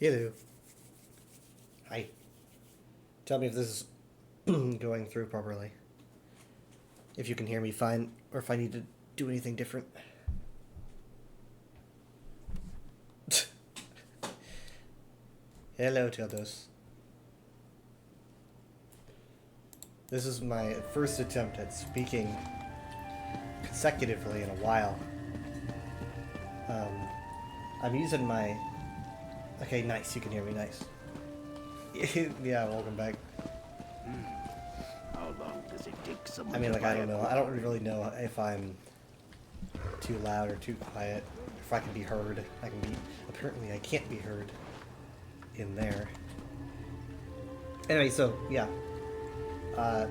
Hello. Hi. Tell me if this is going through properly. If you can hear me fine, or if I need to do anything different. Hello, Tildos. This is my first attempt at speaking consecutively in a while. I'm using my... Okay, nice, you can hear me, nice. Yeah, welcome back. How long does it take someone I mean, like, to I buy don't a know. I don't really know if I'm too loud or too quiet. If I can be heard. I can be... Apparently, I can't be heard in there. Anyway, so, yeah. There's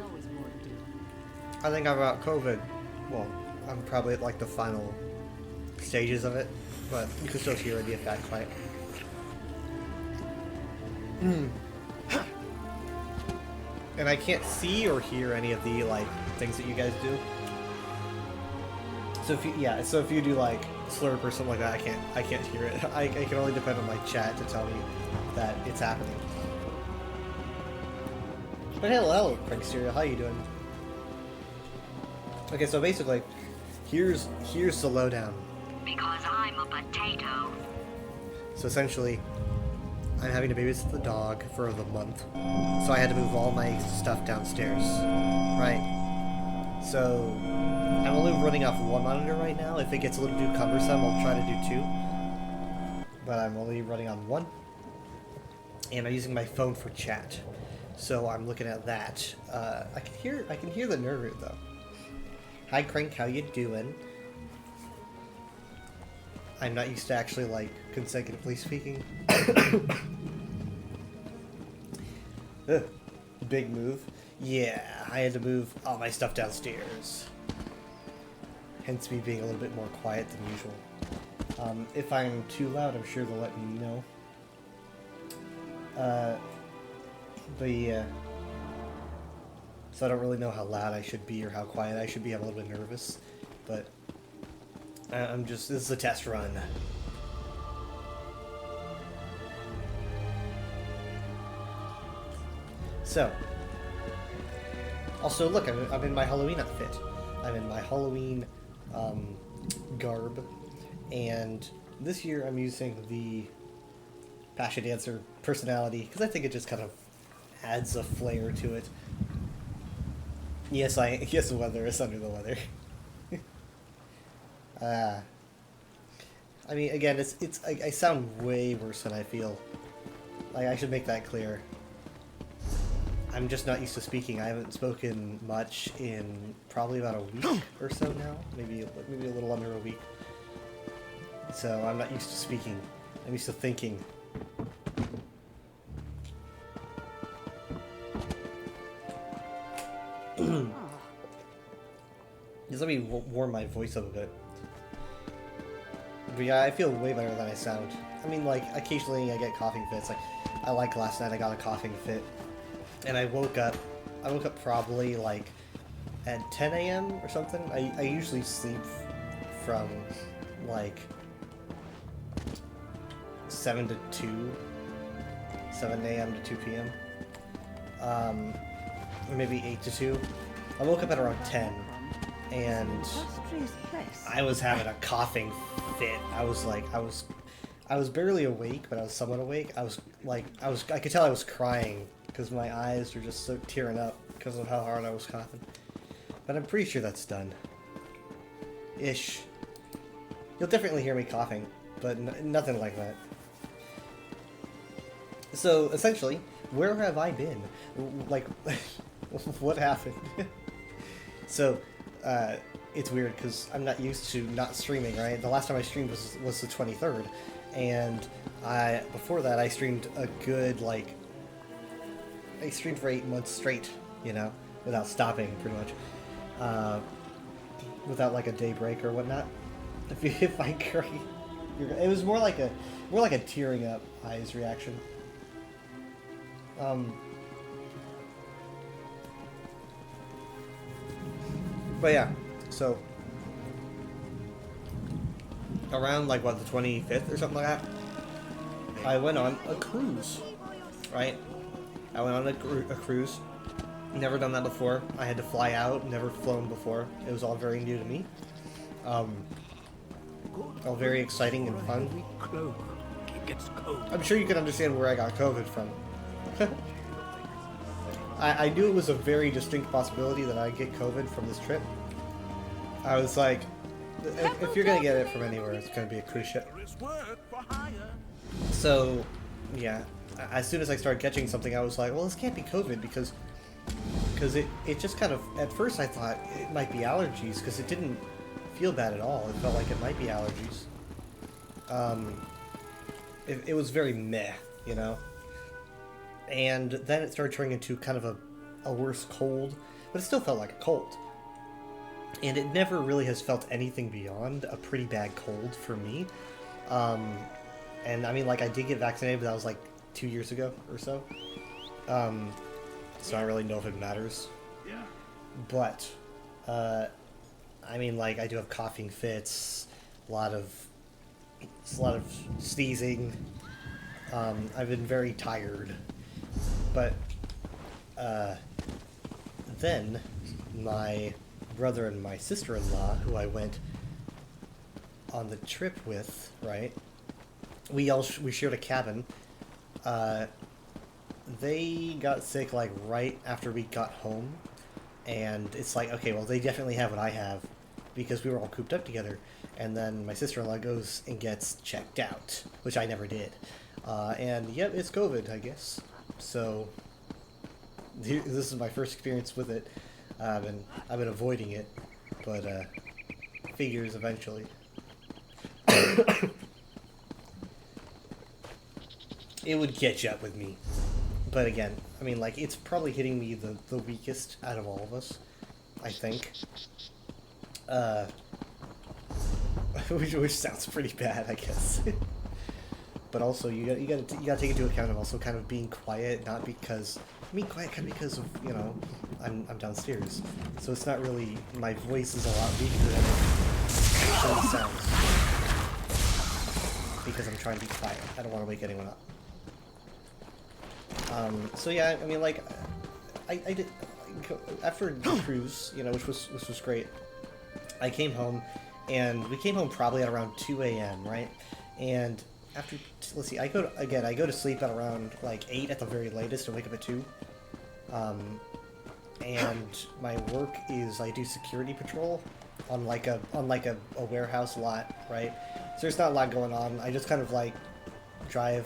always more to do. I think I'm about COVID. Well, I'm probably at, like, the final stages of it. But you can still hear the effect, right? And I can't see or hear any of the, like, things that you guys do. So if you, yeah, so if you do, like, slurp or something like that, I can't hear it. I can only depend on my chat to tell me that it's happening. But hello, Pranksteria, how you doing? Okay, so basically, here's the lowdown. Because I'm a potato. So essentially, I'm having to babysit the dog for the month. So I had to move all my stuff downstairs. Right. So I'm only running off one monitor right now. If it gets a little too cumbersome, I'll try to do two. But I'm only running on one. And I'm using my phone for chat. So I'm looking at that. I can hear the nerve root though. Hi Crank, how you doing? I'm not used to actually, like, consecutively speaking. Ugh, big move. Yeah, I had to move all my stuff downstairs. Hence me being a little bit more quiet than usual. If I'm too loud, I'm sure they'll let me know. But yeah. So I don't really know how loud I should be or how quiet I should be. I'm a little bit nervous. But... this is a test run. So, also look, I'm in my Halloween outfit. I'm in my Halloween garb, and this year I'm using the Pasha Dancer personality because I think it just kind of adds a flair to it. Yes, the weather is under the weather. I mean, again, I sound way worse than I feel. Like, I should make that clear. I'm just not used to speaking. I haven't spoken much in probably about a week or so now. Maybe a little under a week. So I'm not used to speaking. I'm used to thinking. Just let me warm my voice up a bit. But yeah, I feel way better than I sound. I mean, like, occasionally I get coughing fits. Like last night I got a coughing fit. And I woke up probably, like, at 10 a.m. or something. I usually sleep from, like, 7 to 2. 7 a.m. to 2 p.m. Or maybe 8 to 2. I woke up at around 10. And I was having a coughing fit. I was barely awake, but I was somewhat awake. I could tell I was crying because my eyes were just so tearing up because of how hard I was coughing. But I'm pretty sure that's done. Ish. You'll definitely hear me coughing, but nothing like that. So essentially, where have I been? Like, what happened? So. It's weird because I'm not used to not streaming, right? The last time I streamed was the 23rd, and before that I streamed a good, like, I streamed for 8 months straight, you know, without stopping, pretty much, without like a day break or whatnot. If I cry, it was more like a tearing up eyes reaction. But yeah, so around, like, what, the 25th or something like that, I went on a cruise, right? I went on a cruise. Never done that before. I had to fly out, never flown before. It was all very new to me. All very exciting and fun. I'm sure you can understand where I got COVID from. I knew it was a very distinct possibility that I'd get COVID from this trip. I was like, if you're gonna get it from anywhere, it's gonna be a cruise ship. So, yeah, as soon as I started catching something, I was like, well, this can't be COVID because it just kind of, at first I thought it might be allergies because it didn't feel bad at all. It felt like it might be allergies. It was very meh, you know? And then it started turning into kind of a worse cold, but it still felt like a cold. And it never really has felt anything beyond a pretty bad cold for me. And I mean, like, I did get vaccinated, but that was like 2 years ago or so. So I don't really know if it matters. Yeah. But, I mean, like, I do have coughing fits, a lot of sneezing. I've been very tired. But, then my brother and my sister-in-law, who I went on the trip with, right? We shared a cabin. They got sick like right after we got home, and it's like, okay, well, they definitely have what I have because we were all cooped up together. And then my sister-in-law goes and gets checked out, which I never did. And yep, it's COVID, I guess. So this is my first experience with it. I've been avoiding it, but figures eventually. It would catch up with me. But again, I mean, like, it's probably hitting me the weakest out of all of us, I think. Which sounds pretty bad, I guess. But also, you gotta take into account of also kind of being quiet, not because quiet kind of because of, you know, I'm downstairs, so it's not really, my voice is a lot weaker than it actually sounds because I'm trying to be quiet. I don't want to wake anyone up. So yeah, I mean, like, I did after the cruise, you know, which was great. I came home, and we came home probably at around 2 a.m. right, and after, let's see, I go to sleep at around like 8 at the very latest and wake up at 2. And my work is I do security patrol on like a warehouse lot, right? So there's not a lot going on. I just kind of like drive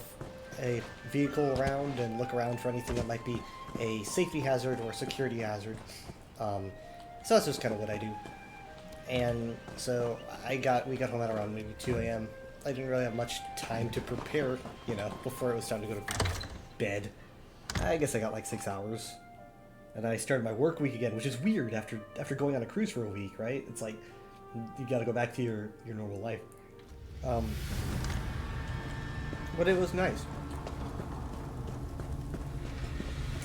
a vehicle around and look around for anything that might be a safety hazard or a security hazard. So that's just kind of what I do. And so we got home at around maybe 2 a.m. I didn't really have much time to prepare, you know, before it was time to go to bed. I guess I got like 6 hours. And I started my work week again, which is weird after going on a cruise for a week, right? It's like, you gotta go back to your normal life. But it was nice.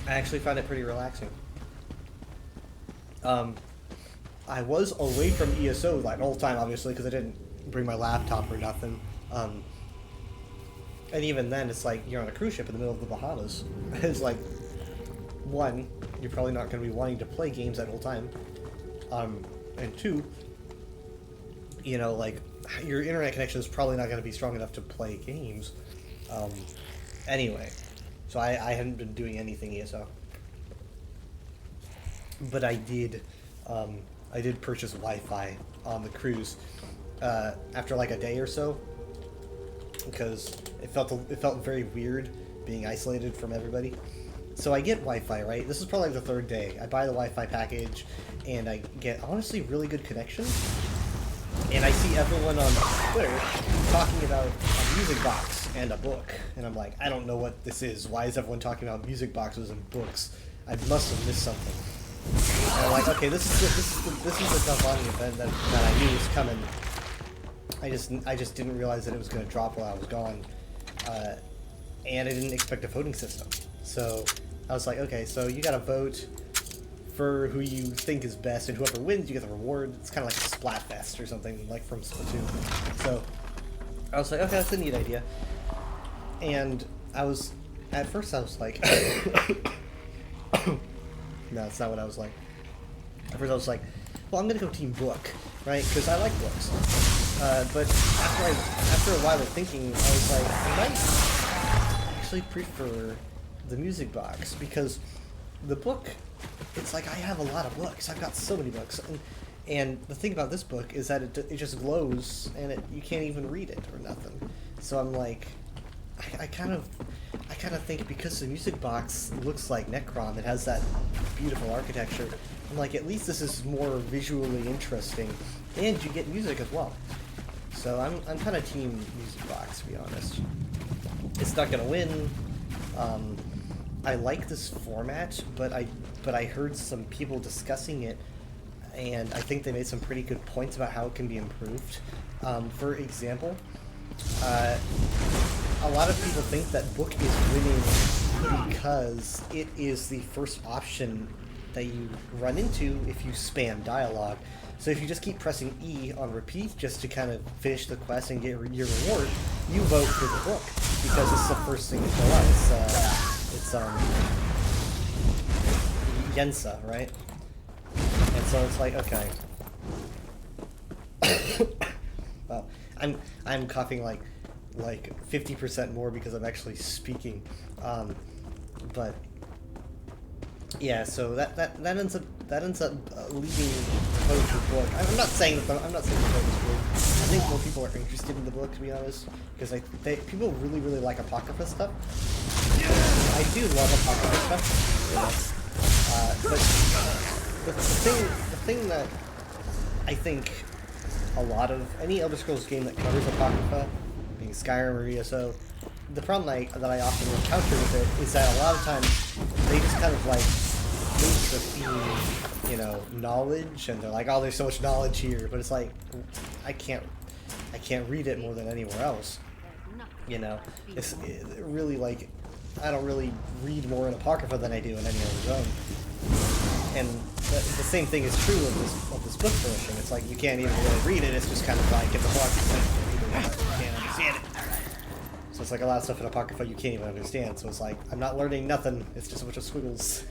I actually found it pretty relaxing. I was away from ESO like all the time, obviously, because I didn't bring my laptop or nothing. And even then, it's like you're on a cruise ship in the middle of the Bahamas. It's like, one, you're probably not going to be wanting to play games that whole time. And two, you know, like, your internet connection is probably not going to be strong enough to play games. Anyway, so I hadn't been doing anything ESO. But I did purchase Wi-Fi on the cruise after like a day or so, because it felt very weird being isolated from everybody. So I get Wi-Fi, right? This is probably like the third day. I buy the Wi-Fi package, and I get, honestly, really good connection. And I see everyone on Twitter talking about a music box and a book. And I'm like, I don't know what this is. Why is everyone talking about music boxes and books? I must have missed something. And I'm like, okay, this is the Galvani event that I knew was coming. I just didn't realize that it was going to drop while I was gone. And I didn't expect a voting system. So I was like, okay, so you gotta vote for who you think is best, and whoever wins, you get the reward. It's kind of like a Splatfest or something, like from Splatoon. So I was like, okay, that's a neat idea. And at first I was like, no, it's not what I was like. At first I was like, well, I'm gonna go team book, right? Because I like books. But after a while of thinking, I was like, I might actually prefer the music box, because the book, it's like I have a lot of books. I've got so many books. And the thing about this book is that it just glows, and you can't even read it or nothing. So I'm like, I kind of think because the music box looks like Necrom, it has that beautiful architecture. I'm like, at least this is more visually interesting, and you get music as well. So I'm kind of team music box, to be honest. It's not gonna win. I like this format, but I heard some people discussing it, and I think they made some pretty good points about how it can be improved. For example, a lot of people think that book is winning because it is the first option that you run into if you spam dialogue. So if you just keep pressing E on repeat just to kind of finish the quest and get your reward, you vote for the book because it's the first thing to go out. It's Yensa, right? And so it's like, okay. Well, I'm coughing like 50% more because I'm actually speaking, but yeah. So that ends up leading vote for book. I'm not saying the vote is good. I think more people are interested in the book, to be honest, because people really like Apocrypha stuff. I do love Apocrypha stuff, but the thing that I think a lot of any Elder Scrolls game that covers Apocrypha, being Skyrim or ESO, the problem that I often encounter with it is that a lot of times they just kind of like make the theme, knowledge, and they're like, oh, there's so much knowledge here, but it's like, I can't read it more than anywhere else. It's really like, I don't really read more in Apocrypha than I do in any other zone. And the same thing is true of this book version. It's like you can't even really read it. It's just kind of like in the book, you can't understand it. So it's like a lot of stuff in Apocrypha you can't even understand. So it's like I'm not learning nothing. It's just a bunch of squiggles,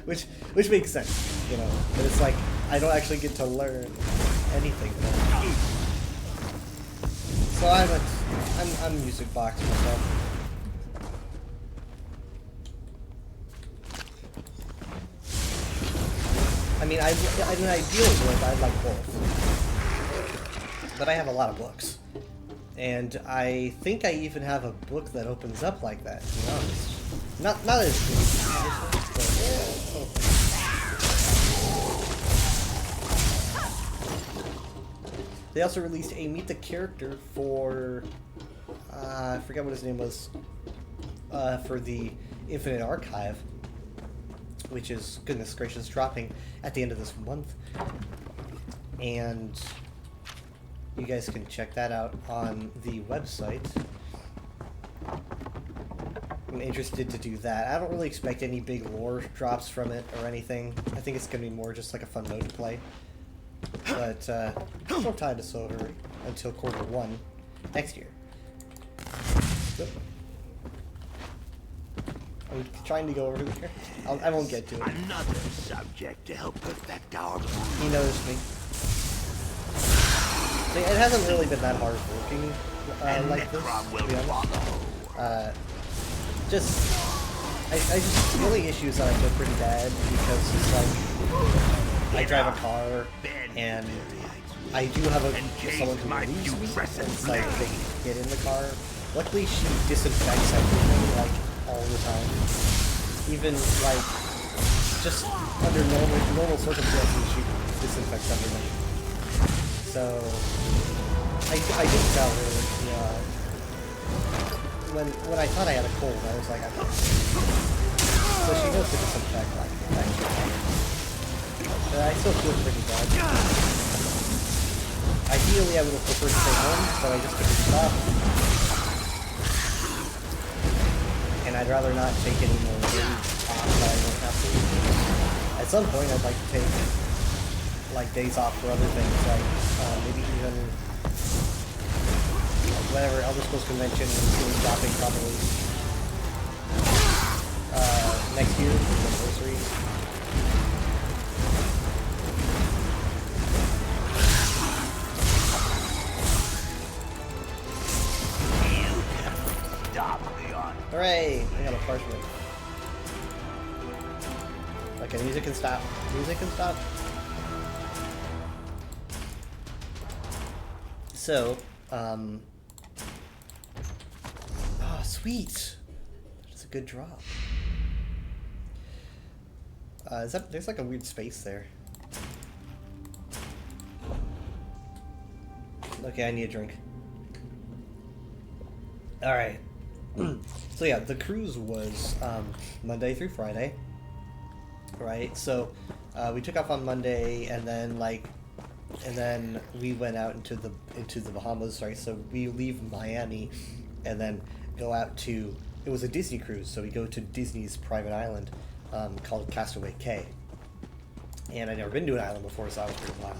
which makes sense, But it's like I don't actually get to learn anything. So I'm music box myself. I mean, in an ideal world, I'd like both. But I have a lot of books. And I think I even have a book that opens up like that, to be honest. Not as good, but they also released a Meet the Character for... I forget what his name was. For the Infinite Archive, which is, goodness gracious, dropping at the end of this month. And you guys can check that out on the website. I'm interested to do that. I don't really expect any big lore drops from it or anything. I think it's going to be more just like a fun mode to play. But don't tie this over until Q1 next year. Yep. I'm trying to go over there. I won't get to it. Another subject to help perfect our plan. He noticed me. See, it hasn't really been that hard working like this, to be honest. The only issue is that I feel pretty bad because it's like I drive a car and I do have someone who leaves me, and it's like they get in the car. Luckily, she disinfects everything like all the time. Even like just under normal circumstances, she disinfects everything. So I did tell her, when I thought I had a cold, I was like, so she knows to disinfect like but I still feel pretty bad. Ideally, I would have preferred to stay home, but I just couldn't stop. And I'd rather not take any more days off that I don't have to. At some point, I'd like to take like days off for other things, like maybe even like whatever Elder Scrolls Convention is dropping probably next year, anniversary. Stop, Leon. Hooray! I got a parchment. Okay, music can stop. Music can stop. So, oh, sweet! That's a good drop. Is that, there's like a weird space there. Okay, I need a drink. Alright. So yeah, the cruise was Monday through Friday. Right? So we took off on Monday and then we went out into the Bahamas, right? So we leave Miami and then go out to, it was a Disney cruise, so we go to Disney's private island called Castaway Cay. And I'd never been to an island before, so I was pretty wild.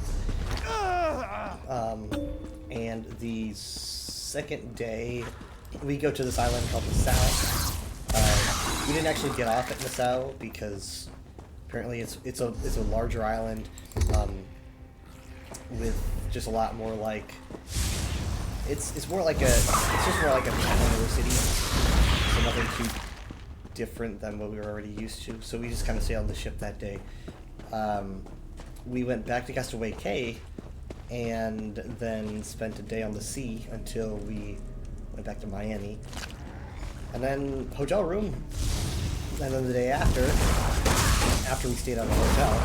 And the second day, we go to this island called Nassau. We didn't actually get off at Nassau because apparently it's a larger island with just a lot more like it's just more like a town or a city, so nothing too different than what we were already used to. So we just kind of sailed on the ship that day. We went back to Castaway Cay and then spent a day on the sea until we went back to Miami. And then hotel room. And then the day after we stayed at a hotel,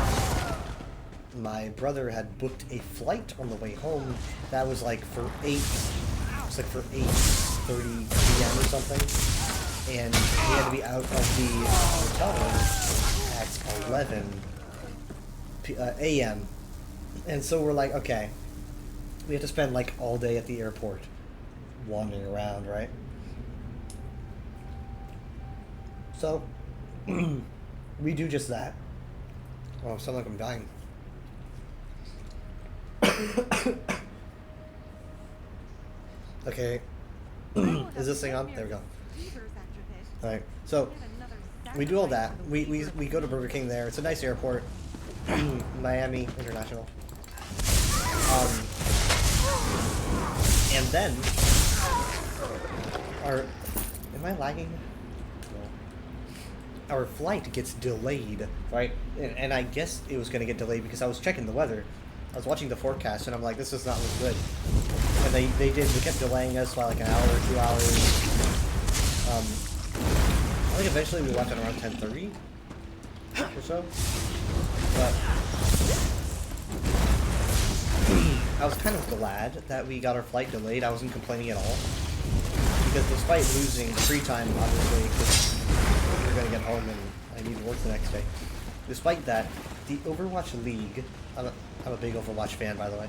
my brother had booked a flight on the way home that was like for 8:30 p.m. or something. And we had to be out of the hotel room at 11 a.m. And so we're like, okay, we have to spend like all day at the airport wandering around, right? So we do just that. Oh, I sound like I'm dying. Okay. Is this thing on? There we go. Alright, so we do all that. We go to Burger King there. It's a nice airport. Miami International. And then am I lagging? No. Our flight gets delayed, right? And I guess it was going to get delayed because I was checking the weather. I was watching the forecast and I'm like, this does not look good. And they kept delaying us by like an hour or 2 hours. I think eventually we left at around 10:30 or so. But I was kind of glad that we got our flight delayed. I wasn't complaining at all. Because despite losing free time, obviously, because we're going to get home and I need to work the next day. Despite that, the Overwatch League, I'm a big Overwatch fan, by the way.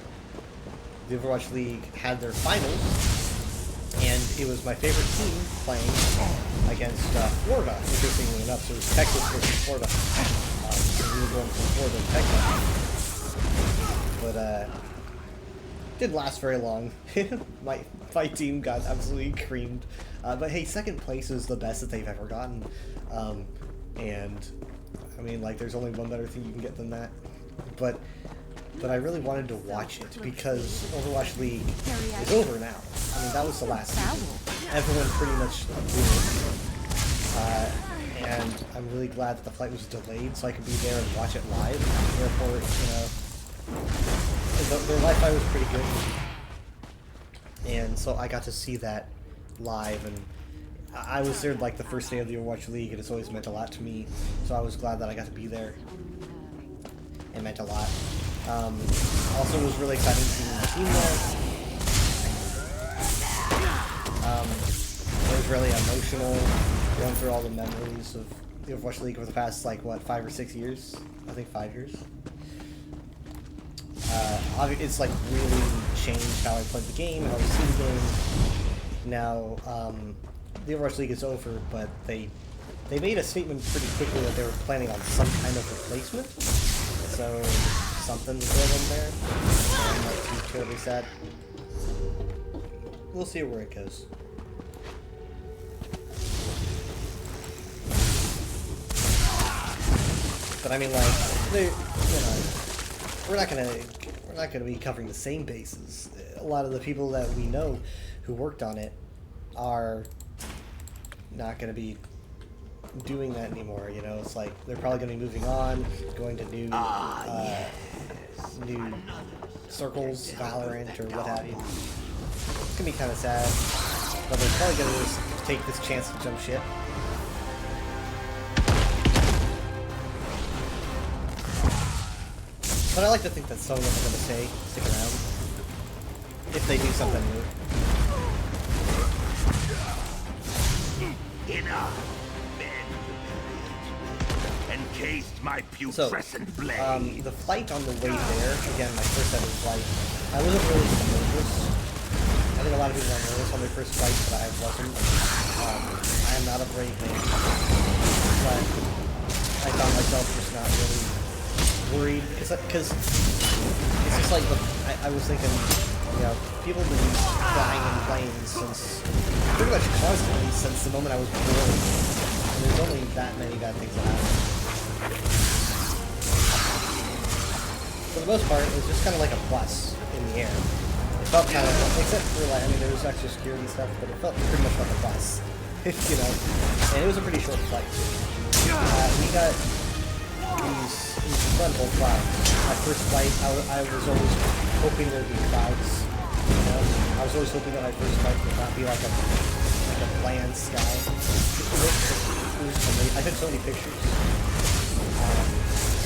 The Overwatch League had their finals, and it was my favorite team playing against Florida, interestingly enough. So it was Texas versus Florida. So we were going from Florida to Texas. But, didn't last very long. my team got absolutely creamed. But hey, second place is the best that they've ever gotten. And, I mean, like, there's only one better thing you can get than that. But I really wanted to watch it because Overwatch League is over now. I mean, that was the last season. Everyone pretty much knew it. And I'm really glad that the flight was delayed so I could be there and watch it live at the airport, you know. Their Wi-Fi was pretty good. And so I got to see that live, and I was there like the first day of the Overwatch League, and it's always meant a lot to me. So I was glad that I got to be there. It meant a lot. Also, it was really exciting seeing my team there. It was really emotional going through all the memories of the Overwatch League over the past, like, what, 5 or 6 years? I think 5 years. It's, like, really changed how I played the game, how I see the game. Now, the Overwatch League is over, but they made a statement pretty quickly that they were planning on some kind of replacement. So something was going on there. I'm not too terribly sad. we'll see where it goes. But I mean, like, we're not gonna be covering the same bases. A lot of the people that we know who worked on it are not gonna be doing that anymore. You know, it's like they're probably gonna be moving on, going to new new circles, Valorant or what have you. It's gonna be kind of sad, but they're probably gonna just take this chance to jump ship. But I like to think that some of them are going to stick around, if they do something new. Enough, men. Encased my putrescent blade. The flight on the way there, again, my first ever flight, I wasn't really nervous. I think a lot of people are nervous on their first flight, but I wasn't. I am not a brave man. But I found myself just not really worried, because it's just like, I was thinking, you know, people have been dying in planes since, pretty much constantly since the moment I was born, and there's only that many bad things that happen. For the most part, it was just kind of like a bus in the air. It felt kind of, except for like, I mean, there was extra security stuff, but it felt pretty much like a bus, you know, and it was a pretty short flight too. We got these incredible clouds. My first flight, I was always hoping there'd be clouds. You know, I was always hoping that my first flight would not be like a bland sky. It was amazing. I took so many pictures.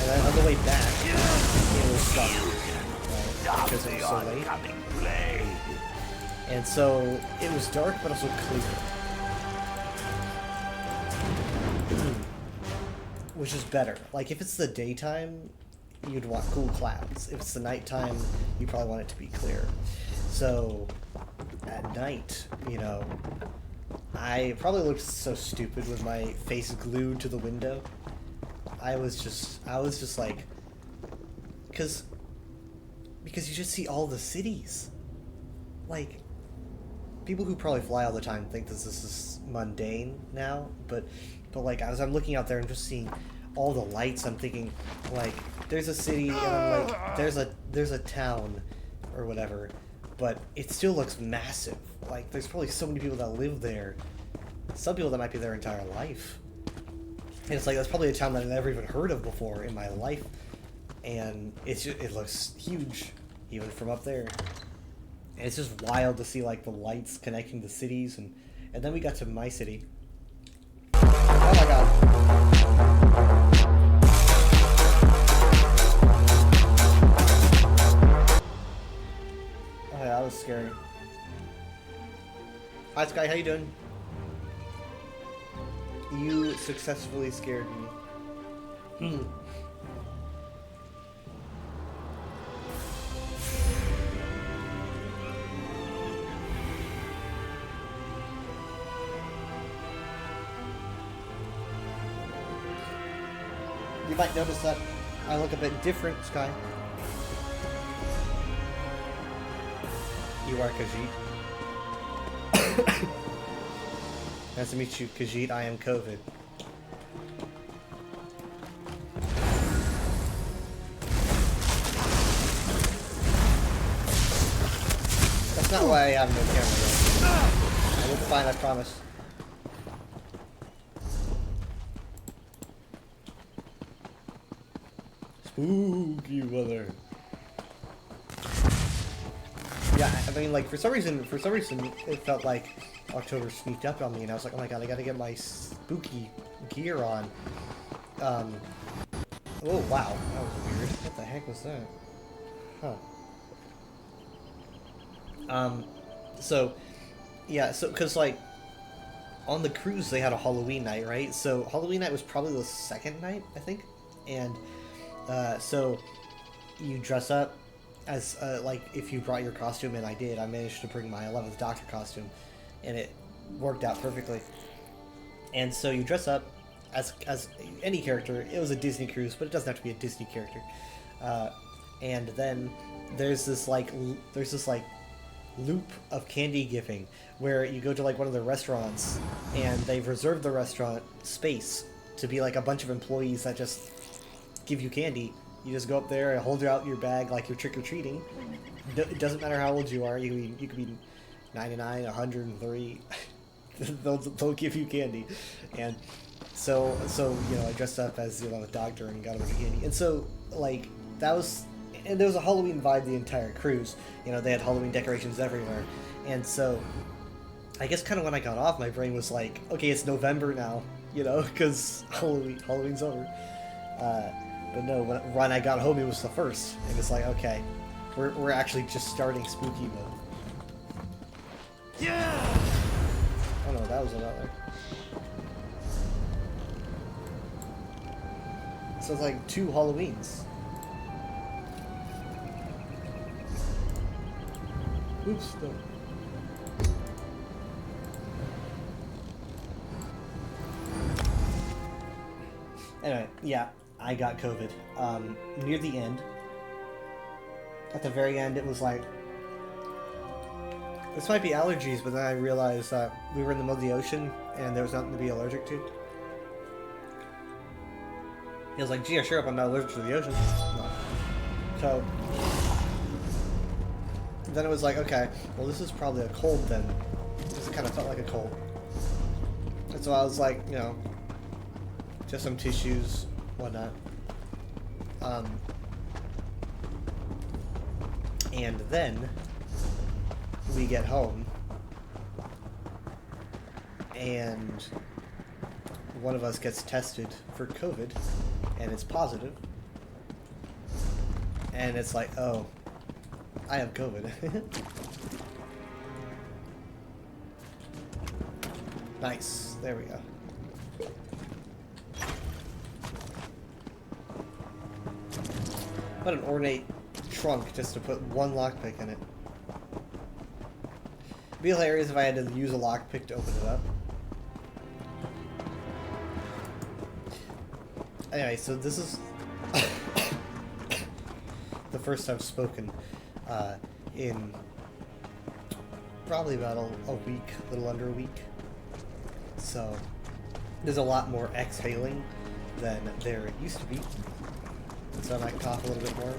And then on the way back, it was dark because it was so late. And so it was dark, but also clear. Which is better. Like, if it's the daytime, you'd want cool clouds. If it's the nighttime, you probably want it to be clear. So, at night, you know, I probably looked so stupid with my face glued to the window. I was just like, because you just see all the cities. Like, people who probably fly all the time think this is mundane now, but like, as I'm looking out there and just seeing all the lights, I'm thinking, like, there's a city, and I'm like, there's a town, or whatever, but it still looks massive. Like, there's probably so many people that live there. Some people that might be their entire life. And it's like, that's probably a town that I've never even heard of before in my life. And it looks huge, even from up there. And it's just wild to see, like, the lights connecting the cities, and then we got to my city. Oh my god. Oh yeah, that was scary. Hi Sky, how you doing? You successfully scared me. You might notice that I look a bit different, Sky. You are Khajiit. Nice to meet you, Khajiit. I am COVID. That's not why I have no camera though. I look fine, I promise. Spooky weather. Yeah, I mean, like, for some reason, it felt like October sneaked up on me, and I was like, oh my god, I gotta get my spooky gear on. Oh wow, that was weird. What the heck was that? Huh. So, yeah, so, cause, like, on the cruise they had a Halloween night, right? So, Halloween night was probably the second night, I think, and so you dress up as like, if you brought your costume, and I did. I managed to bring my 11th Doctor costume, and it worked out perfectly. And so you dress up as any character. It was a Disney cruise, but it doesn't have to be a Disney character. And then there's this like loop of candy giving where you go to like one of the restaurants and they've reserved the restaurant space to be like a bunch of employees that just give you candy. You just go up there and hold out your bag like you're trick-or-treating. It doesn't matter how old you are. You could be 99, 103. they'll give you candy. And so you know, I dressed up as, you know, a doctor and got a bunch of candy. And so like that was, and there was a Halloween vibe the entire cruise. You know, they had Halloween decorations everywhere. And so I guess kind of when I got off, my brain was like, okay, it's November now, you know, because Halloween's over. But no, when I got home, it was the 1st. And it's like, okay, we're actually just starting spooky mode. Yeah! Oh no, that was another. So it's like 2 Halloweens. Oops, no. Anyway, yeah, I got COVID. Near the end, at the very end, it was like, this might be allergies, but then I realized that we were in the middle of the ocean and there was nothing to be allergic to. He was like, gee, I sure hope I'm not allergic to the ocean. No. So, then it was like, okay, well this is probably a cold then. Because it kind of felt like a cold. And so I was like, you know, just some tissues, whatnot. And then we get home and one of us gets tested for COVID and it's positive. And it's like, oh, I have COVID. Nice. There we go. What an ornate trunk just to put one lockpick in it. It'd be hilarious if I had to use a lockpick to open it up. Anyway, so this is the first I've spoken in probably about a week, a little under a week. So there's a lot more exhaling than there used to be. So I might cough a little bit more.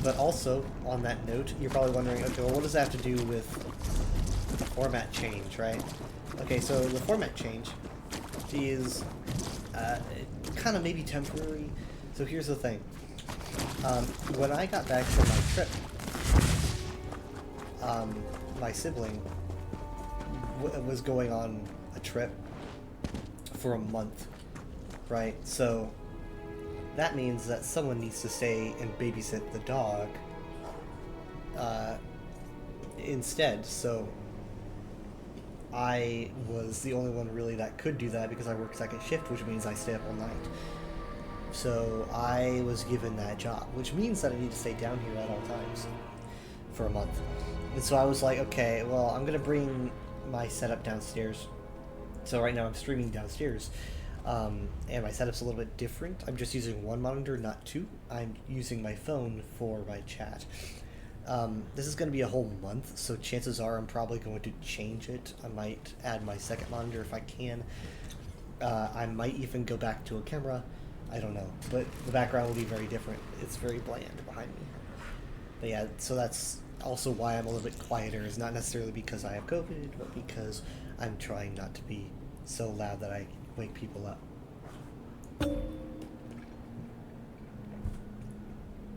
But also, on that note, you're probably wondering, okay, well, what does that have to do with the format change, right? Okay, so the format change is kind of maybe temporary. So here's the thing. When I got back from my trip, my sibling was going on a trip for a month, right? So that means that someone needs to stay and babysit the dog instead. So I was the only one really that could do that because I work second shift, which means I stay up all night. So I was given that job, which means that I need to stay down here at all times for a month. And so I was like, okay, well, I'm going to bring my setup downstairs. So right now I'm streaming downstairs. And my setup's a little bit different. I'm just using one monitor, not 2. I'm using my phone for my chat. This is going to be a whole month, so chances are I'm probably going to change it. I might add my second monitor if I can. I might even go back to a camera. I don't know. But the background will be very different. It's very bland behind me. But yeah, so that's also why I'm a little bit quieter. It's not necessarily because I have COVID, but because I'm trying not to be so loud that I wake people up.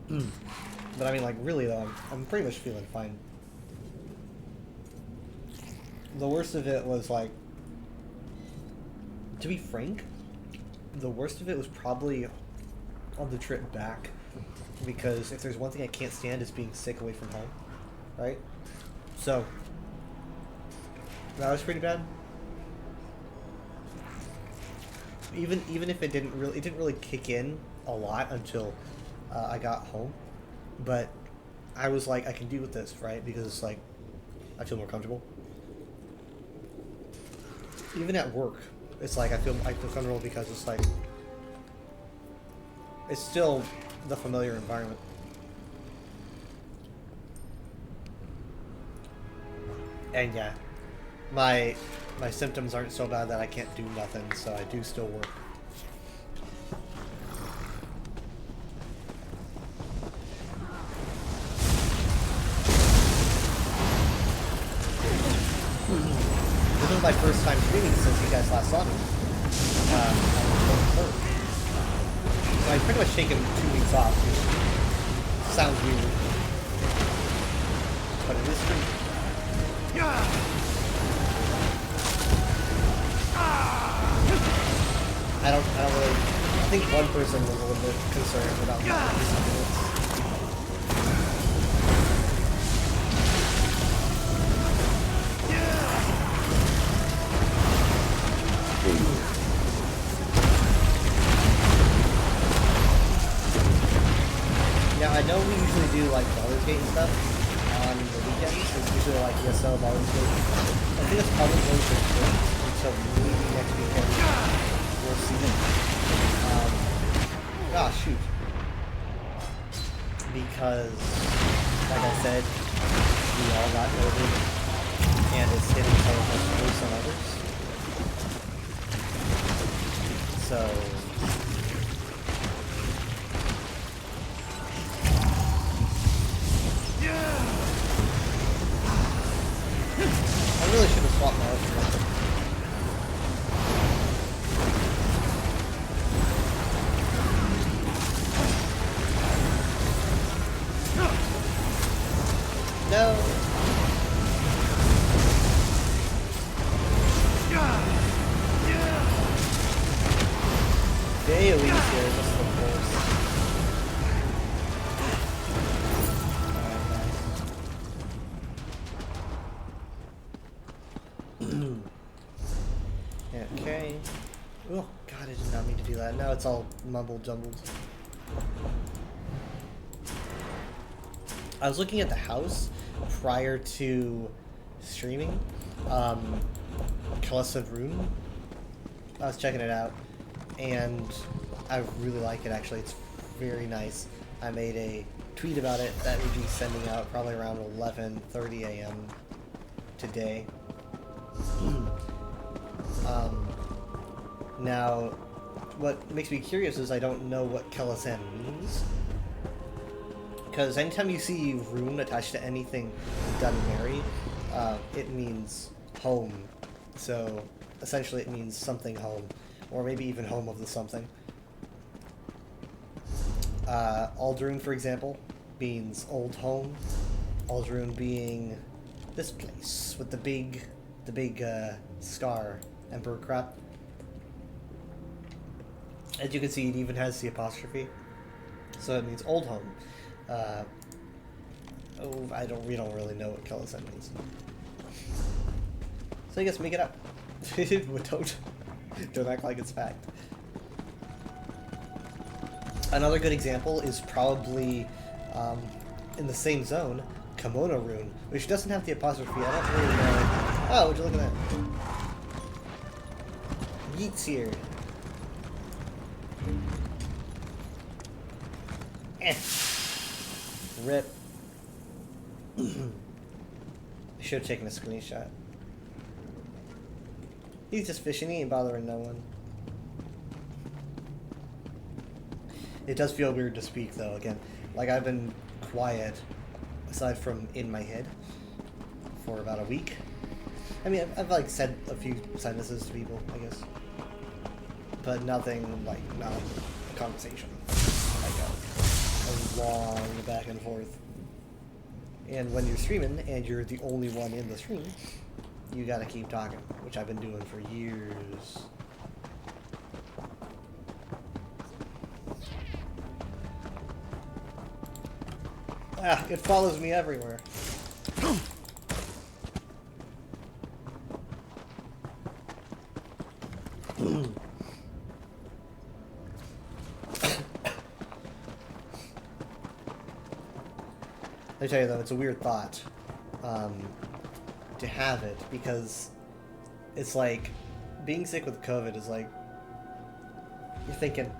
But I mean, like, really though, I'm pretty much feeling fine. The worst of it was, like, to be frank, the worst of it was probably on the trip back, because if there's one thing I can't stand, is being sick away from home, right? So that was pretty bad. Even if it didn't really kick in a lot until I got home, but I was like, I can deal with this, right? Because it's like I feel more comfortable. Even at work, it's like I feel comfortable because it's like it's still the familiar environment. And yeah, my symptoms aren't so bad that I can't do nothing, so I do still work. This is my first time streaming since you guys last saw me. So I've pretty much taken 2 weeks off, which sounds weird, but it is true. I don't really. I think one person was a little bit concerned about my Now I know we usually do like Baldur's Gate and stuff on the weekends. It's usually like ESO, Baldur's Gate. I think it's probably going to change, so maybe next weekend we'll see it. Shoot. Because, like I said, we all got COVID, and it's hitting some of us worse than others. So I really should have swapped my outfit. No. The AoE's here is just the worst. Okay. Oh, God, I did not mean to do that. Now it's all mumbled jumbled. I was looking at the house prior to streaming. Kelescent Rune. I was checking it out, and I really like it, actually. It's very nice. I made a tweet about it that would be sending out probably around 11:30 a.m. today. Now, what makes me curious is I don't know what Kelescent means. Because anytime you see rune attached to anything Dunmerry, it means home. So, essentially it means something home. Or maybe even home of the something. Aldrune, for example, means old home. Aldrune being this place with the big scar, Emperor crap. As you can see, it even has the apostrophe, so it means old home. We don't really know what Kelescent means, so I guess make it up. Don't act like it's fact. Another good example is probably in the same zone, Kimono Rune, which doesn't have the apostrophe. I don't really know. Oh, would you look at that? Yeet's here. Rip. I should have taken a screenshot. He's just fishing, he ain't bothering no one. It does feel weird to speak though, again. Like, I've been quiet, aside from in my head, for about a week. I mean, I've like said a few sentences to people, I guess. But nothing, like, not a conversation. Like a long back and forth. And when you're streaming, and you're the only one in the stream, you gotta keep talking, which I've been doing for years. Ah, it follows me everywhere. I tell you though, it's a weird thought to have it, because it's like being sick with COVID is like, you're thinking,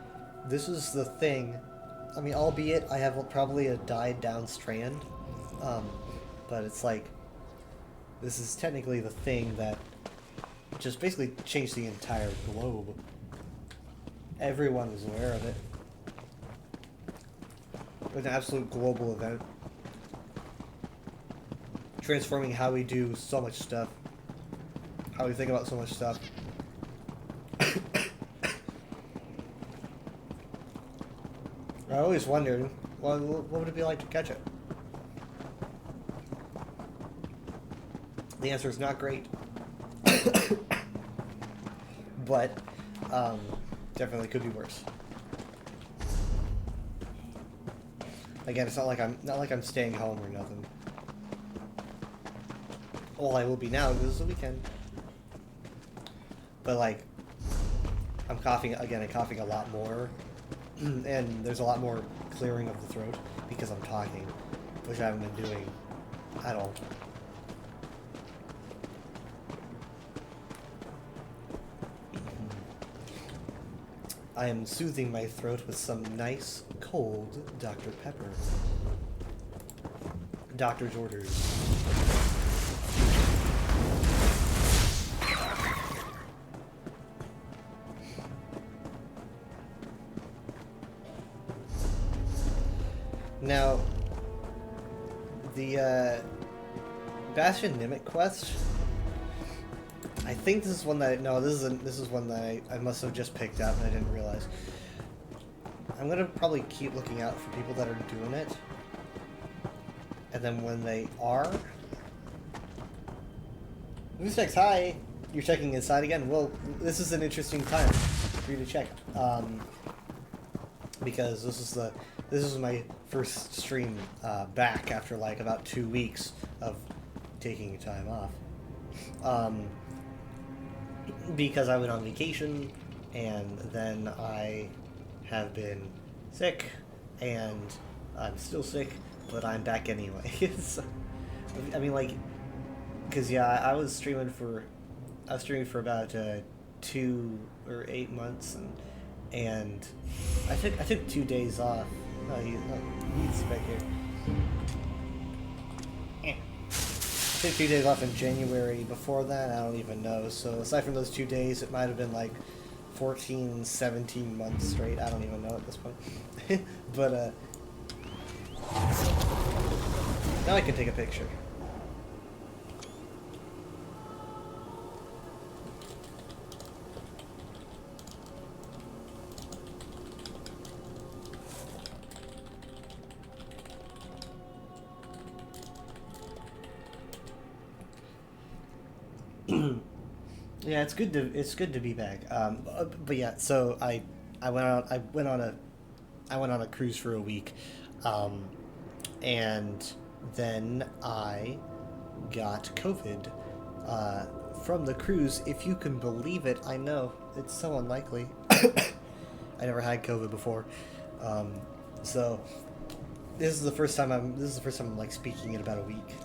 this is the thing. I mean, albeit I have probably a died down strand, but it's like, this is technically the thing that just basically changed the entire globe. Everyone was aware of it. It was an absolute global event. Transforming how we do so much stuff. How we think about so much stuff. I always wondered, what would it be like to catch it? The answer is not great. But, definitely could be worse. Again, it's not like I'm staying home or nothing. Well, I will be now because it's the weekend. But like, I'm coughing again. I'm coughing a lot more, and there's a lot more clearing of the throat because I'm talking, which I haven't been doing at all. I am soothing my throat with some nice, cold Dr. Pepper. Doctor's orders. Now, the Bastion Nimic quest. I think this is one that this is one that I must have just picked up and I didn't realize. I'm gonna probably keep looking out for people that are doing it, and then when they are, Moosex, hi. You're checking inside again. Well, this is an interesting time for you to check, because this is my first stream back after like about 2 weeks of taking time off. Because I went on vacation, and then I have been sick, and I'm still sick, but I'm back anyway. So, I mean, like, cause yeah, I was streaming for about 2 or 8 months, and I took 2 days off. He's back here. I took 2 days off in January. Before that, I don't even know. So aside from those 2 days, it might have been like 14, 17 months straight. I don't even know at this point. But now I can take a picture. Yeah, it's good to be back. But yeah, so I went on a cruise for a week, and then I got COVID from the cruise. If you can believe it, I know it's so unlikely. I never had COVID before, so this is the first time I'm like speaking in about a week.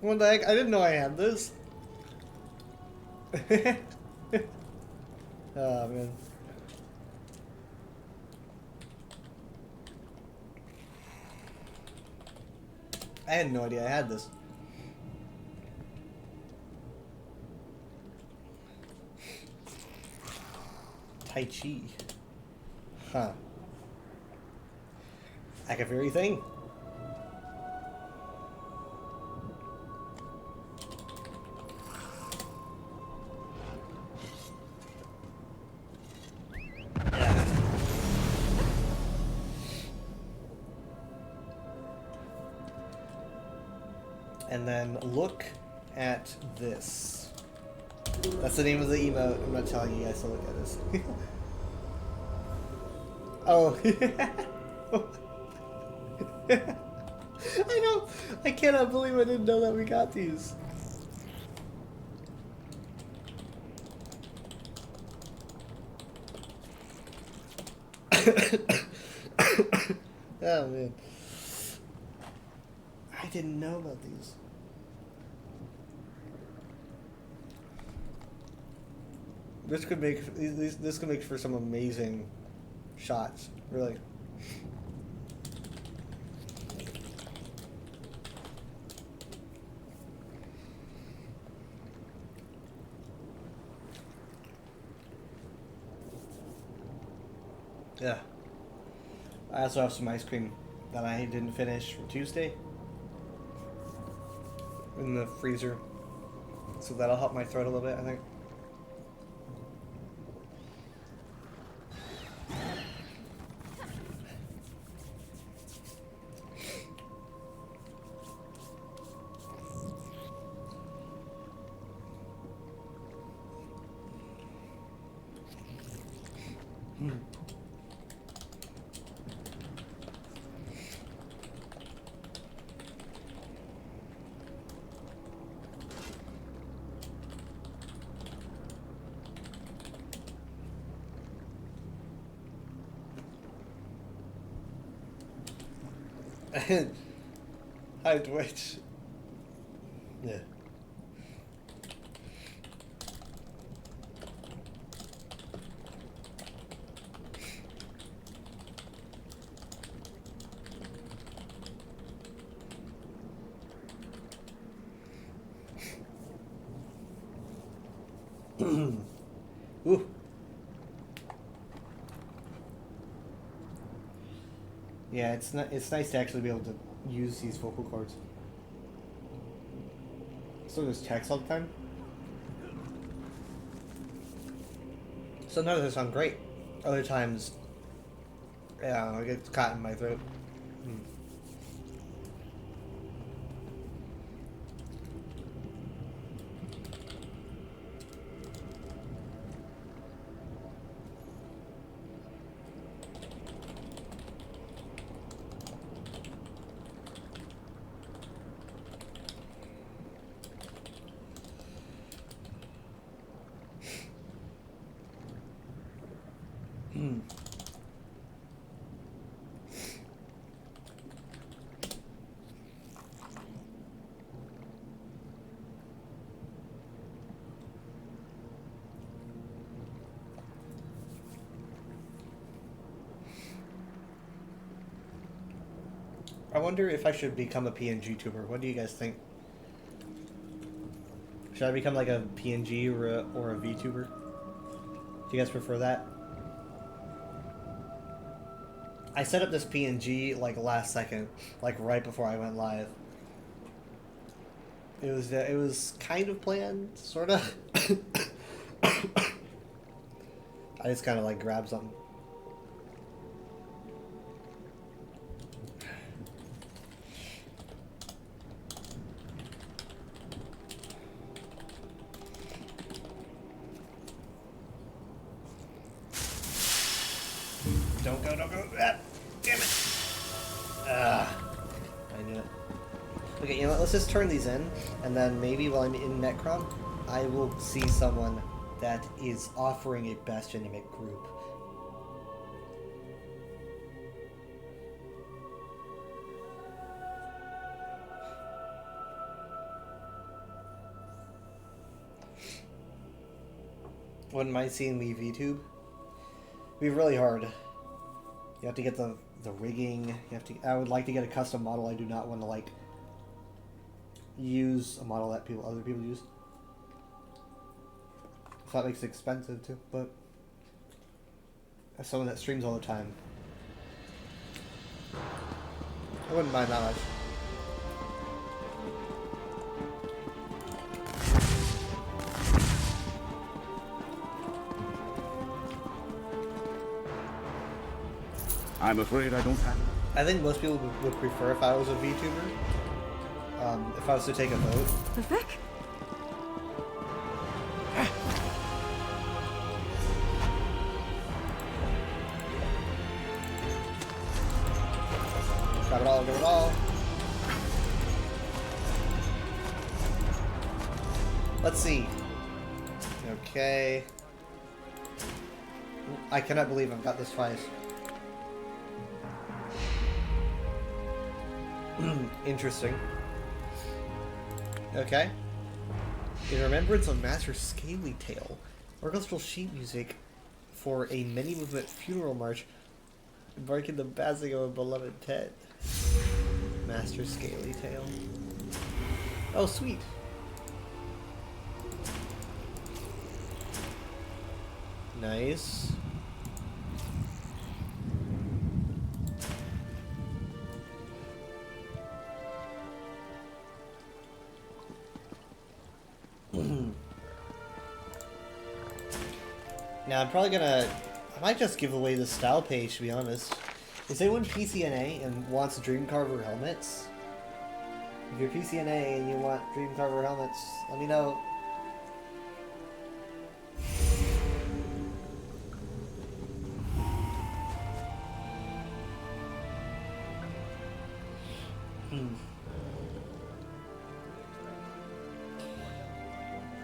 What the heck? I didn't know I had this. Oh, man. I had no idea I had this. Tai Chi. Huh. Akaviri thing? And then look at this. That's the name of the emote. I'm not telling you guys to look at this. Oh. I know. I cannot believe I didn't know that we got these. Oh man. I didn't know about these. This could make for some amazing shots, really. Yeah. I also have some ice cream that I didn't finish from Tuesday in the freezer, so that'll help my throat a little bit, I think. Hi, Dwight. Yeah. Ooh. Yeah, it's nice to actually be able to use these vocal cords. Still just text all the time. Sometimes they sound great. Other times, yeah, I get caught in my throat. I wonder if I should become a PNG tuber. What do you guys think? Should I become like a PNG or a VTuber? Do you guys prefer that? I set up this PNG like last second, like right before I went live. It was kind of planned, sort of. I just kind of like grabbed something. Don't go, don't go. Ah, damn it. I knew it. Okay, you know what? Let's just turn these in, and then maybe while I'm in Necrom, I will see someone that is offering a Bastion Mimic group. Wouldn't mind seeing me VTube. It'd be really hard. You have to get the rigging. You have to. I would like to get a custom model. I do not want to like use a model that other people use. So that makes it expensive too. But as someone that streams all the time, I wouldn't mind that much. I'm afraid I don't have it. I think most people would prefer if I was a VTuber. If I was to take a vote. The frick? Grab it all, grab it all. Let's see. Okay. I cannot believe I've got this twice. Interesting. Okay. In remembrance of Master Scaly Tail, orchestral sheet music for a many-movement funeral march marking the passing of a beloved pet. Master Scaly Tail. Oh, sweet. Nice. Now I'm probably gonna... I might just give away the style page, to be honest. Is anyone PCNA and wants Dreamcarver helmets? If you're PCNA and you want Dreamcarver helmets, let me know.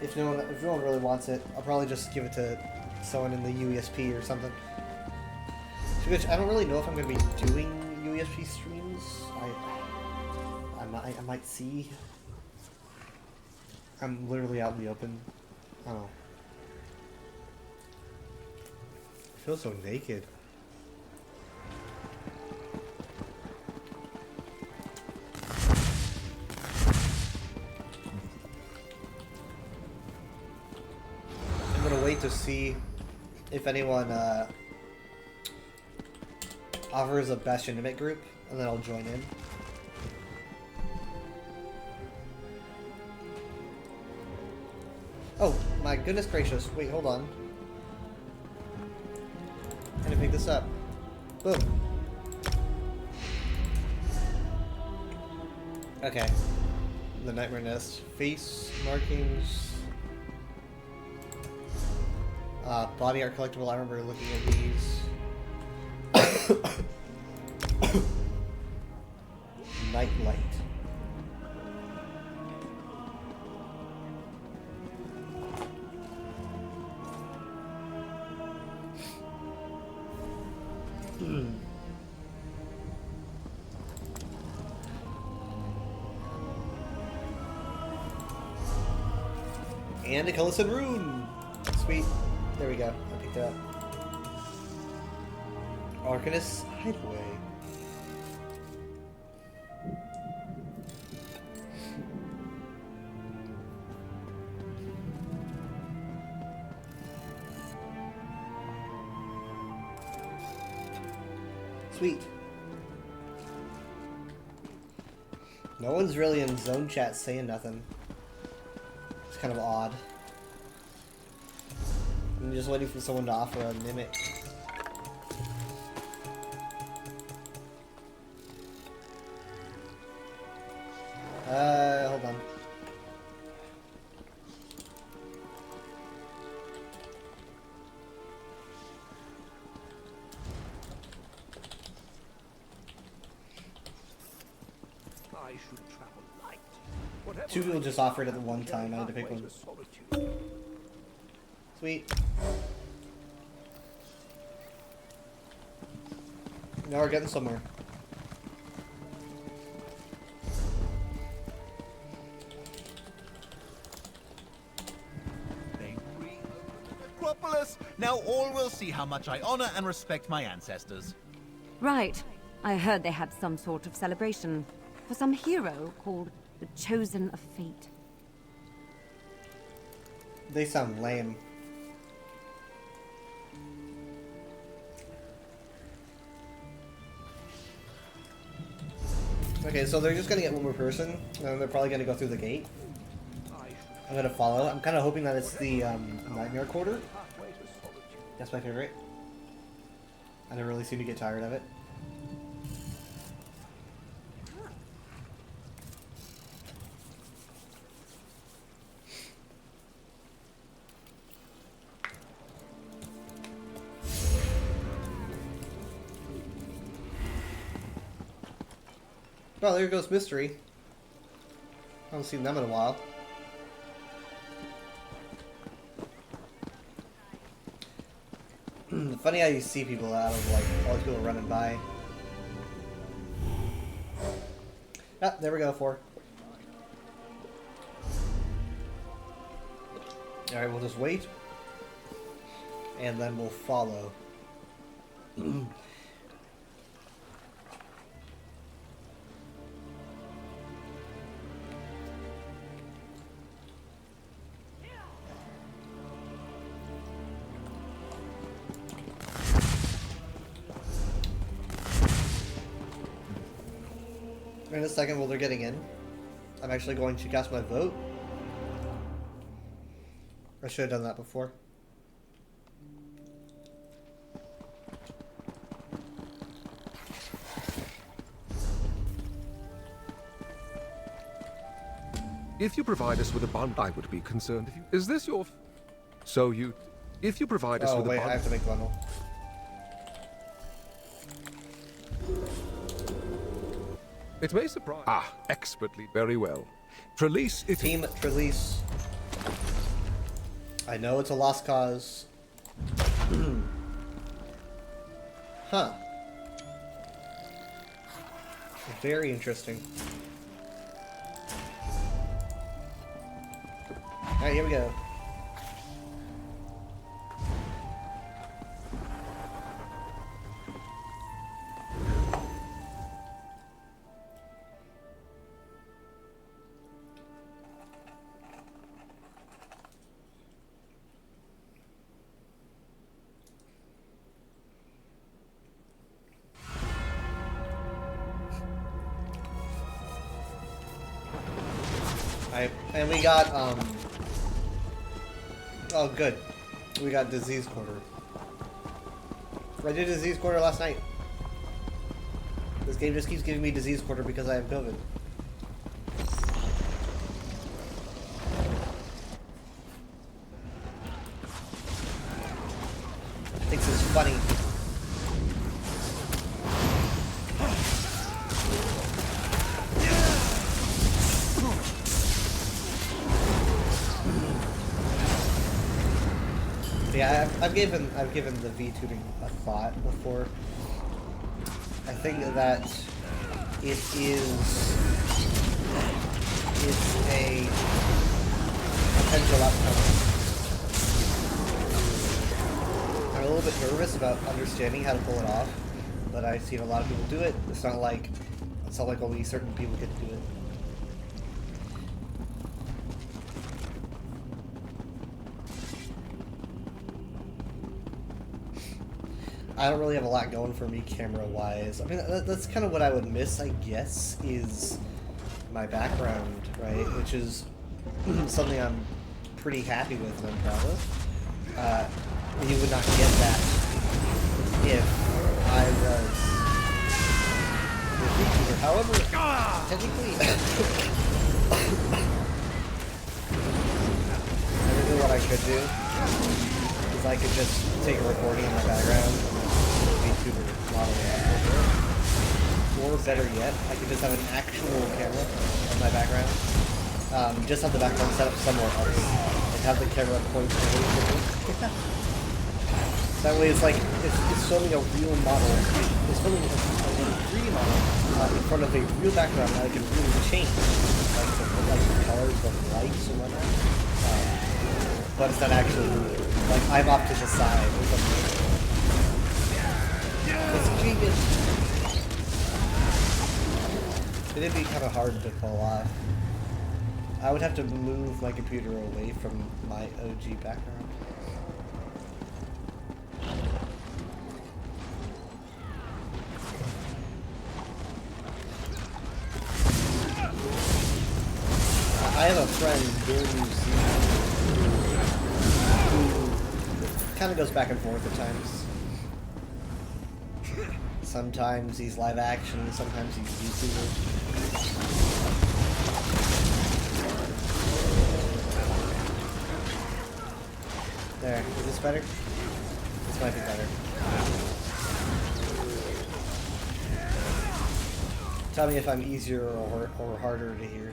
If no one really wants it, I'll probably just give it to someone in the UESP or something. Which I don't really know if I'm going to be doing UESP streams. I might see. I'm literally out in the open. I don't know. I feel so naked. To see if anyone offers a Bastion Intimate group, and then I'll join in. Oh, my goodness gracious. Wait, hold on. I'm gonna pick this up. Boom. Okay. The Nightmare Nest. Face markings. Body art collectible. I remember looking at these. Nightlight. And a Kellyson rune. Sweet. There we go. I picked it up. Arcanist Hideaway. Sweet. No one's really in zone chat saying nothing. It's kind of odd. I'm just waiting for someone to offer a mimic. Hold on. I should travel light. Two people just offered at the one time. I had to pick one. Sweet. Now we're getting somewhere. Acropolis! Now all will see how much I honor and respect my ancestors. Right. I heard they had some sort of celebration for some hero called the Chosen of Fate. They sound lame. Okay, so they're just gonna get one more person, and they're probably gonna go through the gate. I'm gonna follow. I'm kind of hoping that it's the Nightmare Quarter. That's my favorite. I never really seem to get tired of it. Oh, there goes Mystery. I haven't seen them in a while. Funny how you see people out of like all these people running by. Ah, there we go, 4. Alright, we'll just wait. And then we'll follow. In a second, while they're getting in, I'm actually going to cast my vote. I should have done that before. If you provide us with a bundle, I would be concerned if you... Is this your... So you... If you provide us Oh, with wait, a bundle... I have to make bundle. It may surprise... Ah, expertly. Very well. Trelise, it... Team Trelise. I know it's a lost cause. Huh. Very interesting. Alright, here we go. And we got, oh, good. We got Disease Quarter. I did Disease Quarter last night. This game just keeps giving me Disease Quarter because I have COVID. Thinks it's funny. Yeah, I've given the VTubing a thought before. I think that it's a potential outcome. I'm a little bit nervous about understanding how to pull it off, but I've seen a lot of people do it. It's not like only certain people get to do it. I don't really have a lot going for me camera-wise. I mean, that's kind of what I would miss, I guess, is my background, right? Which is something I'm pretty happy with and I'm proud of. You would not get that if I was a VTuber. However, technically, I don't know what I could do. Is I could just take a recording in my background, VTuber model, or better yet, I could just have an actual camera in my background. Just have the background set up somewhere else, and have the camera point away from me. That way, it's like it's filming a real model. It's filming a 3D model in front of a real background that I can really change, like the colors, the lights, and whatnot. But it's not actually real. Like, I'm off to the side or something. It's genius. It'd be kind of hard to pull off. I would have to move my computer away from my OG background. I have a friend here in New Zealand who kind of goes back and forth at times. Sometimes he's live action, sometimes he's YouTuber. There, is this better? This might be better. Tell me if I'm easier or harder to hear.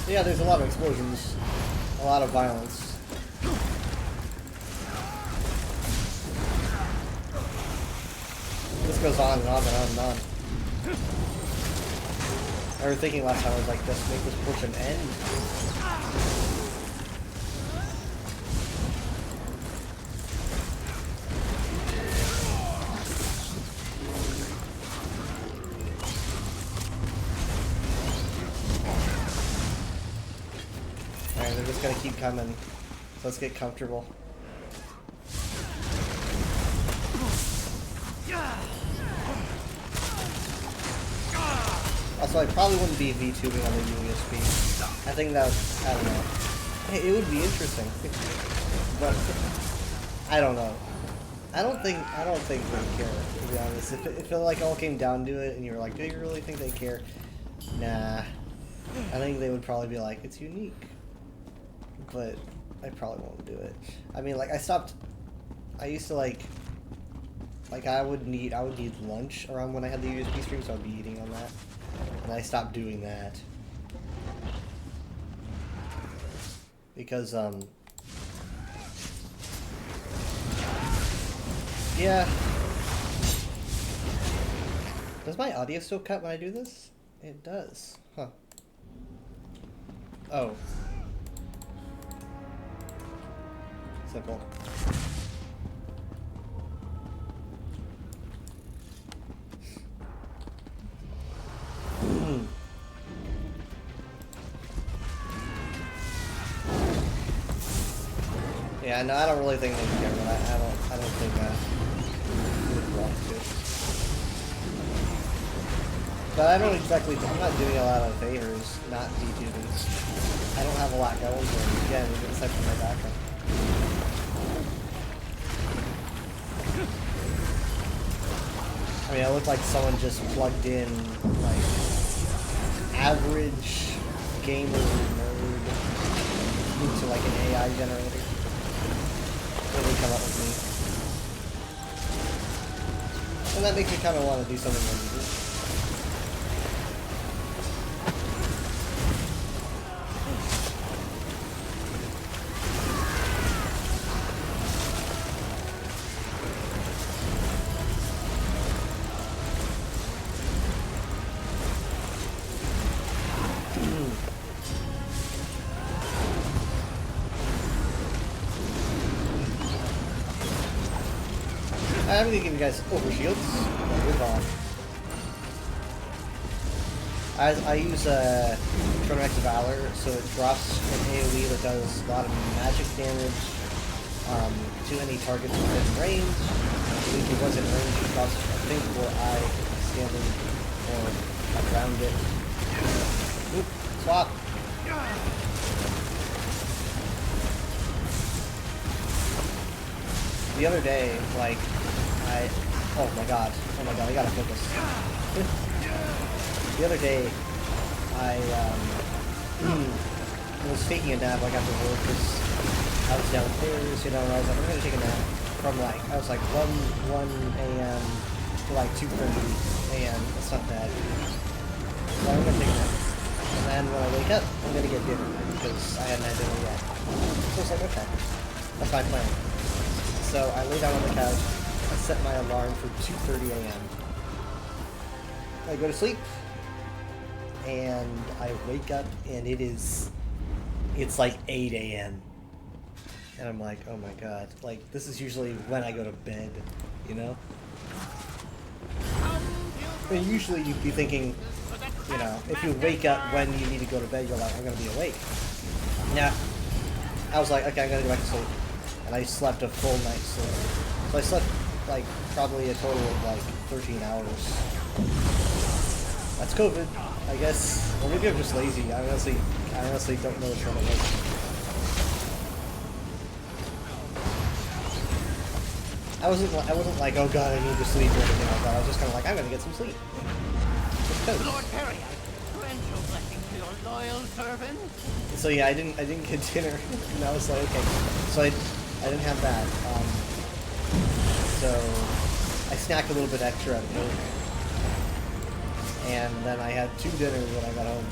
Yeah, there's a lot of explosions, a lot of violence. This goes on and on and on and on. I was thinking last time, I was like, just make this portion end. Alright, they're just gonna keep coming. So let's get comfortable. Also, I probably wouldn't be VTubing on the USB. I think that would, I don't know. Hey, it would be interesting. But, I don't know. I don't think they care, to be honest. If it like all came down to it and you were like, do you really think they care? Nah. I think they would probably be like, it's unique. But I probably won't do it. I mean, like, I used to like I would need lunch around when I had the USB stream, so I'd be eating on that. And I stopped doing that. Because, yeah. Does my audio still cut when I do this? It does. Huh. Oh. Simple. Yeah, no, I don't really think they care, but I don't think they would want to. But I don't exactly, I'm not doing a lot of favors, not VTubing. I don't have a lot going for me. Again, aside from my background. I mean, I look like someone just plugged in, like, average gamer nerd into, like, an AI generator. Really come up with me. And that makes me kind of want to do something more easy. I'm gonna give you guys overshields. Move on. I use Chronomax Valor, so it drops an AoE that does a lot of magic damage to any targets within range. If it wasn't range, it drops, I think, where I standing or around it. Oop, swap. The other day, like, oh my god, I gotta focus. The other day, I was taking a nap, like, after work, because I was downstairs, you know, and I was like, I'm gonna take a nap from, like, I was like 1 a.m. to, like, 2:30 a.m., that's not bad. So I'm gonna take a nap. And then when I wake up, I'm gonna get dinner, because I hadn't had dinner yet. So I was like, okay, that's my plan. So I lay down on the couch, I set my alarm for 2:30 a.m. I go to sleep, and I wake up, and it's like 8 a.m. And I'm like, oh my god, like, this is usually when I go to bed, you know? And usually you'd be thinking, you know, if you wake up when you need to go to bed, you're like, I'm gonna be awake. Yeah. I was like, okay, I'm gonna go back to sleep. And I slept a full night's sleep. So I slept, like, probably a total of, like, 13 hours. That's COVID, I guess. Or maybe I'm just lazy. I honestly don't know which one it was. I wasn't like, oh god, I need to sleep or anything like that. I was just kind of like, I'm gonna get some sleep. Just 'cause. Lord Perry, I grant your blessing to your loyal servant. So yeah, I didn't get dinner, and I was like, okay. So I didn't have that. So I snacked a little bit extra at work, and then I had 2 dinners when I got home.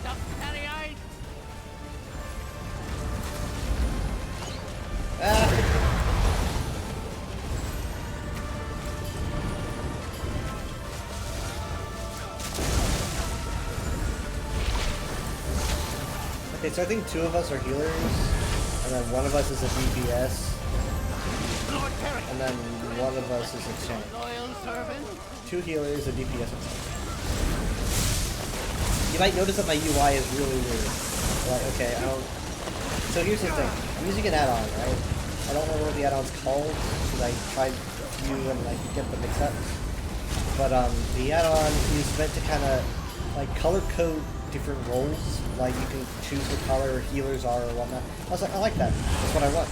Stop, Perry, I... Ah! Okay, so I think 2 of us are healers, and then 1 of us is a DPS, Lord Perry, and then 1 of us is a tank. loyal servant. 2 healers, a DPS, and a tank. You might notice that my UI is really weird. Like, okay, I don't... So here's the thing. I'm using an add-on, right? I don't remember what the add-on's called, because I tried to use them and I could get them mixed up. But the add-on is meant to kind of, like, color code different roles. Like, you can choose what color healers are or whatnot. I was like, I like that. That's what I want.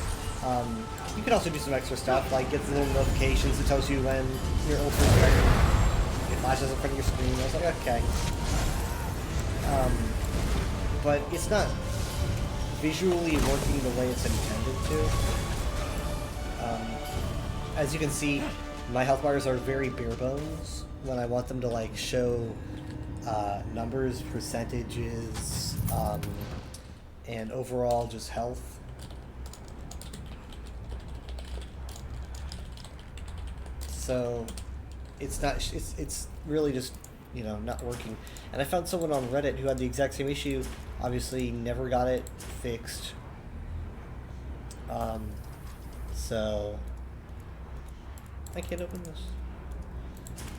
You can also do some extra stuff, like get the little notifications that tells you when your ult is ready. It flashes in front of your screen. I was like, okay. But it's not visually working the way it's intended to. As you can see, my health bars are very bare bones when I want them to like show numbers, percentages, and overall just health. So it's not, it's really just, you know, not working. And I found someone on Reddit who had the exact same issue, obviously never got it fixed. So I can't open this.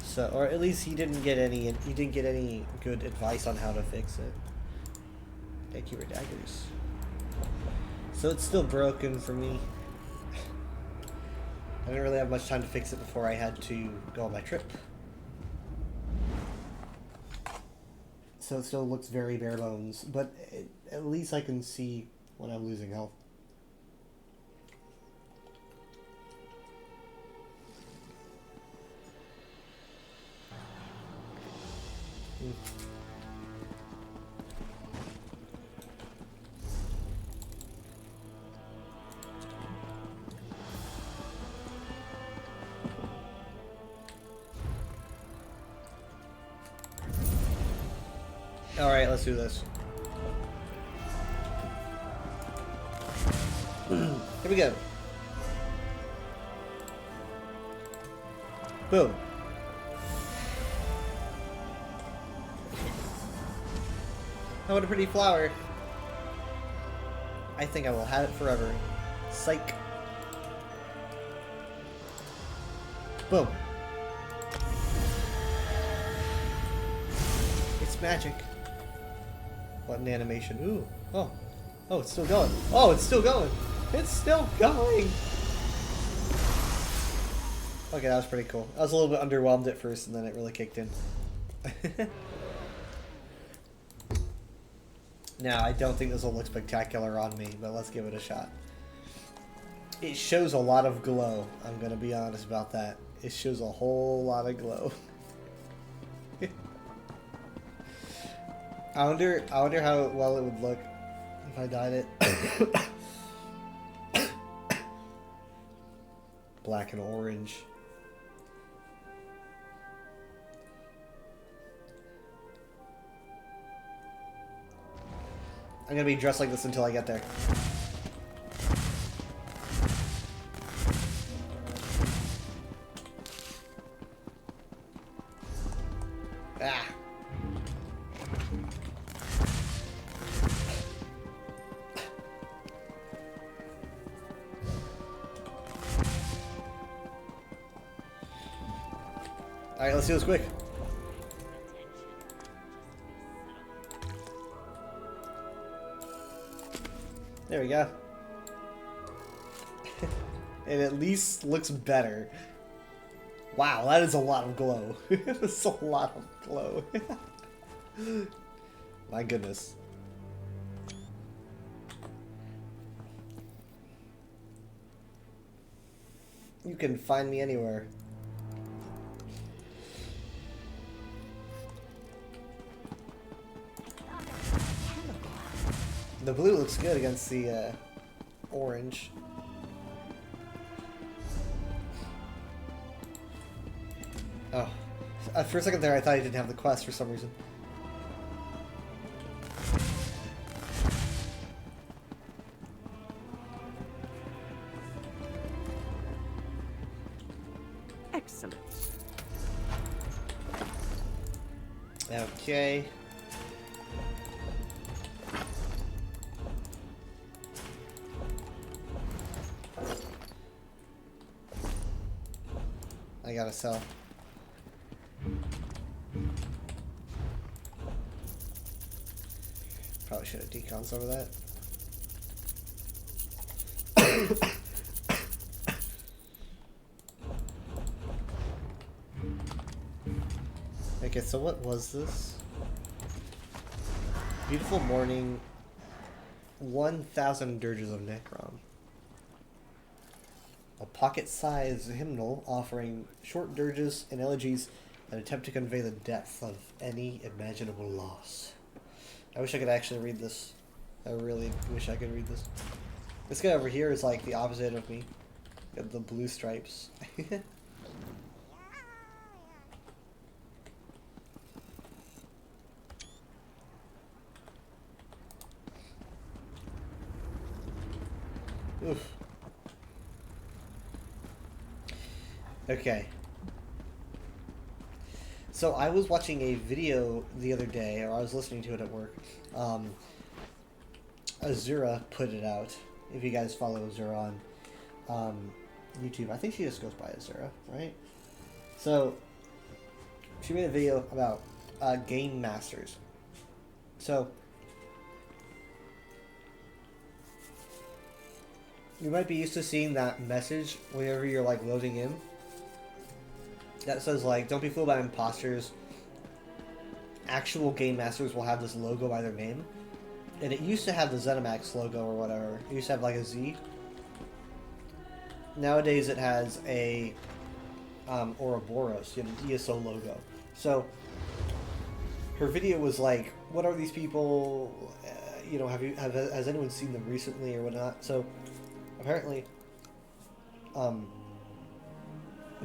So, or at least he didn't get any good advice on how to fix it. Thank you for daggers. So it's still broken for me. I didn't really have much time to fix it before I had to go on my trip. So it still looks very bare bones, but at least I can see when I'm losing health. Alright, let's do this. Here we go. Boom. Oh, what a pretty flower. I think I will have it forever. Psych. Boom. It's magic. Button animation. Ooh. Oh. Oh, it's still going. Oh, it's still going. It's still going. Okay, that was pretty cool. I was a little bit underwhelmed at first, and then it really kicked in. Now, I don't think this will look spectacular on me, but let's give it a shot. It shows a lot of glow. I'm going to be honest about that. It shows a whole lot of glow. I wonder how well it would look if I dyed it. Black and orange. I'm gonna be dressed like this until I get there. Ah. Alright, let's do this quick. There we go. It at least looks better. Wow, that is a lot of glow. That's a lot of glow. My goodness. You can find me anywhere. The blue looks good against the orange. Oh. For a second there, I thought I didn't have the quest for some reason. Excellent. Okay. I gotta sell. Probably should have decon some of that. Okay, so what was this? Beautiful morning. 1,000 dirges of Necrom. A pocket-sized hymnal offering short dirges and elegies that attempt to convey the depth of any imaginable loss. I wish I could actually read this. I really wish I could read this. This guy over here is like the opposite of me. Got the blue stripes. Oof. Okay. So I was watching a video the other day, or I was listening to it at work. Azura put it out. If you guys follow Azura on YouTube, I think she just goes by Azura, right? So she made a video about game masters. So you might be used to seeing that message whenever you're like loading in. That says like, don't be fooled by imposters. Actual game masters will have this logo by their name. And it used to have the ZeniMax logo or whatever. It used to have like a Z. Nowadays it has a Ouroboros, you know, ESO logo. So her video was like, what are these people? You know, has anyone seen them recently or whatnot? So apparently,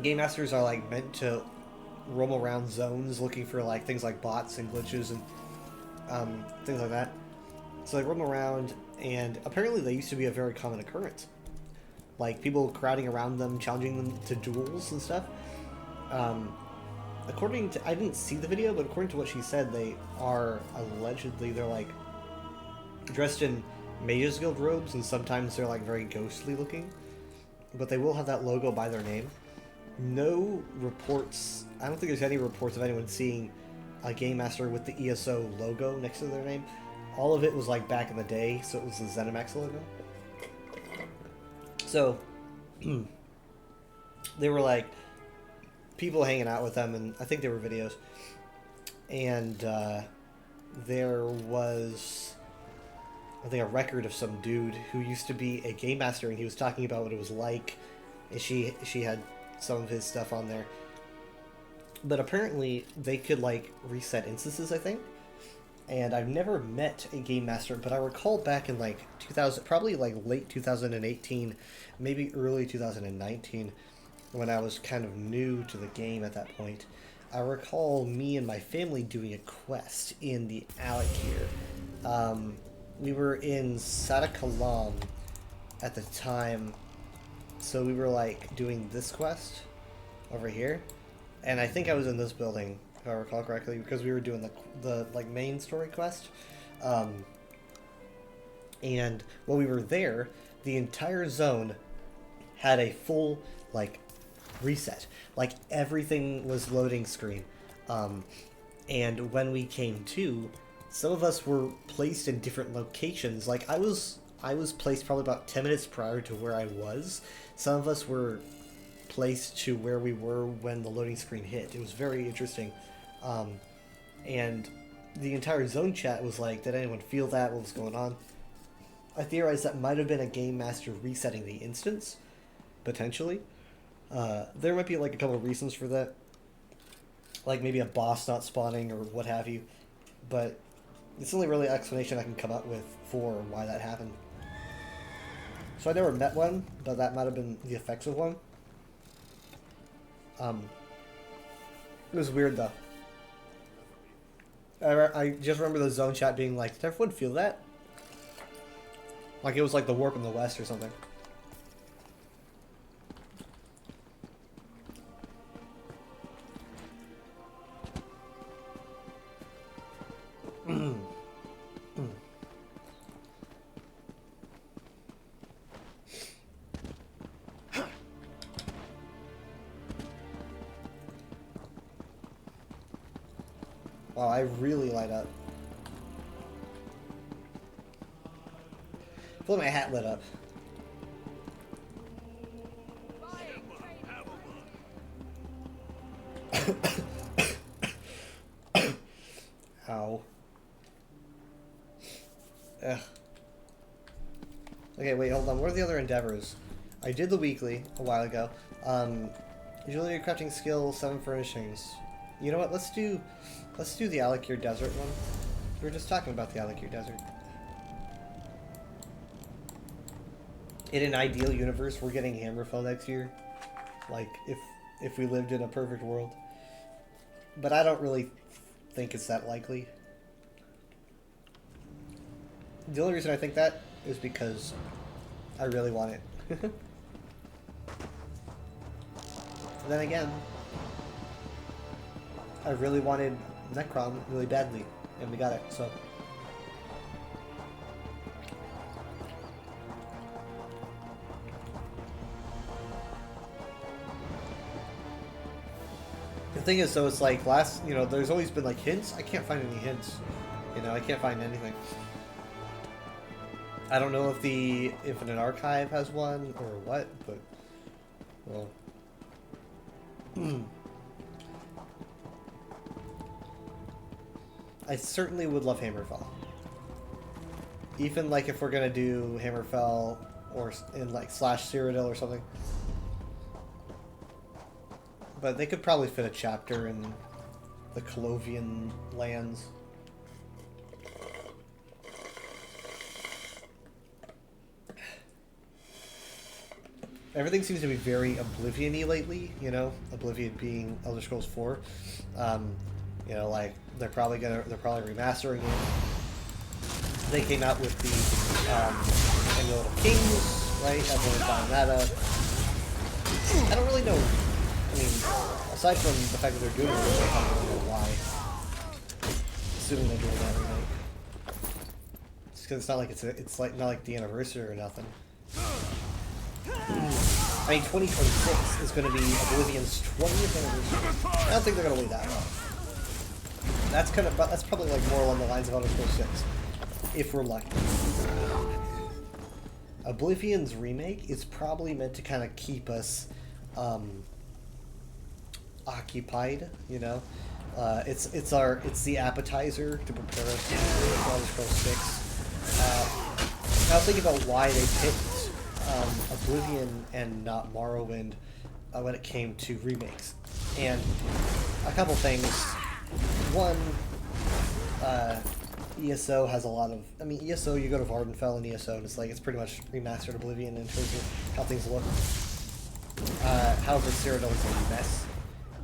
game masters are like meant to roam around zones looking for like things like bots and glitches and things like that. So they roam around, and apparently they used to be a very common occurrence. Like people crowding around them, challenging them to duels and stuff. According to, I didn't see the video, but according to what she said, they are allegedly, they're like dressed in Mages Guild robes, and sometimes they're like very ghostly looking. But they will have that logo by their name. No reports, I don't think there's any reports of anyone seeing a Game Master with the ESO logo next to their name. All of it was like back in the day, so it was the ZeniMax logo. So, they were like people hanging out with them, and I think there were videos. And there was, I think, a record of some dude who used to be a game master, and he was talking about what it was like. And she had some of his stuff on there. But apparently they could like reset instances, I think. And I've never met a game master, but I recall back in like 2000, probably like late 2018, maybe early 2019, when I was kind of new to the game at that point. I recall me and my family doing a quest in the Alakir. We were in Sadakalam at the time, so we were like doing this quest over here, and I think I was in this building, if I recall correctly, because we were doing the like main story quest. And while we were there, the entire zone had a full like reset. Like everything was loading screen. And when we came to, some of us were placed in different locations. Like I was placed probably about 10 minutes prior to where I was. Some of us were placed to where we were when the loading screen hit. It was very interesting. And the entire zone chat was like, did anyone feel that? What was going on? I theorized that might have been a game master resetting the instance, potentially. There might be like a couple of reasons for that, like maybe a boss not spawning or what have you, but it's the only really explanation I can come up with for why that happened. So I never met one, but that might have been the effects of one. It was weird though. I just remember the zone chat being like, did everyone feel that? Like it was like the warp in the west or something. Wow, I really light up. I feel like my hat lit up. Ow. Ugh. Okay, wait, hold on. What are the other endeavors? I did the weekly a while ago. Usually crafting skill, 7 furnishings. You know what? Let's do the Alakir Desert one. We were just talking about the Alakir Desert. In an ideal universe, we're getting Hammerfell next year. Like, if we lived in a perfect world. But I don't really think it's that likely. The only reason I think that is because I really want it. And then again, I really wanted Necron really badly, and we got it, so. The thing is, though, it's like there's always been like hints. I can't find any hints. I can't find anything. I don't know if the Infinite Archive has one or what, but, well. I certainly would love Hammerfell. Even like if we're gonna do Hammerfell or in like / Cyrodiil or something. But they could probably fit a chapter in the Colovian lands. Everything seems to be very Oblivion-y lately, Oblivion being Elder Scrolls 4. Like they're probably remastering it. They came out with the Amulet of Kings, right? Everyone's buying that up. I don't really know. I mean, aside from the fact that they're doing it, I don't really know why. Assuming they're doing that remake. Just because it's not like it's like not like the anniversary or nothing. I mean, 2026 is going to be Oblivion's 20th anniversary. I don't think they're going to wait that long. That's probably like more along the lines of Elder Scrolls 6, if we're lucky. Oblivion's remake is probably meant to kind of keep us occupied, It's the appetizer to prepare us for Elder Scrolls 6. I was thinking about why they picked Oblivion and not Morrowind when it came to remakes, and a couple things. One, ESO has a lot of. I mean, ESO, you go to Vardenfell and ESO, and it's pretty much remastered Oblivion in terms of how things look. However, Cyrodiil is a mess,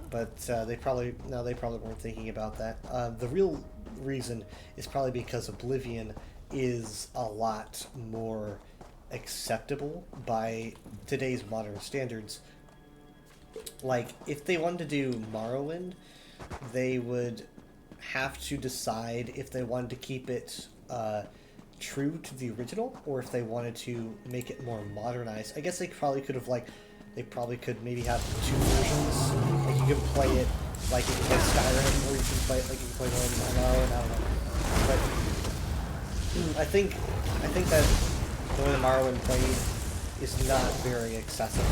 but they probably weren't thinking about that. The real reason is probably because Oblivion is a lot more acceptable by today's modern standards. Like, if they wanted to do Morrowind, they would have to decide if they wanted to keep it true to the original, or if they wanted to make it more modernized. I guess they probably could have, they probably could maybe have 2 versions. Like, you can play it like you can play Skyrim, or you can play it like you can play Morrowind, I don't know. But I think that the way Morrowind played is not very accessible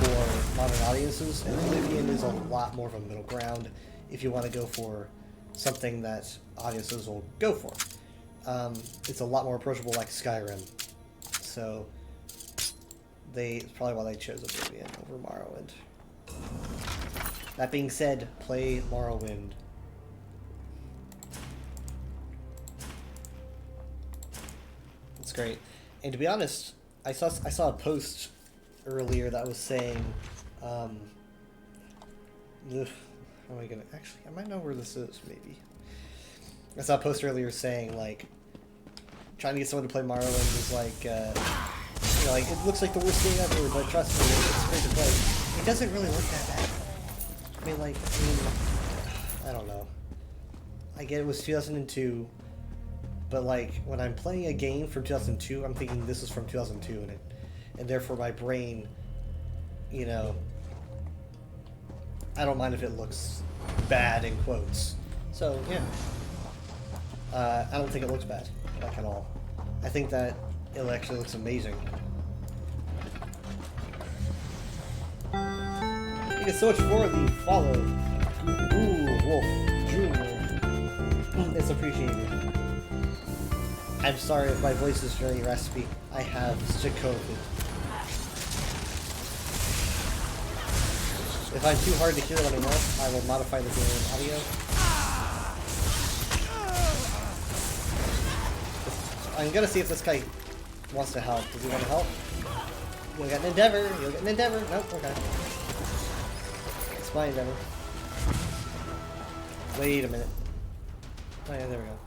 for modern audiences, and Oblivion is a lot more of a middle ground if you want to go for something that audiences will go for. It's a lot more approachable like Skyrim. So it's probably why they chose Oblivion over Morrowind. That being said, play Morrowind. It's great. And to be honest, I saw a post earlier that was saying, how am I gonna, actually, I might know where this is, maybe. I saw a post earlier saying, like, trying to get someone to play Morrowind is like, you know, like, it looks like the worst game ever, but trust me, it's great to play. It doesn't really look that bad. I mean, like, I don't know. I get it was 2002, but like, when I'm playing a game from 2002, I'm thinking this is from 2002, and therefore my brain, you know, I don't mind if it looks bad in quotes. So, yeah. I don't think it looks bad, like, at all. I think that it actually looks amazing. Thank you so much for the follow. Ooh, Wolf Jr. It's appreciated. I'm sorry if my voice is very raspy. I have sick COVID. If I'm too hard to hear anymore, I will modify the game audio. I'm gonna see if this guy wants to help. Does he want to help? You'll get an endeavor. You'll get an endeavor. Nope. Okay. It's my endeavor. Wait a minute. Oh yeah, there we go.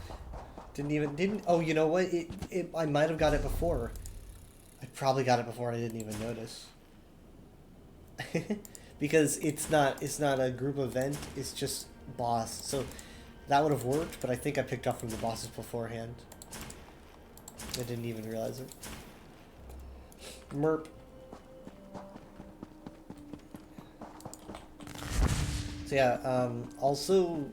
Didn't. Oh, you know what? I might have got it before. I probably got it before and I didn't even notice. Because it's not a group event. It's just boss. So that would have worked, but I think I picked up from the bosses beforehand. I didn't even realize it. Merp. So yeah, also,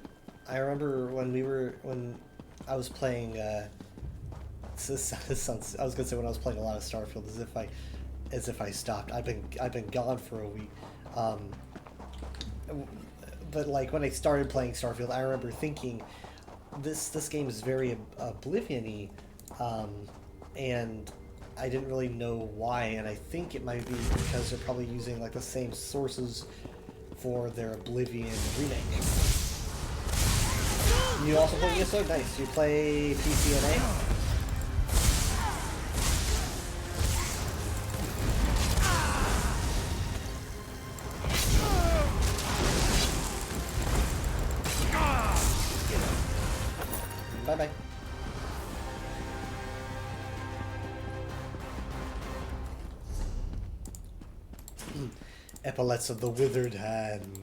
I remember when I was playing, this sounds, I was gonna say when I was playing a lot of Starfield, as if I stopped. I've been gone for a week. But like when I started playing Starfield, I remember thinking, this game is very Oblivion-y, and I didn't really know why, and I think it might be because they're probably using like the same sources for their Oblivion remake. You also play ESO? Nice. You play PCNA? Bye-bye. Epaulets of the Withered Hand.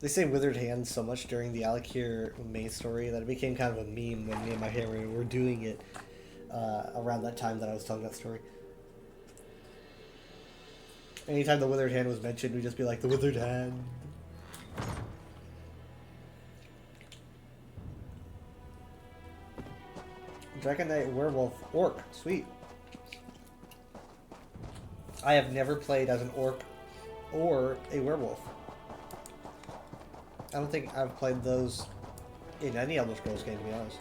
They say Withered Hand so much during the Alik'r main story that it became kind of a meme when me and my hammer were doing it around that time that I was telling that story. Anytime the Withered Hand was mentioned, we'd just be like, the Withered Hand. Dragon Knight Werewolf Orc. Sweet. I have never played as an orc or a werewolf. I don't think I've played those in any Elder Scrolls game, to be honest.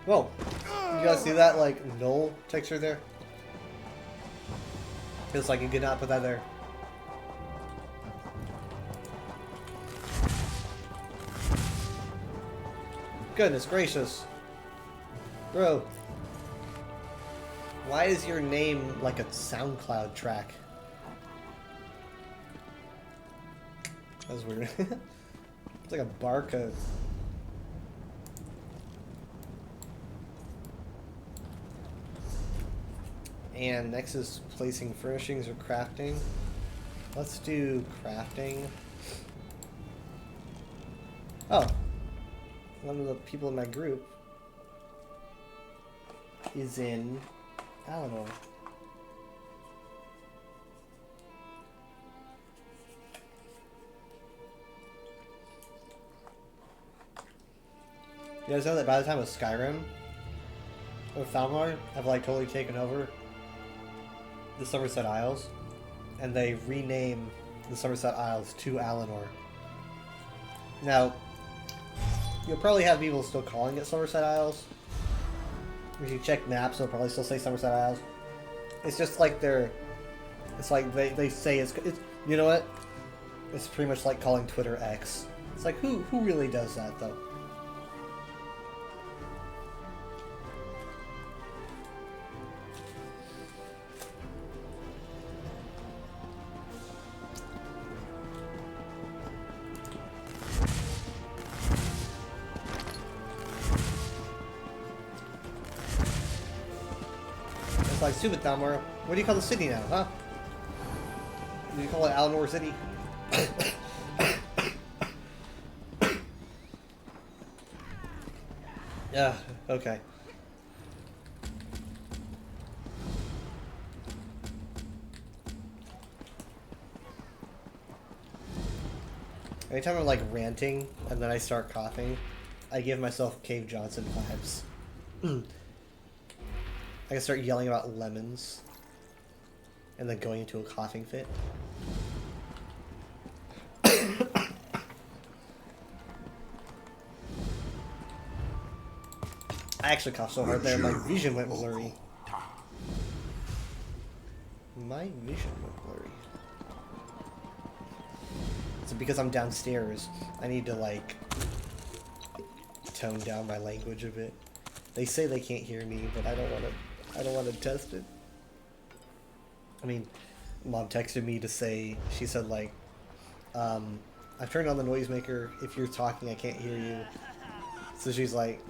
Whoa. You guys see that, like, null texture there? Feels like you could not put that there. Goodness gracious. Bro. Why is your name like a SoundCloud track? That's weird. It's like a barcode. And next is placing furnishings or crafting. Let's do crafting. Oh. One of the people in my group is in Alanor. You guys know that by the time of Skyrim, or Thalmor have like totally taken over the Somerset Isles, and they rename the Somerset Isles to Alinor. Now, you'll probably have people still calling it Somerset Isles. If you check maps, they'll probably still say Somerset Isles. It's just like it's like they say it's, you know what? It's pretty much like calling Twitter X. It's like, who really does that, though? It's like, stupid Thalmor. What do you call the city now, huh? Do you call it Alinor City? Yeah, okay. Anytime I'm like ranting and then I start coughing, I give myself Cave Johnson vibes. I can start yelling about lemons and then going into a coughing fit. I actually coughed so hard there, my vision went blurry. My vision went blurry. So because I'm downstairs, I need to like tone down my language a bit. They say they can't hear me, but I don't want to test it. I mean, Mom texted me to say, she said like, I've turned on the noisemaker. If you're talking, I can't hear you. So she's like,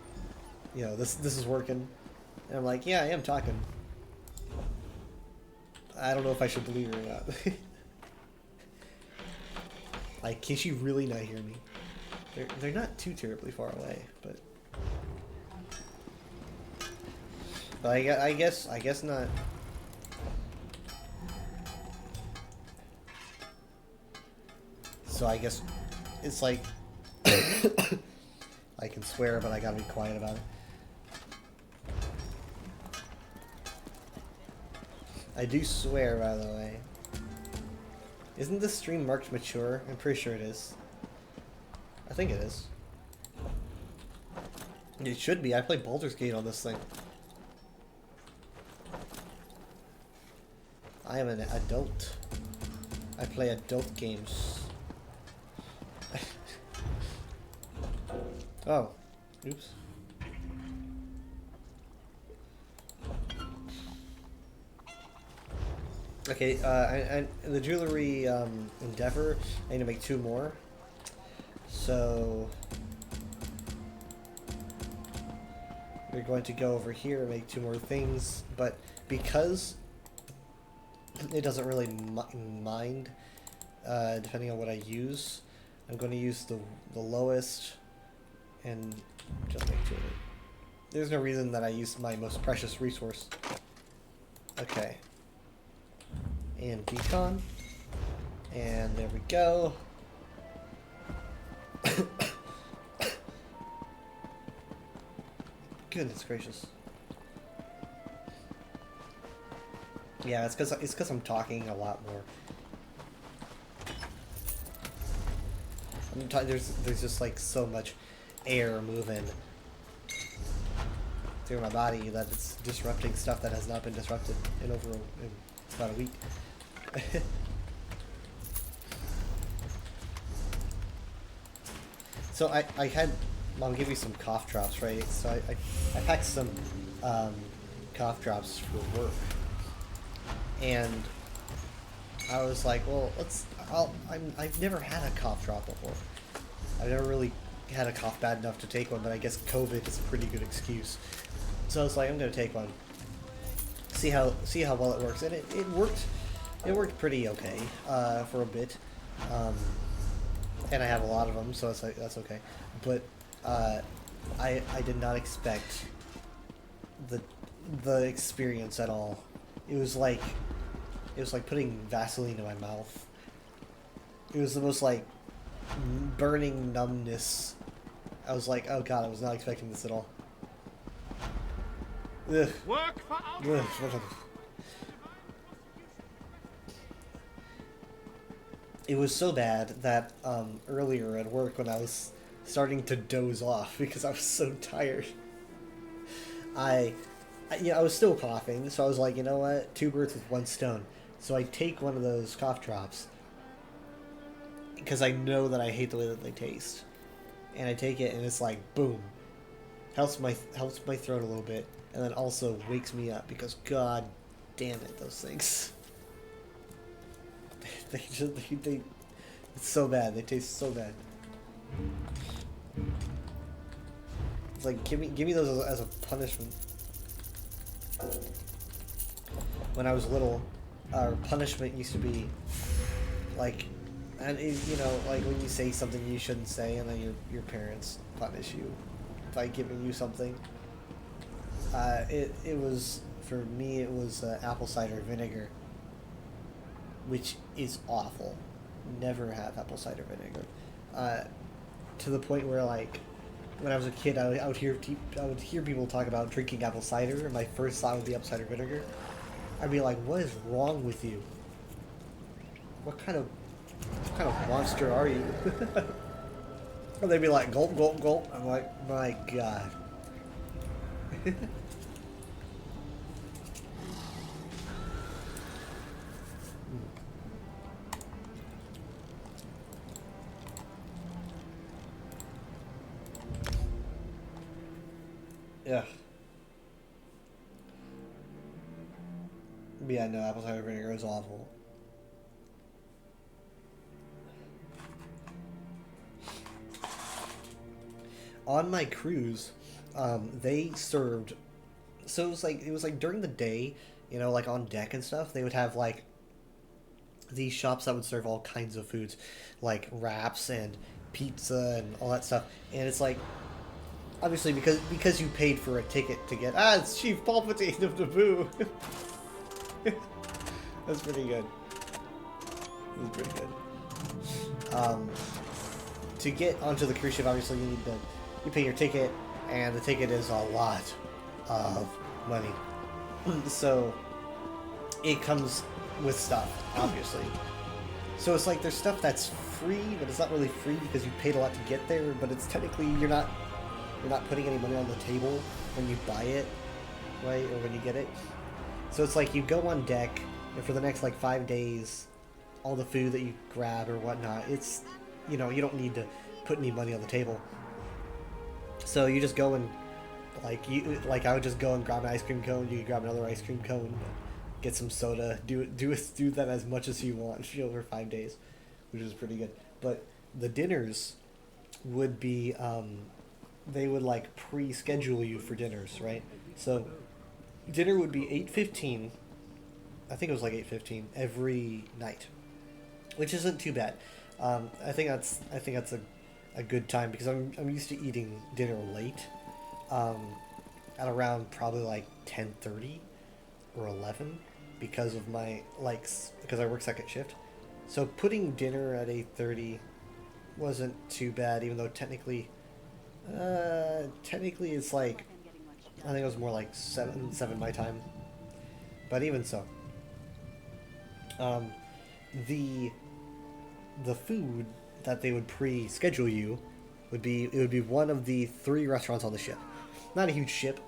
you know, this is working. And I'm like, yeah, I am talking. I don't know if I should believe her or not. Like, can she really not hear me? They're not too terribly far away, but I guess not. So I guess it's like I can swear, but I gotta be quiet about it. I do swear, by the way. Isn't this stream marked mature? I'm pretty sure it is. I think it is. It should be. I play Baldur's Gate on this thing. I am an adult. I play adult games. Oh. Oops. Okay, and the jewelry endeavor, I need to make 2 more. So we're going to go over here and make 2 more things, but because it doesn't really mind depending on what I use, I'm going to use the lowest and just make 2 of it. There's no reason that I use my most precious resource. Okay. And decon. And there we go. Goodness gracious. Yeah, it's because I'm talking a lot more. There's just like so much air moving through my body that it's disrupting stuff that has not been disrupted in about a week. So I had Mom give me some cough drops, right? So I packed some cough drops for work, and I was like, well, I've never had a cough drop before. I've never really had a cough bad enough to take one, but I guess COVID is a pretty good excuse. So I was like, I'm gonna take one. See how well it works, and it worked. It worked pretty okay for a bit, and I have a lot of them, so it's like that's okay. But I did not expect the experience at all. It was like putting Vaseline in my mouth. It was the most like burning numbness. I was like, oh god, I was not expecting this at all. Ugh. Work for our Ugh, whatever. It was so bad that earlier at work when I was starting to doze off because I was so tired, I was still coughing, so I was like, you know what, two birds with one stone. So I take one of those cough drops because I know that I hate the way that they taste, and I take it and it's like boom, helps my throat a little bit, and then also wakes me up because god damn it, those things. They it's so bad. They taste so bad. It's like give me those as a punishment. When I was little, our punishment used to be like, and like when you say something you shouldn't say, and then your parents punish you by giving you something. It was, for me, it was apple cider vinegar, which is awful. Never have apple cider vinegar. To the point where, like, when I was a kid, I would hear people talk about drinking apple cider, and my first thought would be apple cider vinegar. I'd be like, what is wrong with you? What kind of monster are you? And they'd be like, gulp, gulp, gulp. I'm like, my god. Yeah. Yeah, no, apple cider vinegar is awful. On my cruise, they served, so it was like during the day, like on deck and stuff, they would have like these shops that would serve all kinds of foods, like wraps and pizza and all that stuff. And it's like, obviously because you paid for a ticket to get, it's Chief Palpatine of Naboo. That's pretty good. That's pretty good. To get onto the cruise ship, obviously you pay your ticket, and the ticket is a lot of money. So it comes with stuff, obviously. So it's like there's stuff that's free, but it's not really free because you paid a lot to get there, but it's technically you're not putting any money on the table when you buy it, right? Or when you get it. So it's like you go on deck, and for the next like 5 days, all the food that you grab or whatnot, it's, you don't need to put any money on the table. So you just go and I would just go and grab an ice cream cone. You could grab another ice cream cone, get some soda. Do that as much as you want for 5 days, which is pretty good. But the dinners would be they would like pre-schedule you for dinners, right? So dinner would be 8:15. I think it was like 8:15 every night, which isn't too bad. I think that's a good time because I'm used to eating dinner late, at around probably like 10:30 or 11 because of because I work second shift. So putting dinner at 8:30 wasn't too bad, even though technically it's like, I think it was more like 7 my time, but even so, the food that they would pre-schedule you would be one of the 3 restaurants on the ship. Not a huge ship,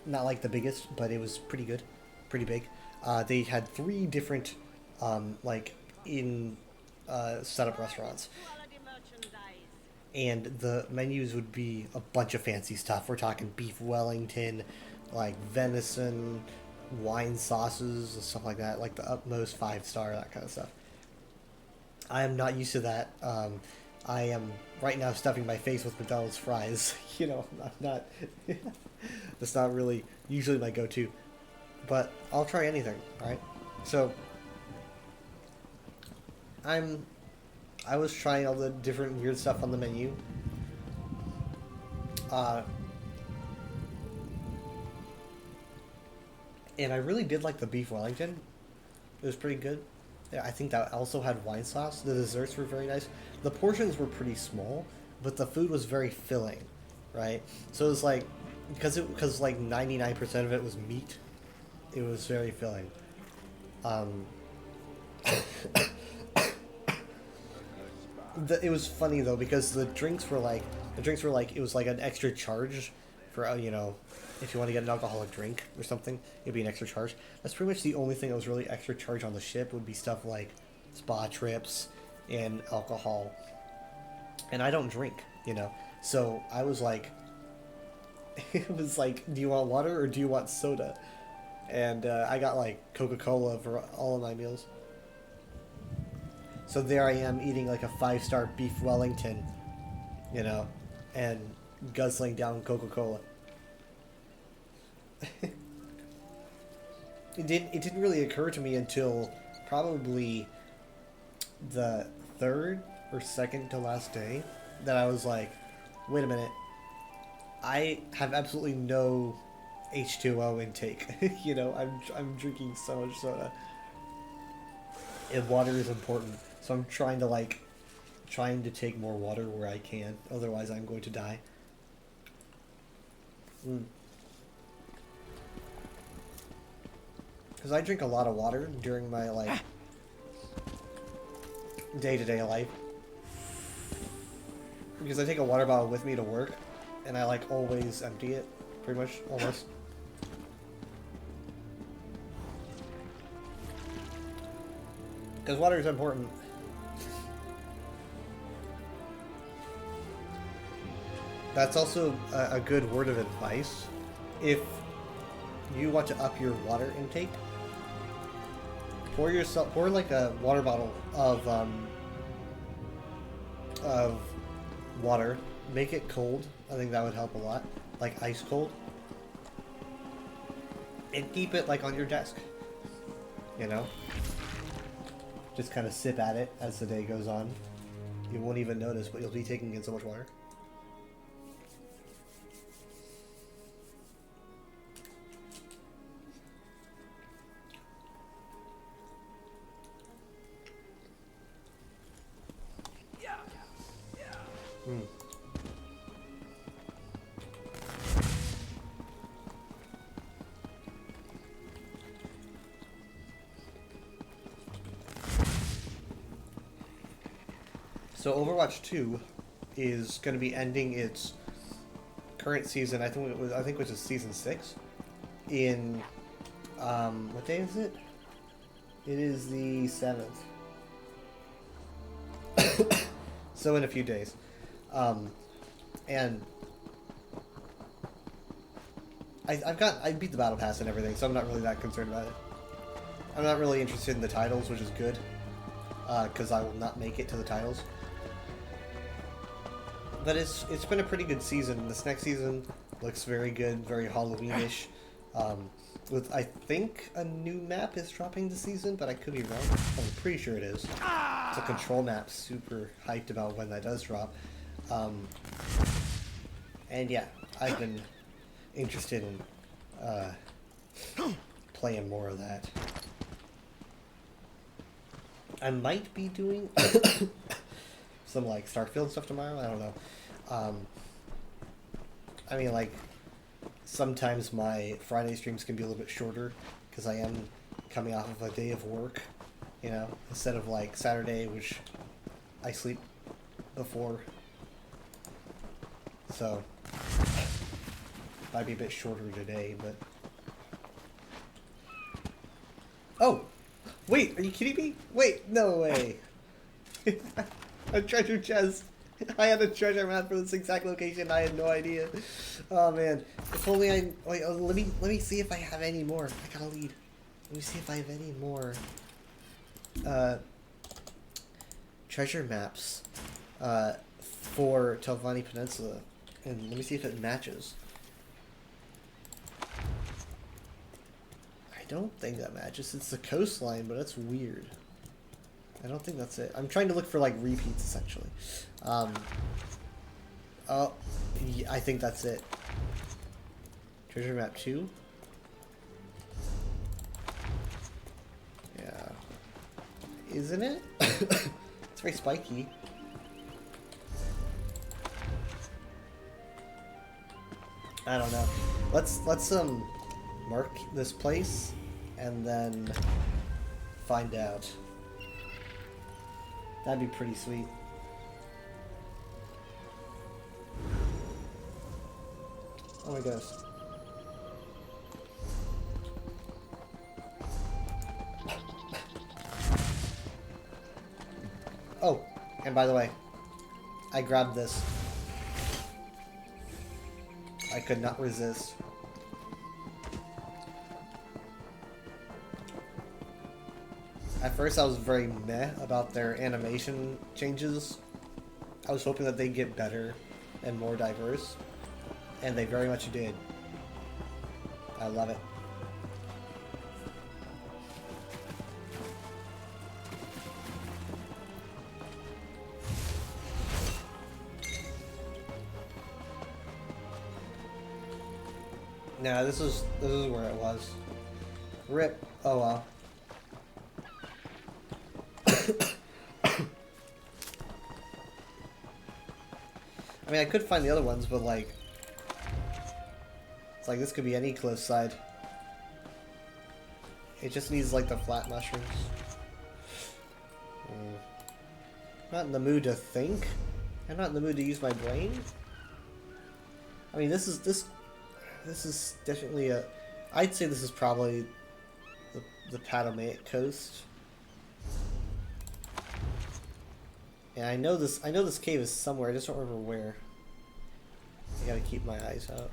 not like the biggest, but it was pretty good, pretty big. They had 3 different setup restaurants, and the menus would be a bunch of fancy stuff. We're talking beef Wellington, like venison, wine sauces, and stuff like that, like the utmost 5-star, that kind of stuff. I am not used to that. I am right now stuffing my face with McDonald's fries. I'm not. That's not really usually my go-to, but I'll try anything. All right. So I was trying all the different weird stuff on the menu. And I really did like the beef Wellington. It was pretty good. Yeah, I think that also had wine sauce. The desserts were very nice. The portions were pretty small, but the food was very filling, right? So it was like, because like 99% of it was meat. It was very filling. It was funny though because the drinks were like it was like an extra charge for you know, if you want to get an alcoholic drink or something, it'd be an extra charge. That's pretty much the only thing that was really extra charge on the ship would be stuff like spa trips and alcohol. And I don't drink, you know, so I was like, it was like, do you want water or do you want soda? And I got like Coca-Cola for all of my meals. So there I am eating like a 5-star beef Wellington, you know, and guzzling down Coca-Cola. It didn't really occur to me until probably the third or second to last day that I was like, wait a minute, I have absolutely no H2O intake. You know, I'm drinking so much soda. And water is important. So I'm trying to take more water where I can. Otherwise I'm going to die. Because I drink a lot of water during my like day-to-day life. Because I take a water bottle with me to work and I like always empty it. Pretty much, almost. Because water is important. That's also a good word of advice. If you want to up your water intake, pour like a water bottle of water. Make it cold. I think that would help a lot. Like ice cold. And keep it like on your desk. You know? Just kind of sip at it as the day goes on. You won't even notice, but you'll be taking in so much water. So Overwatch 2 is going to be ending its current season. I think it was season 6 in what day is it? It is the 7th. So in a few days. And I beat the battle pass and everything, so I'm not really that concerned about it. I'm not really interested in the titles, which is good, because I will not make it to the titles. But it's been a pretty good season. This next season looks very good, very Halloween-ish. With, I think, a new map is dropping this season, but I could be wrong. I'm pretty sure it is. It's a control map, super hyped about when that does drop. And yeah, I've been interested in playing more of that. I might be doing some like Starfield stuff tomorrow. I don't know. I mean, like, sometimes my Friday streams can be a little bit shorter because I am coming off of a day of work, you know, instead of like Saturday, which I sleep before. So might be a bit shorter today, but oh, wait, are you kidding me? Wait, no way. A treasure chest. I had a treasure map for this exact location. I had no idea. Oh man, if only I wait. Oh, let me see if I have any more. I got a lead. Let me see if I have any more treasure maps for Telvanni Peninsula, and let me see if it matches. I don't think that matches. It's the coastline, but that's weird. I don't think that's it. I'm trying to look for like repeats essentially. Oh, yeah, I think that's it. Treasure map 2. Yeah, isn't it? It's very spiky. I don't know. Let's mark this place and then find out. That'd be pretty sweet. Oh my gosh. Oh, and by the way, I grabbed this. I could not resist. At first I was very meh about their animation changes. I was hoping that they'd get better and more diverse, and they very much did. I love it. Nah, this is where it was. RIP. Oh well. I mean, I could find the other ones, but like, it's like this could be any cliffside. It just needs like the flat mushrooms. Not in the mood to think. I'm not in the mood to use my brain. I mean, this is definitely a. I'd say this is probably the Patamaic coast. Yeah, I know this cave is somewhere. I just don't remember where. I gotta keep my eyes out.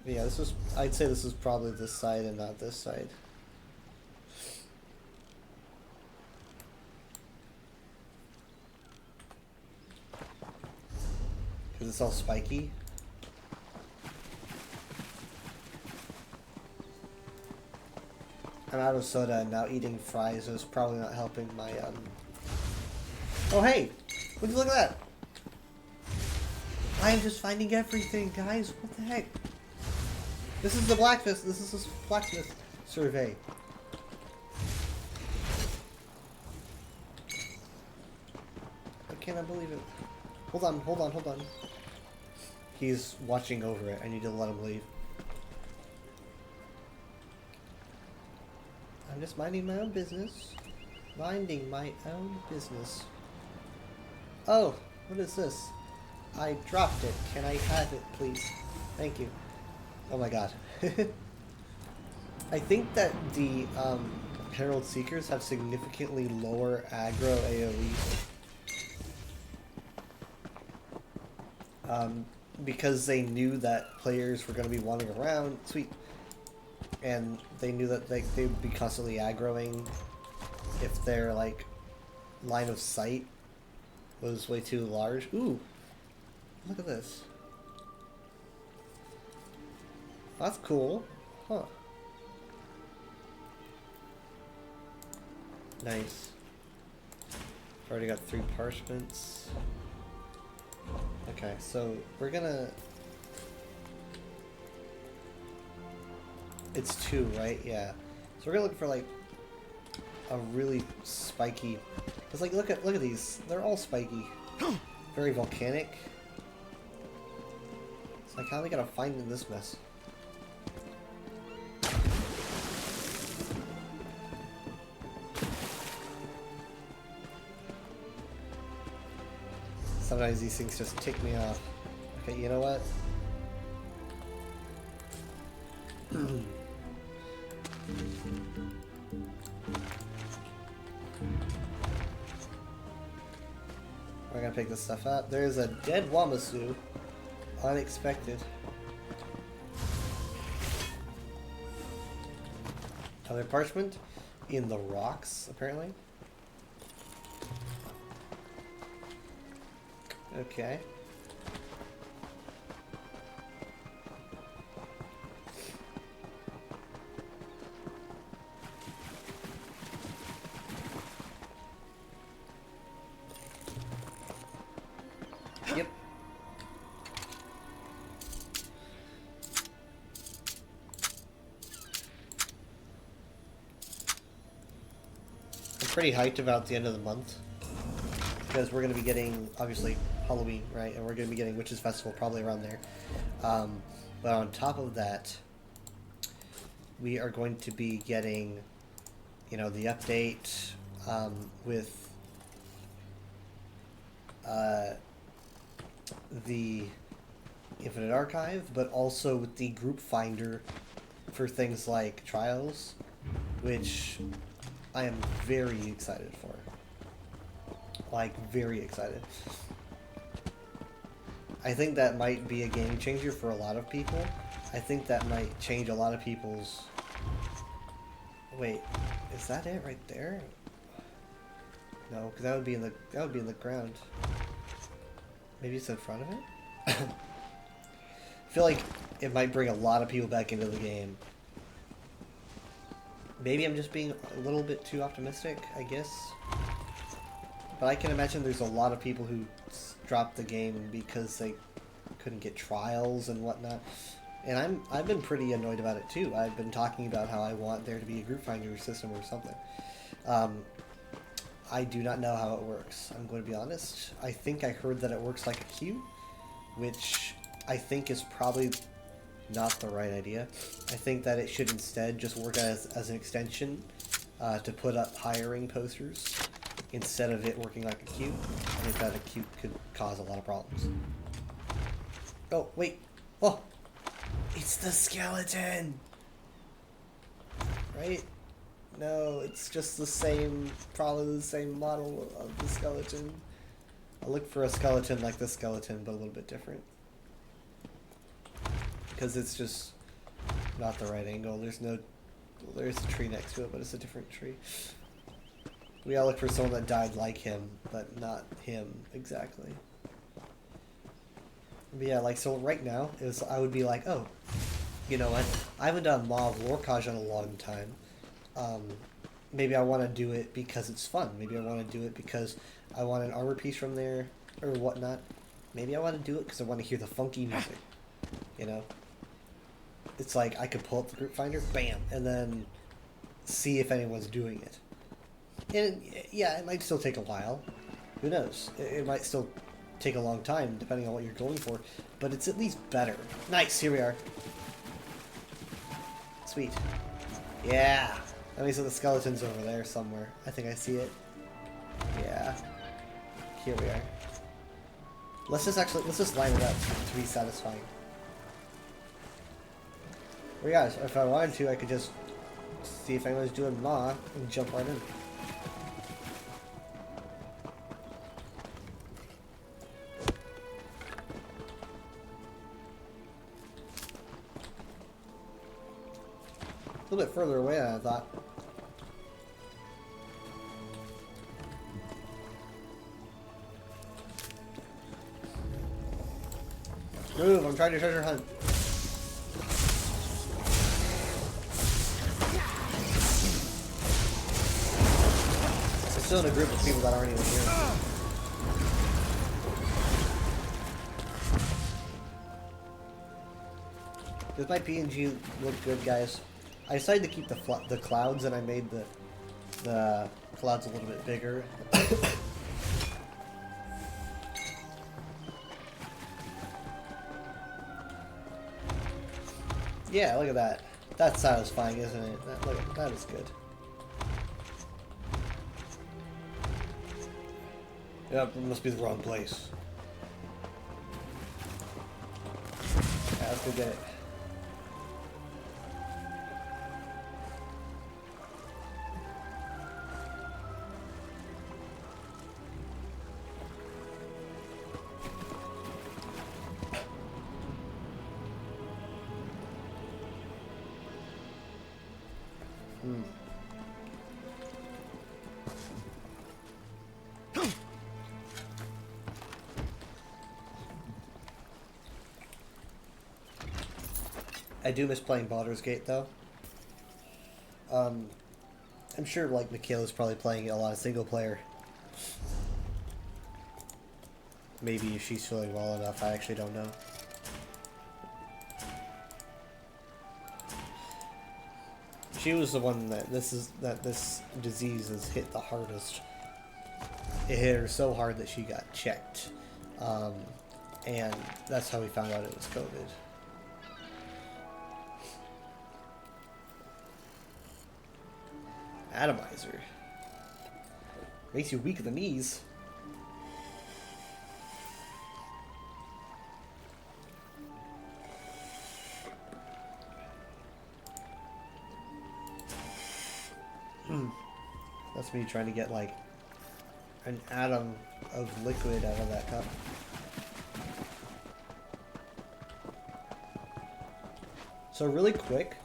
But yeah, I'd say this is probably this side and not this side. Because it's all spiky. I'm out of soda and now eating fries is probably not helping my Oh hey! Would you look at that? I am just finding everything, guys. What the heck? This is the blacksmith. This is the blacksmith survey. I cannot believe it. Hold on, hold on, hold on. He's watching over it. I need to let him leave. I'm just minding my own business. Minding my own business. Oh, what is this? I dropped it. Can I have it, please? Thank you. Oh my god. I think that the Herald Seekers have significantly lower aggro AoE. Because they knew that players were going to be wandering around. Sweet. And they knew that they would be constantly aggroing if their like line of sight was way too large. Ooh, look at this. That's cool. Huh. Nice. Already got 3 parchments. Okay, so we're gonna... It's 2, right? Yeah. So we're gonna look for like a really spiky. It's like look at these. They're all spiky. Very volcanic. It's like how are we gonna find in this mess? Sometimes these things just tick me off. Okay, you know what? We're gonna pick this stuff up. There's a dead Wamasu. Unexpected. Another parchment in the rocks, apparently. Okay. Yep. I'm pretty hyped about the end of the month because we're going to be getting, obviously, Halloween, right? And we're going to be getting Witches Festival probably around there. But on top of that, we are going to be getting, you know, the update with the Infinite Archive, but also with the group finder for things like Trials, which I am very excited for. Like, very excited. I think that might be a game changer for a lot of people. I think that might change a lot of people's... Wait, is that it right there? No, because that would be in the ground. Maybe it's in front of it? I feel like it might bring a lot of people back into the game. Maybe I'm just being a little bit too optimistic, I guess. But I can imagine there's a lot of people who dropped the game because they couldn't get trials and whatnot. And I've been pretty annoyed about it too. I've been talking about how I want there to be a group finder system or something. I do not know how it works. I'm going to be honest. I think I heard that it works like a queue, which I think is probably not the right idea. I think that it should instead just work as an extension to put up hiring posters instead of it working like a queue. I think that a queue could cause a lot of problems. Oh, wait. Oh! It's the skeleton! Right? No, it's just the same, probably the same model of the skeleton. I look for a skeleton like this skeleton, but a little bit different. Because it's just not the right angle. There's a tree next to it, but it's a different tree. We all look for someone that died like him, but not him exactly. But yeah, like, so right now, I would be like, oh, you know what? I haven't done Maw of Lorkhaj in a long time. Maybe I want to do it because it's fun. Maybe I want to do it because I want an armor piece from there or whatnot. Maybe I want to do it because I want to hear the funky music. You know? It's like I could pull up the group finder, bam, and then see if anyone's doing it. And yeah, it might still take a while. Who knows? It might still take a long time depending on what you're going for, but it's at least better. Nice, here we are. Sweet. Yeah. That means that the skeleton's over there somewhere. I think I see it. Yeah. Here we are. Let's just line it up to be satisfying. Well, yeah, if I wanted to, I could just see if anyone's doing Maw and jump right in. A little bit further away than I thought. Move, I'm trying to treasure hunt. I'm still in a group of people that aren't even here. Does my PNG look good, guys? I decided to keep the clouds, and I made the clouds a little bit bigger. Yeah, look at that. That's satisfying, isn't it? That is good. Yep, it must be the wrong place. Yeah, let's go get it. I do miss playing Baldur's Gate, though. I'm sure, like, Michaela's probably playing a lot of single player. Maybe if she's feeling well enough, I actually don't know. She was the one that this disease has hit the hardest. It hit her so hard that she got checked And that's how we found out it was COVID. Atomizer. Makes you weak at the knees. That's me trying to get like an atom of liquid out of that cup. So really quick,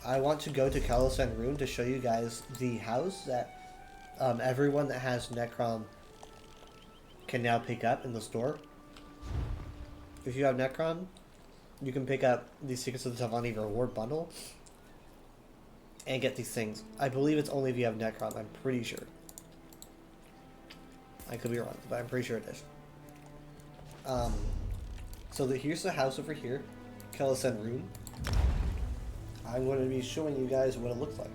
I want to go to Kalos and Rune to show you guys the house that everyone that has Necrom can now pick up in the store. If you have Necrom, you can pick up the Secrets of the Telvanni reward bundle and get these things. I believe it's only if you have Necrom, I'm pretty sure. I could be wrong, but I'm pretty sure it is. So here's the house over here, Kalos and Rune. I'm going to be showing you guys what it looks like.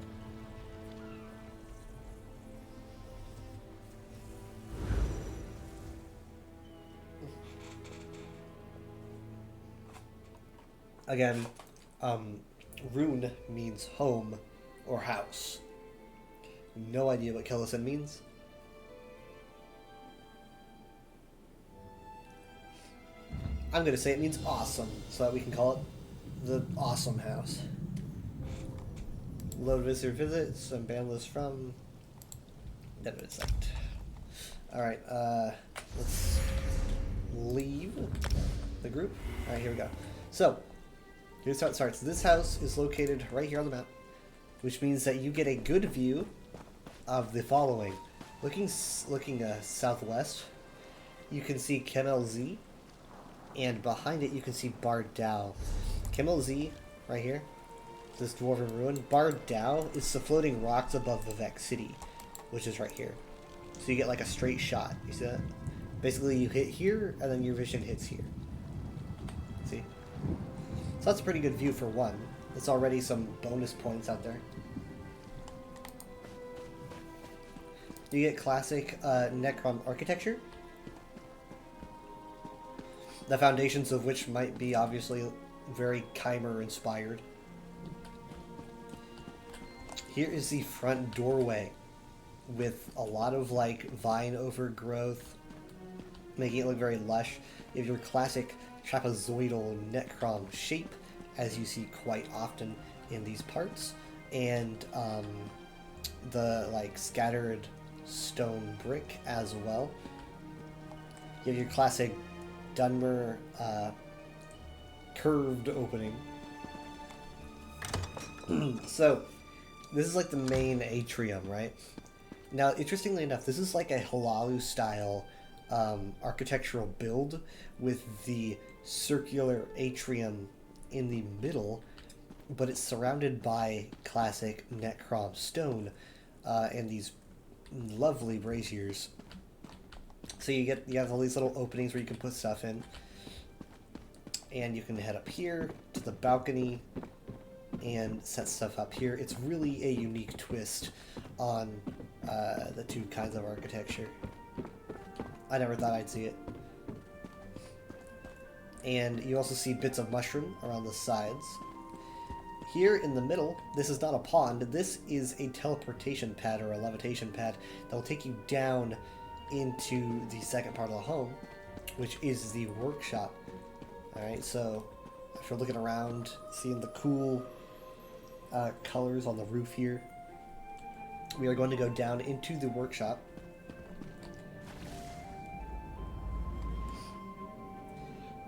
Again, Rune means home or house. No idea what Kelison means. I'm going to say it means awesome, so that we can call it the awesome house. Load visitor visits and ban list from Dead site. Alright, let's leave the group. Alright, here we go. So, here's how it starts. This house is located right here on the map, which means that you get a good view of the following. Looking southwest, you can see Kemel Z, and behind it you can see Bar Dao. Kemel Z, right here, this dwarven ruin. Bar Dao is the floating rocks above Vivek City, which is right here. So you get like a straight shot. You see that? Basically, you hit here, and then your vision hits here. See? So that's a pretty good view for one. There's already some bonus points out there. You get classic Necrom architecture, the foundations of which might be obviously very Chimer inspired. Here is the front doorway with a lot of like vine overgrowth, making it look very lush. You have your classic trapezoidal Necrom shape, as you see quite often in these parts, and the like scattered stone brick as well. You have your classic Dunmer curved opening. So this is like the main atrium, right? Now, interestingly enough, this is like a Halalu style architectural build with the circular atrium in the middle, but it's surrounded by classic Necrom stone and these lovely braziers. So you have all these little openings where you can put stuff in, and you can head up here to the balcony and set stuff up here. It's really a unique twist on the two kinds of architecture. I never thought I'd see it. And you also see bits of mushroom around the sides. Here in the middle, this is not a pond, this is a teleportation pad or a levitation pad that will take you down into the second part of the home, which is the workshop. Alright, so if you're looking around, seeing the cool colors on the roof here, we are going to go down into the workshop.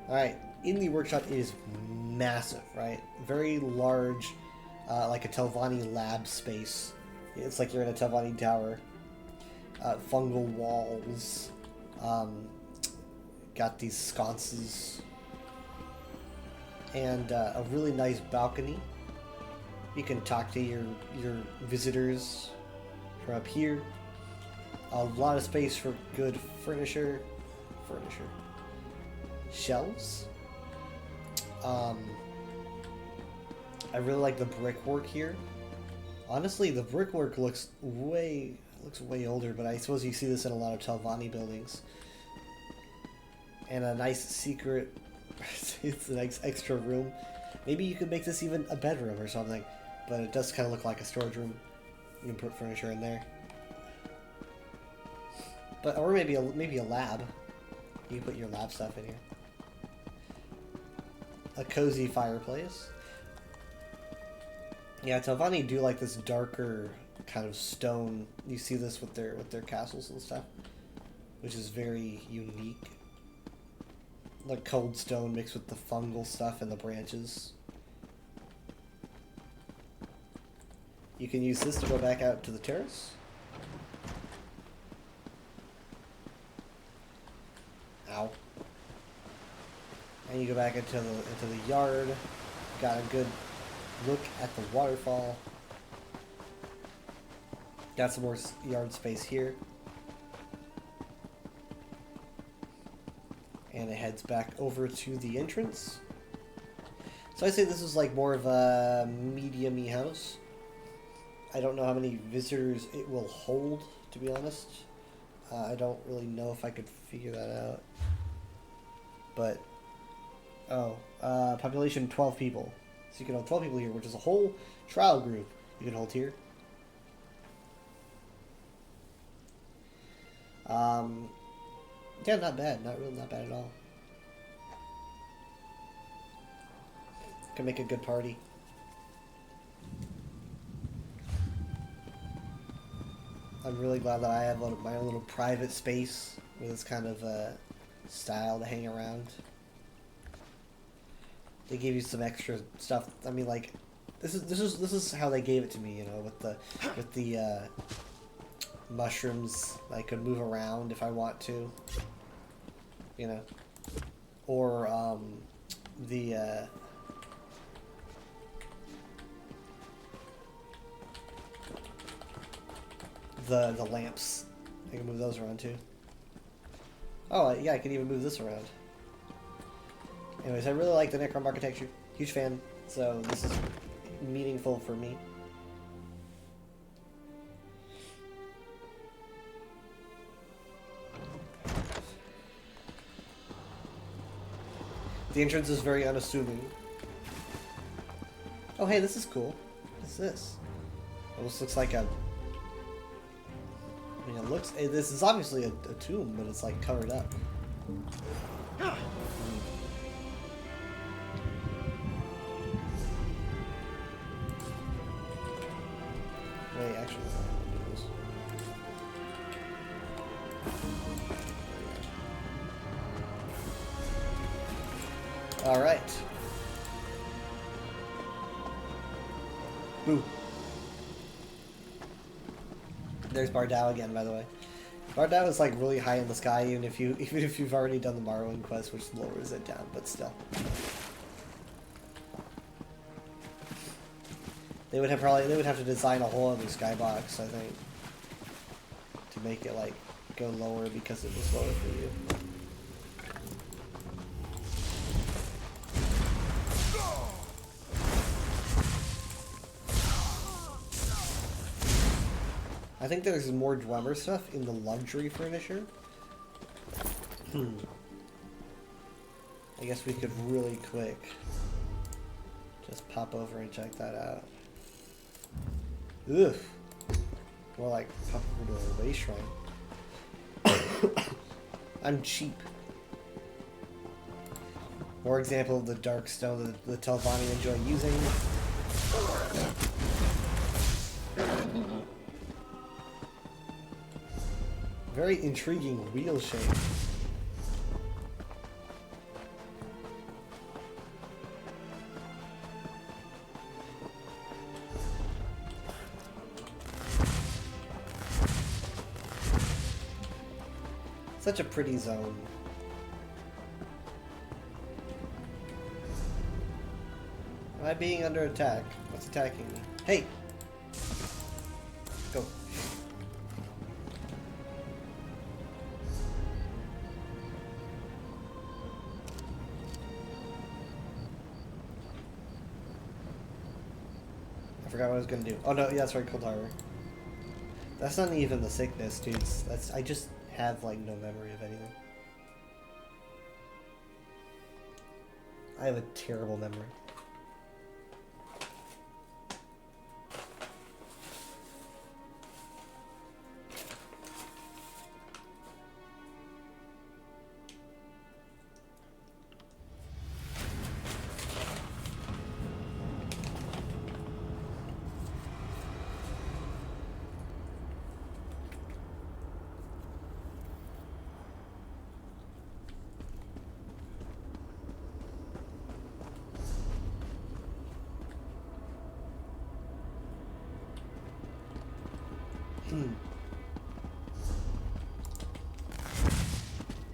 Alright, in the workshop it is massive, right? Very large, like a Telvanni lab space. It's like you're in a Telvanni tower. Fungal walls. Got these sconces. And a really nice balcony. You can talk to your visitors from up here. A lot of space for good furniture. Shelves. I really like the brickwork here. Honestly, the brickwork looks way looks way older, but I suppose you see this in a lot of Telvanni buildings. And a nice secret, it's a nice extra room. Maybe you could make this even a bedroom or something, but it does kind of look like a storage room. You can put furniture in there. But, or maybe a lab. You can put your lab stuff in here. A cozy fireplace. Yeah, Telvanni do like this darker kind of stone. You see this with their castles and stuff, which is very unique. Like cold stone mixed with the fungal stuff and the branches. You can use this to go back out to the terrace. Ow. And you go back into the yard. Got a good look at the waterfall. Got some more yard space here. And it heads back over to the entrance. So I say this is like more of a medium-y house. I don't know how many visitors it will hold, to be honest. I don't really know if I could figure that out. But, population 12 people. So you can hold 12 people here, which is a whole trial group you can hold here. Yeah, not bad. Not bad at all. Can make a good party. I'm really glad that I have my own little private space with this kind of style to hang around. They gave you some extra stuff. I mean, like, this is how they gave it to me, you know, with the mushrooms. I could move around if I want to, you know, or the lamps. I can move those around too. Oh yeah, I can even move this around. Anyways, I really like the Necrom architecture. Huge fan. So this is meaningful for me. The entrance is very unassuming. Oh hey, this is cool. What's this? Almost looks like a... I mean, it looks... This is obviously a tomb, but it's like covered up. Wait, actually, let me do this. Alright. Boo. There's Bardao again, by the way. Bardao is like really high in the sky, even if you've already done the Morrowind quest, which lowers it down, but still. They would have to design a whole other skybox, I think, to make it like go lower because it was lower for you. I think there's more Dwemer stuff in the luxury furniture. I guess we could really quick just pop over and check that out. Ugh. More like pop over to a waste shrine. I'm cheap. More example of the dark stone that the Telvanni enjoy using. Very intriguing wheel shape. Such a pretty zone. Am I being under attack? What's attacking me? Hey! Go. I forgot what I was gonna do. Oh no, yeah, that's right, Cold Harbor. That's not even the sickness, dudes. That's I just have like no memory of anything. I have a terrible memory.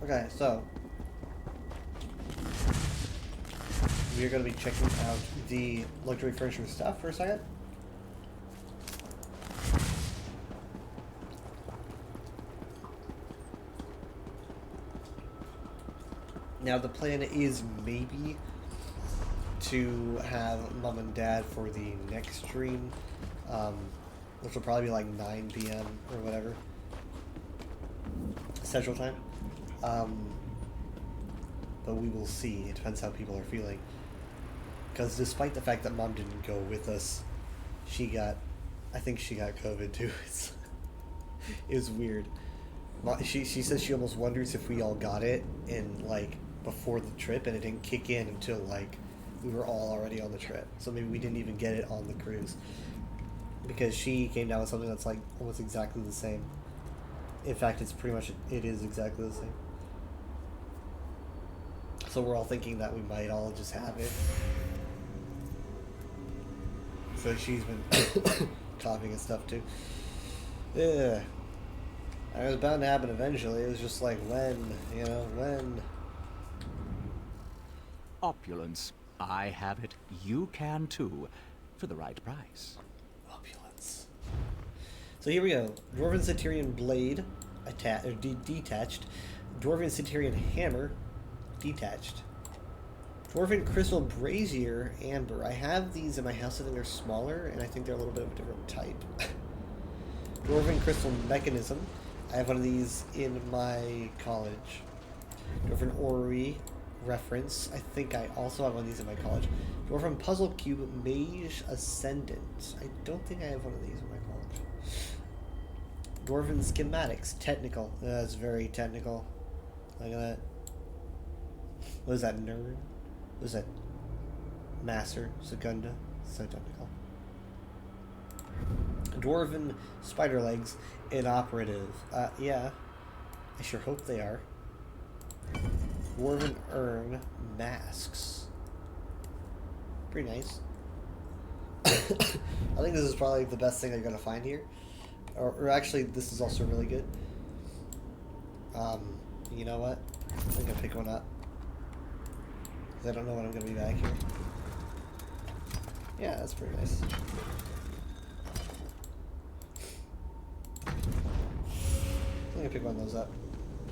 Okay, so we're going to be checking out the luxury furniture stuff for a second. Now the plan is maybe to have Mom and Dad for the next stream, which will probably be like 9 p.m. or whatever, Central Time. But we will see. It depends how people are feeling. Because despite the fact that Mom didn't go with us, I think she got COVID too. It was weird. She says she almost wonders if we all got it in like before the trip, and it didn't kick in until like we were all already on the trip. So maybe we didn't even get it on the cruise. Because she came down with something that's like almost exactly the same. In fact, it is exactly the same. So we're all thinking that we might all just have it. So she's been coughing and stuff too. Yeah. It was bound to happen eventually. It was just like when. Opulence. I have it. You can too. For the right price. Opulence. So here we go. Dwarven Centurion Blade, detached. Dwarven Centurion Hammer, detached. Dwarven Crystal Brazier, Amber. I have these in my house. I think they're smaller, and I think they're a little bit of a different type. Dwarven Crystal Mechanism. I have one of these in my college. Dwarven Orrery Reference. I think I also have one of these in my college. Dwarven Puzzle Cube Mage Ascendant. I don't think I have one of these in my college. Dwarven Schematics. Technical. That's very technical. Look at that. What is that, nerd? What is that? Master. Secunda. So technical. Dwarven Spider Legs. Inoperative. Yeah. I sure hope they are. Dwarven Urn Masks. Pretty nice. I think this is probably the best thing you're going to find here. Or actually, this is also really good. You know what? I'm going to pick one up. Because I don't know when I'm going to be back here. Yeah, that's pretty nice. I'm going to pick one of those up.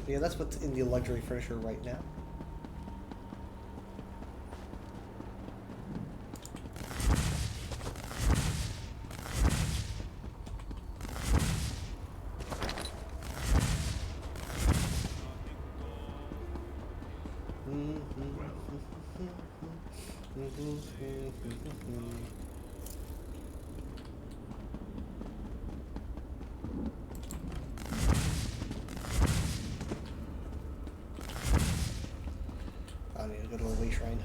But yeah, that's what's in the luxury furniture right now. I need to go to a way shrine.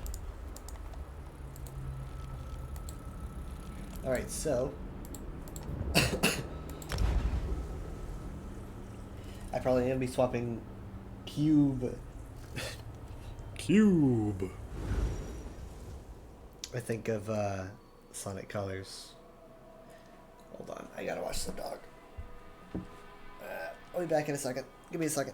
Alright, so I probably am gonna be swapping Cube. I think of Sonic Colors. Hold on, I gotta watch the dog. I'll be back in a second. Give me a second.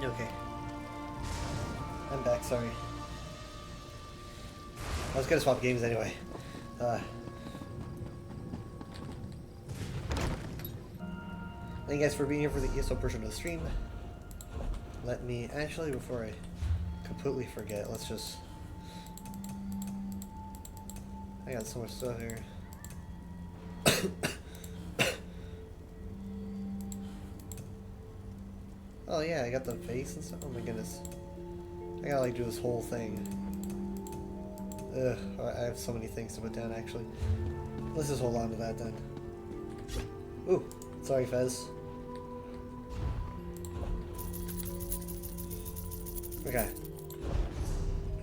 Okay. I'm back, sorry. I was gonna swap games anyway. Thank you guys for being here for the ESO portion of the stream. Let me, actually, before I completely forget, let's just... I got so much stuff here. Oh yeah, I got the face and stuff. Oh my goodness. I gotta like do this whole thing. Ugh, I have so many things to put down actually. Let's just hold on to that then. Ooh, sorry Fez. Okay.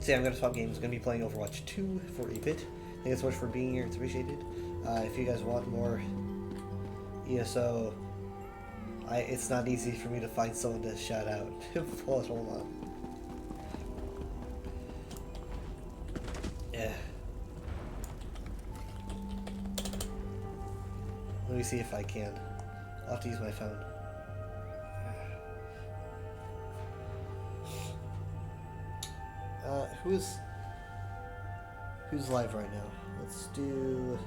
So yeah, I'm gonna swap games. I'm gonna be playing Overwatch 2 for a bit. Thank you so much for being here. It's appreciated. If you guys want more ESO, it's not easy for me to find someone to shout out. Hold on. Yeah. Let me see if I can. I'll have to use my phone. Who's live right now? Let's do...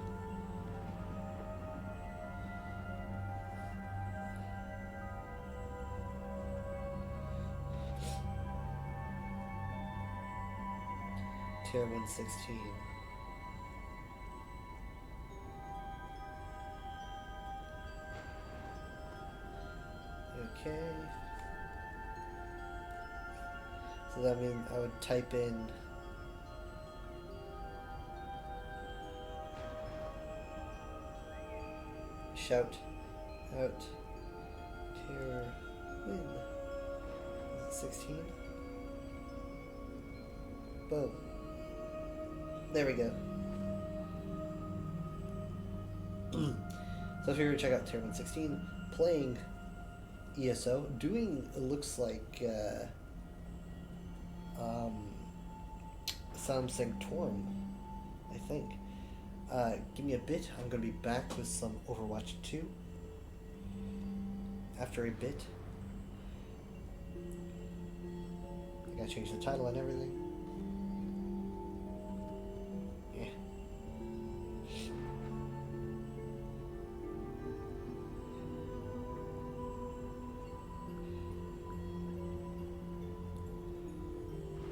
Tier 116. Okay. So that means I would type in shout out tier win. Is it 16? Boom. There we go. So if you're to check out Tier 116, playing ESO, doing, it looks like, Sanctorum, I think. Give me a bit, I'm going to be back with some Overwatch 2. After a bit. I gotta change the title and everything.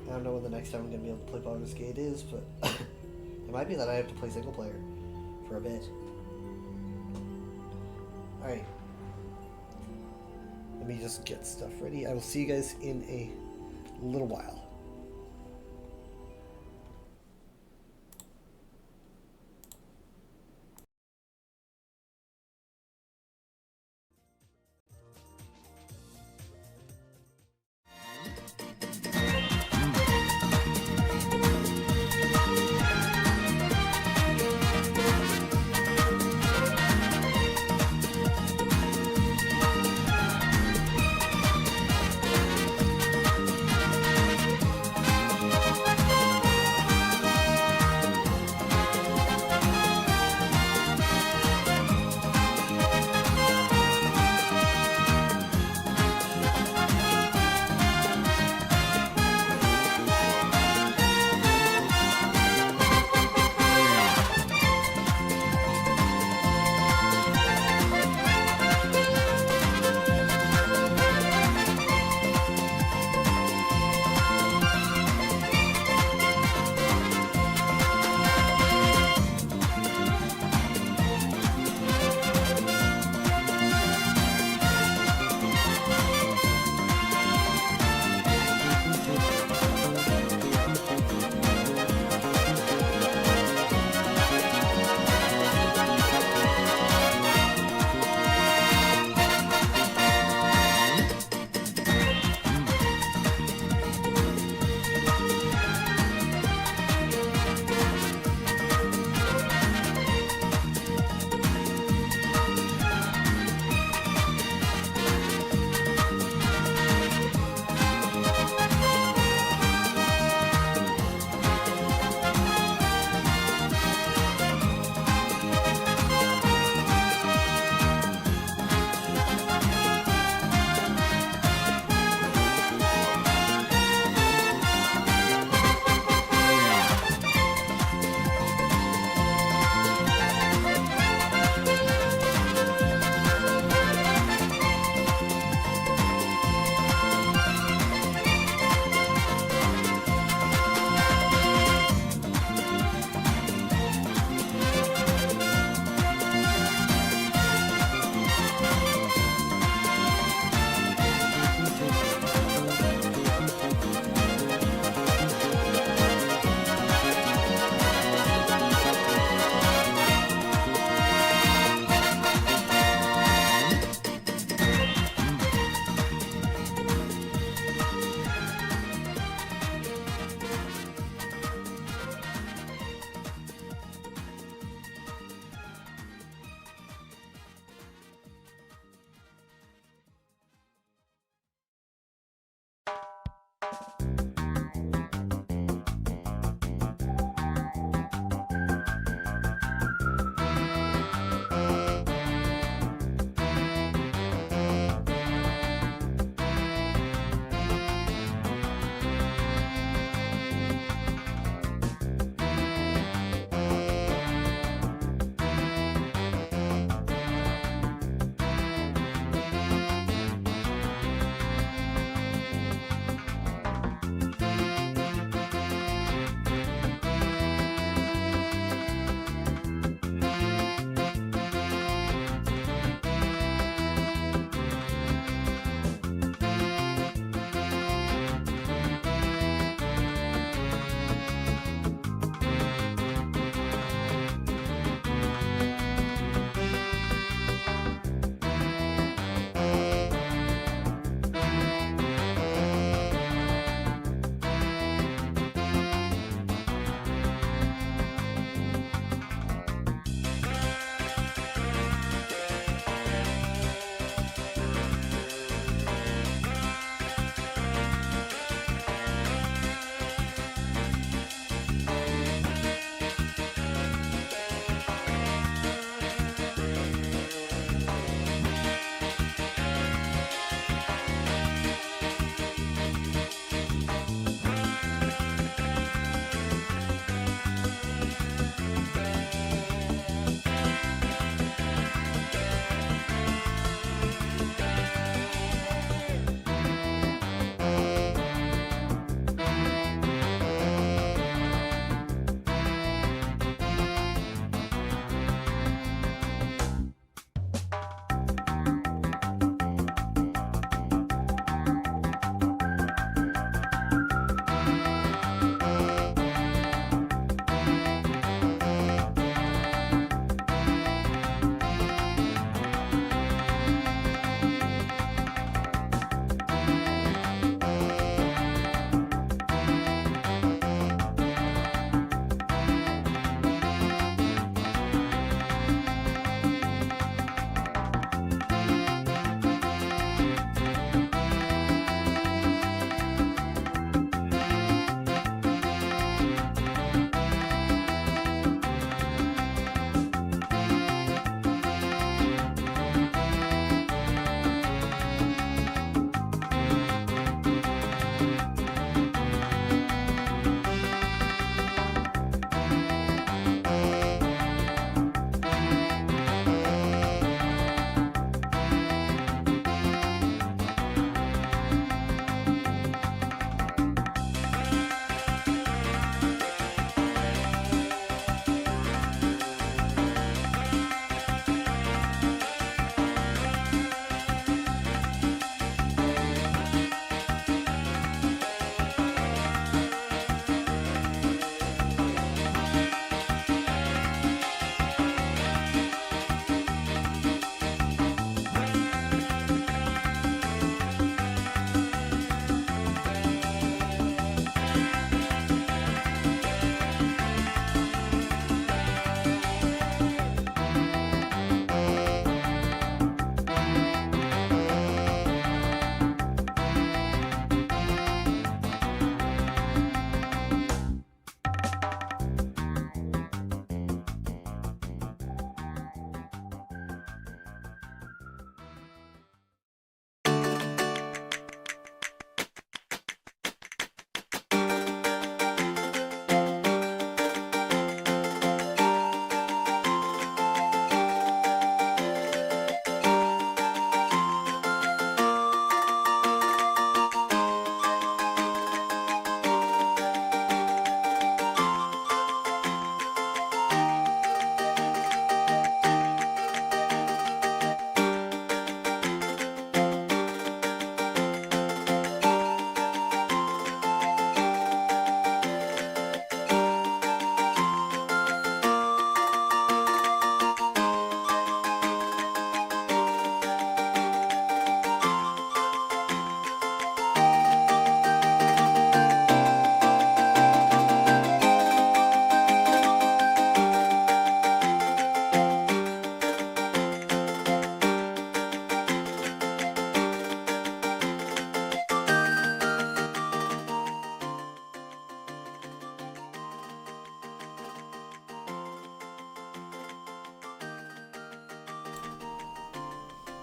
I don't know when the next time I'm going to be able to play Baldur's Gate is, but it might be that I have to play single player for a bit. Alright. Let me just get stuff ready. I will see you guys in a little while.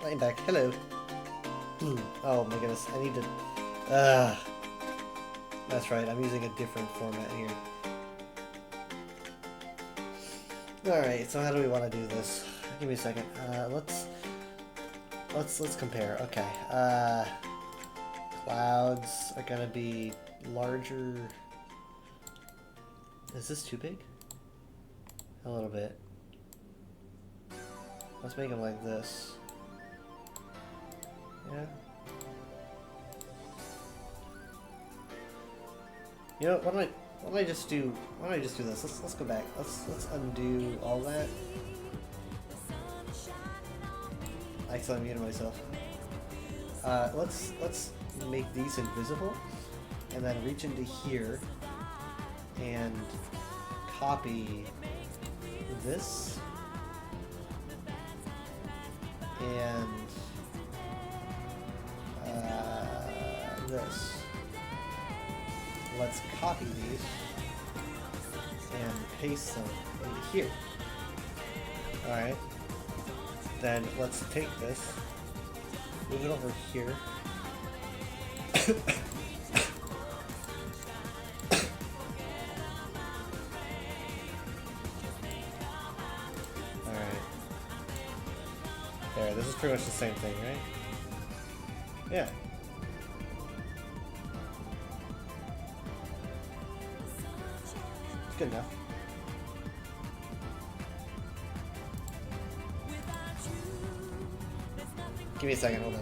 I'm back. Hello. Oh my goodness, I need to... That's right, I'm using a different format here. Alright, so how do we want to do this? Give me a second. Let's compare. Okay. Clouds are gonna be larger. Is this too big? A little bit. Let's make them like this. Yeah. You know, why don't I just do this? Let's go back. Let's undo all that. I accidentally muted myself. Let's make these invisible, and then reach into here and copy this and this. Let's copy these and paste them into here. Alright. Then let's take this, move it over here. Alright. There, this is pretty much the same thing, right? Yeah. It's good enough. Give me a second, hold on.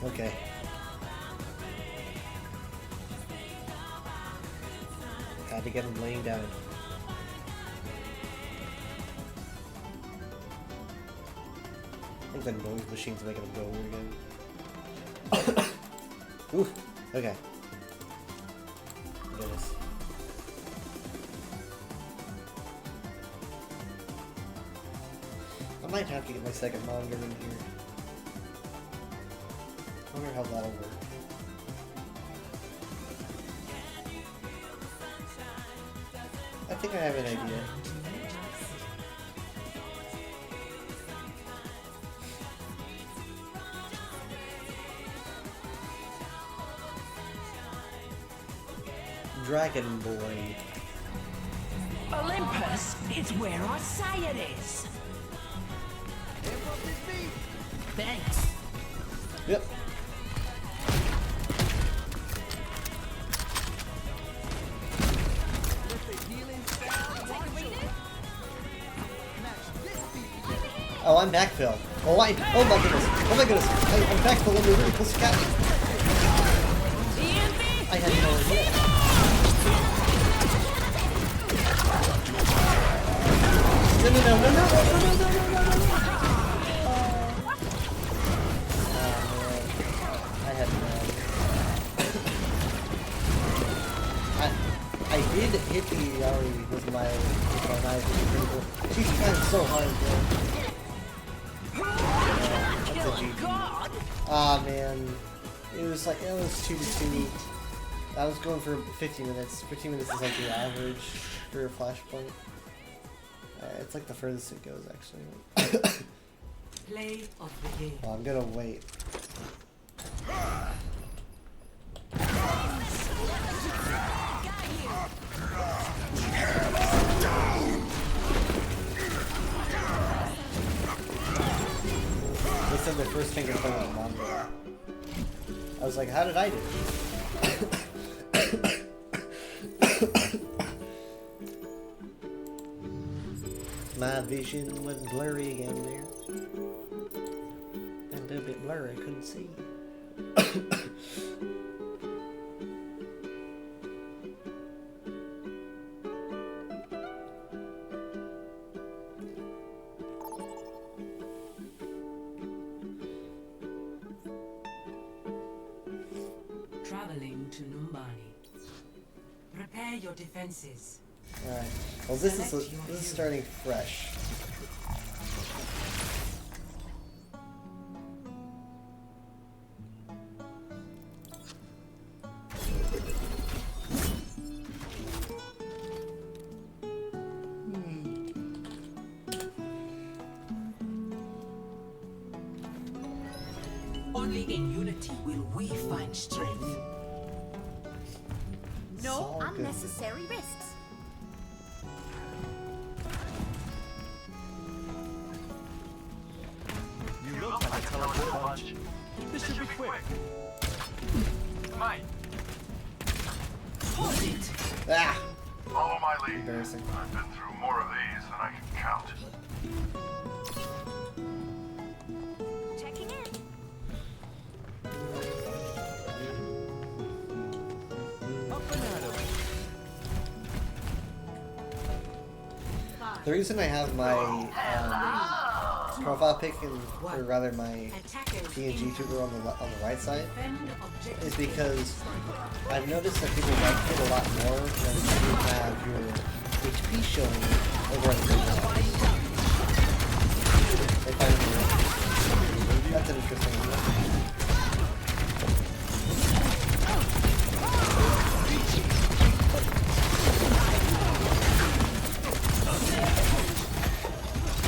Okay. Had to get him laying down. I think the noise machine's making him go over again. Oof. Okay. Goodness. I might have to get my second monitor in here. I wonder how that'll work. I think I have an idea. Dragon Boy. Olympus is where I say it is. Thanks. Yep. Oh, I'm backfill. Oh, my goodness. Oh my goodness. I'm backfill under vertical sky. I had no idea. No. I had no idea. Hippie already with my knife. She's trying so hard, bro. That's a GG. Ah, man. It was 2-2. I was going for 15 minutes. 15 minutes is like the average for a Flashpoint. It's like the furthest it goes, actually. Play of the game. Oh, I'm gonna wait. They said their first finger play was Mongo. I was like, how did I do? My vision went blurry again there. And a bit blurry, I couldn't see. Traveling to Numbani. Prepare your defenses. Alright. Well, this is starting fresh. Only in unity will we find strength. It's No all good. unnecessary risks. You look like a telephone bunch. This should be quick. Mate. Hold it! Ah! Follow my lead. Embarrassing. I've been through more of these than I can count. Checking in. The reason I have my profile pic, or rather my PNG tuber on the right side, is because I've noticed that people like it a lot more when you have your HP showing over on the right side. They find it weird. That's an interesting one.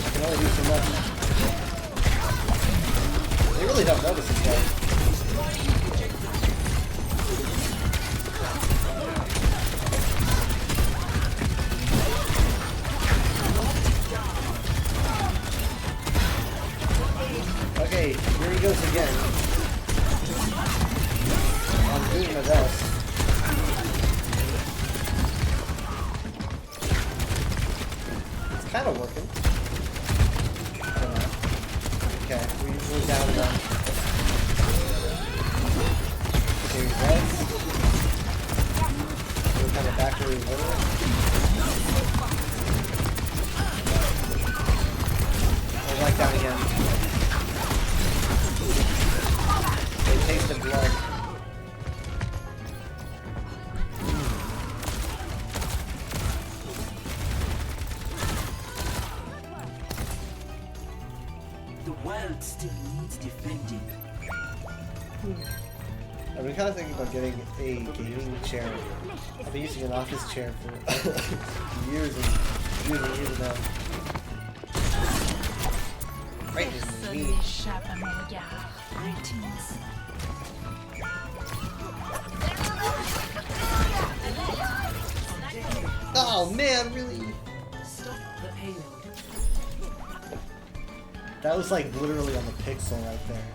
I can only do so much. They really don't notice this guy. Okay, here he goes again. I'm doing my best. It's kind of working. I don't know. Okay, we're down one. Okay, red. We're kind of back where we were. We're right down again. They taste the blood. The world still needs defending. I've been kind of thinking about getting a gaming chair. I've been using an office chair for years and years now. Right in me. Oh man, really? Stop the payload. That was like literally on the pixel right there.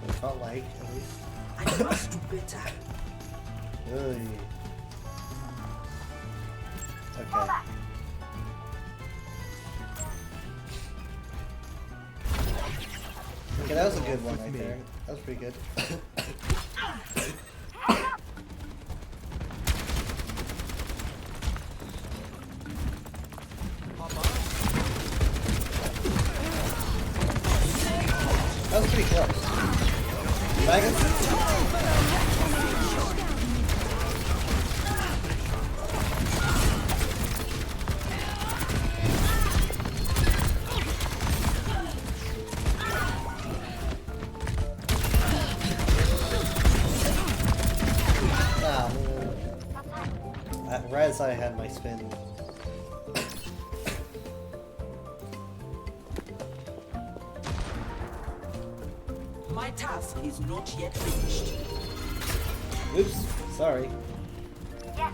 It felt like, at least. I must do better. Really? Okay. Okay, that was a good one right there. That was pretty good. That was pretty close. Dragons? Right as I had my spin. My task is not yet finished. Oops, sorry. Yes.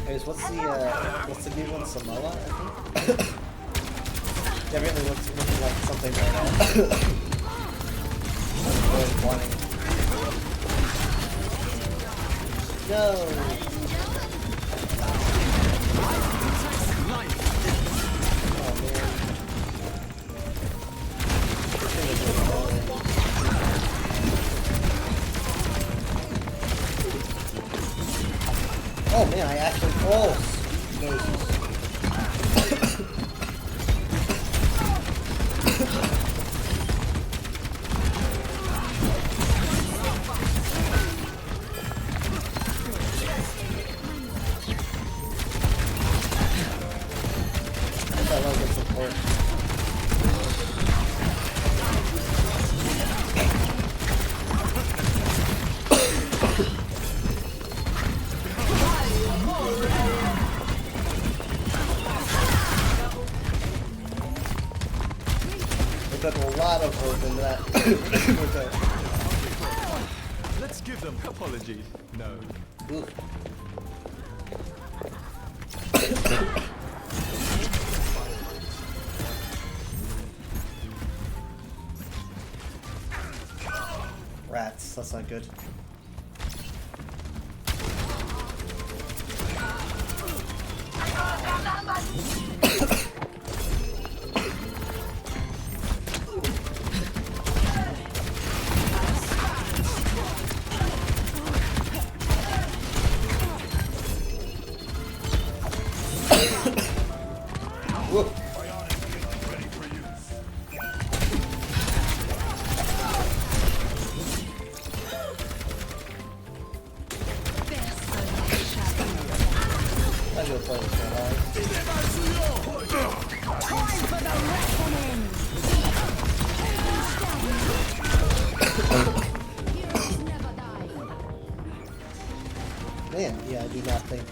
Anyways, what's the new one? Samoa, I think? Definitely looking like something right now. I'm really wanting. No! Oh man. Oh man, I actually close. I love good support. We put a lot of work into that. With that. Let's give them apologies. No. Ooh. Rats, that's not good. Whoa. I'm gonna play this one hard. Man, yeah, I do not think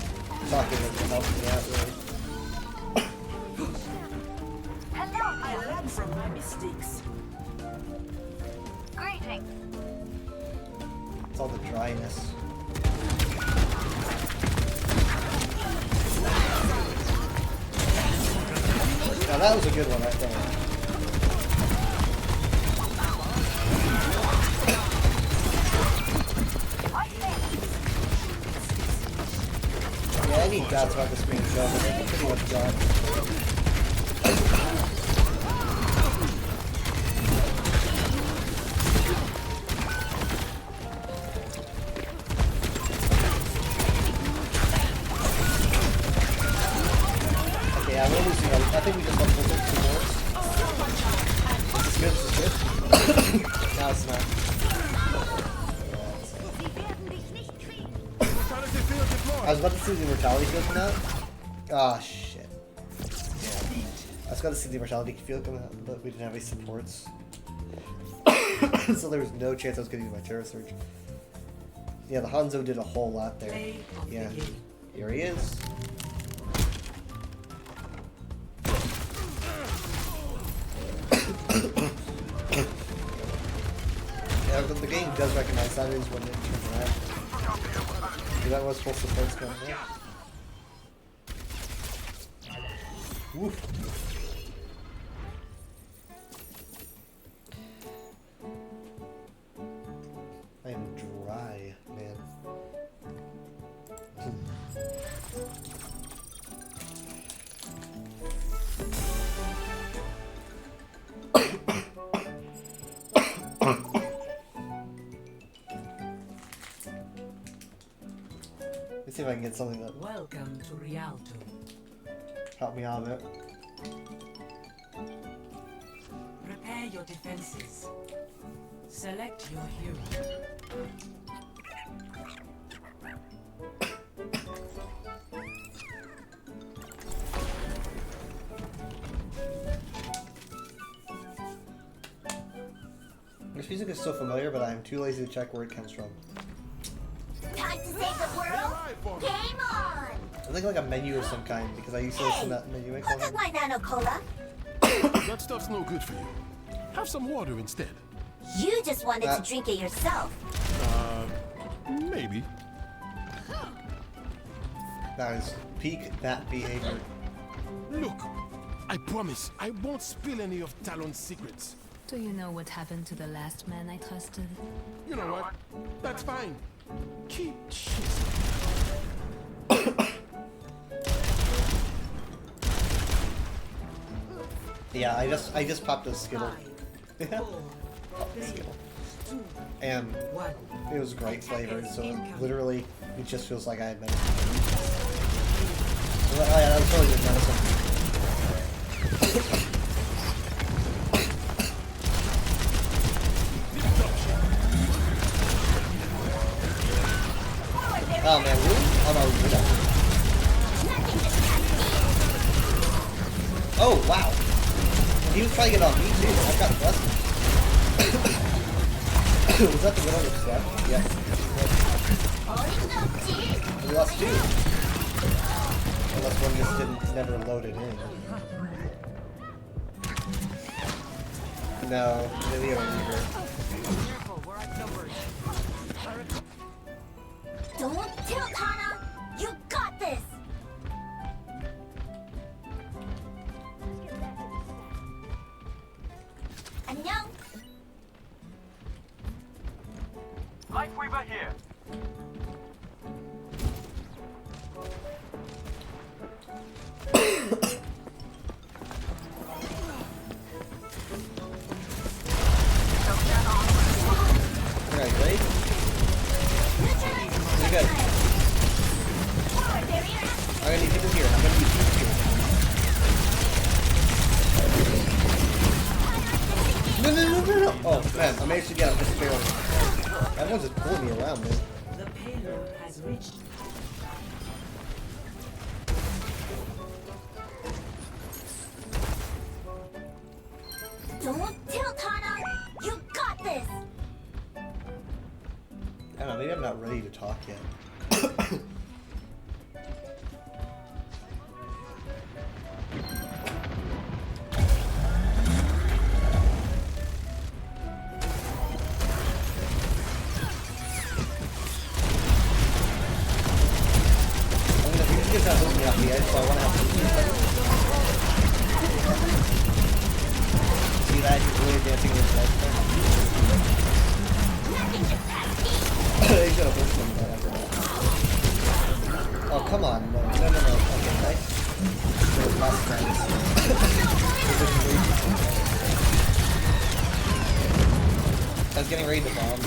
talking can help me out really. I learn from my mistakes. Greetings. It's all the dryness. Now that was a good one, I think. Yeah, any doubts about this being shown, but they're pretty much gone. Okay, yeah, we're losing. I think we just want to take 2 more. This is good, this is good. No, it's not. I was about to see the immortality field come out. Ah, shit. Yeah. I was going to see the immortality field come out, but we didn't have any supports. So there was no chance I was going to use my Terra Surge. Yeah, the Hanzo did a whole lot there. Yeah. Here he is. Yeah, but the game does recognize that is when it turns around. That was full support's going on. Woof. I am dry, man. Let's see if I can get something that Welcome to Rialto. help me out a bit. Prepare your defenses. Select your hero. This music is so familiar, but I am too lazy to check where it comes from. Time to save the world? Game on! I think like a menu of some kind because I used to listen to that menu. Look at my Nano Cola. That stuff's no good for you. Have some water instead. You just wanted to drink it yourself. Maybe. That is peak that behavior. Look, I promise I won't spill any of Talon's secrets. Do you know what happened to the last man I trusted? You know what? That's fine. Keep shit. Yeah, I just popped a Skittle. Popped a Skittle. And it was great flavor, so literally it just feels like I had medicine. Oh yeah, that was totally good medicine. Oh man, really? Oh no, you're not. Oh wow! He was trying to get on me too. I got busted. Was that the one on the step? Yeah. We lost two. Unless one just never loaded in. No, maybe I don't need her. Don't tilt, Hana! You got this! 안녕! Lifeweaver here. Alright, ready? Pretty good. I'm gonna need people here. I'm gonna need people here. No. Oh man, I managed to get him just barely. Everyone's just pulling me around, man. The payload has reached. Don't tilt, Hana! You got this! I don't know, maybe I'm not ready to talk yet. He's not holding me off the edge, so I want to have to see that? He's really dancing with his legs. He's gonna push him after that. Oh, come on. No. Okay, nice. Those last friends. I was getting ready to bomb.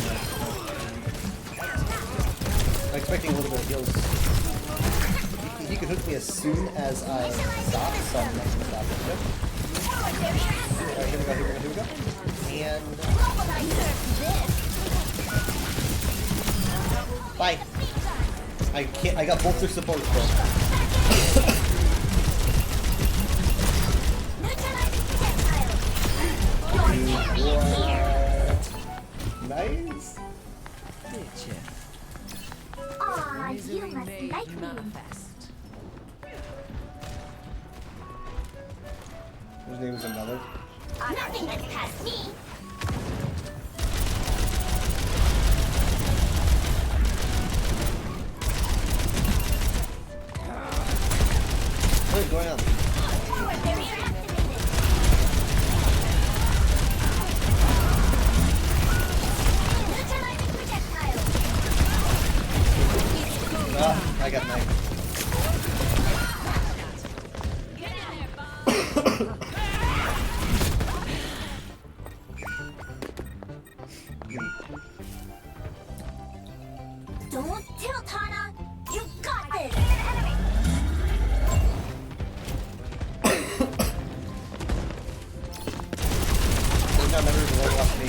I'm expecting a little bit of heals. He could hook me as soon as I stop, so I'm not gonna stop it. Yep. Alright, here we go. And bye. I got both their supports, bro. Nice. Aw, you must like me. His name is another. Nothing gets past me. What is going on? Forward barrier activated. Neutralizing projectile. Ah, I got knife. Don't tilt, Hana! You got this! There's not never even level up me.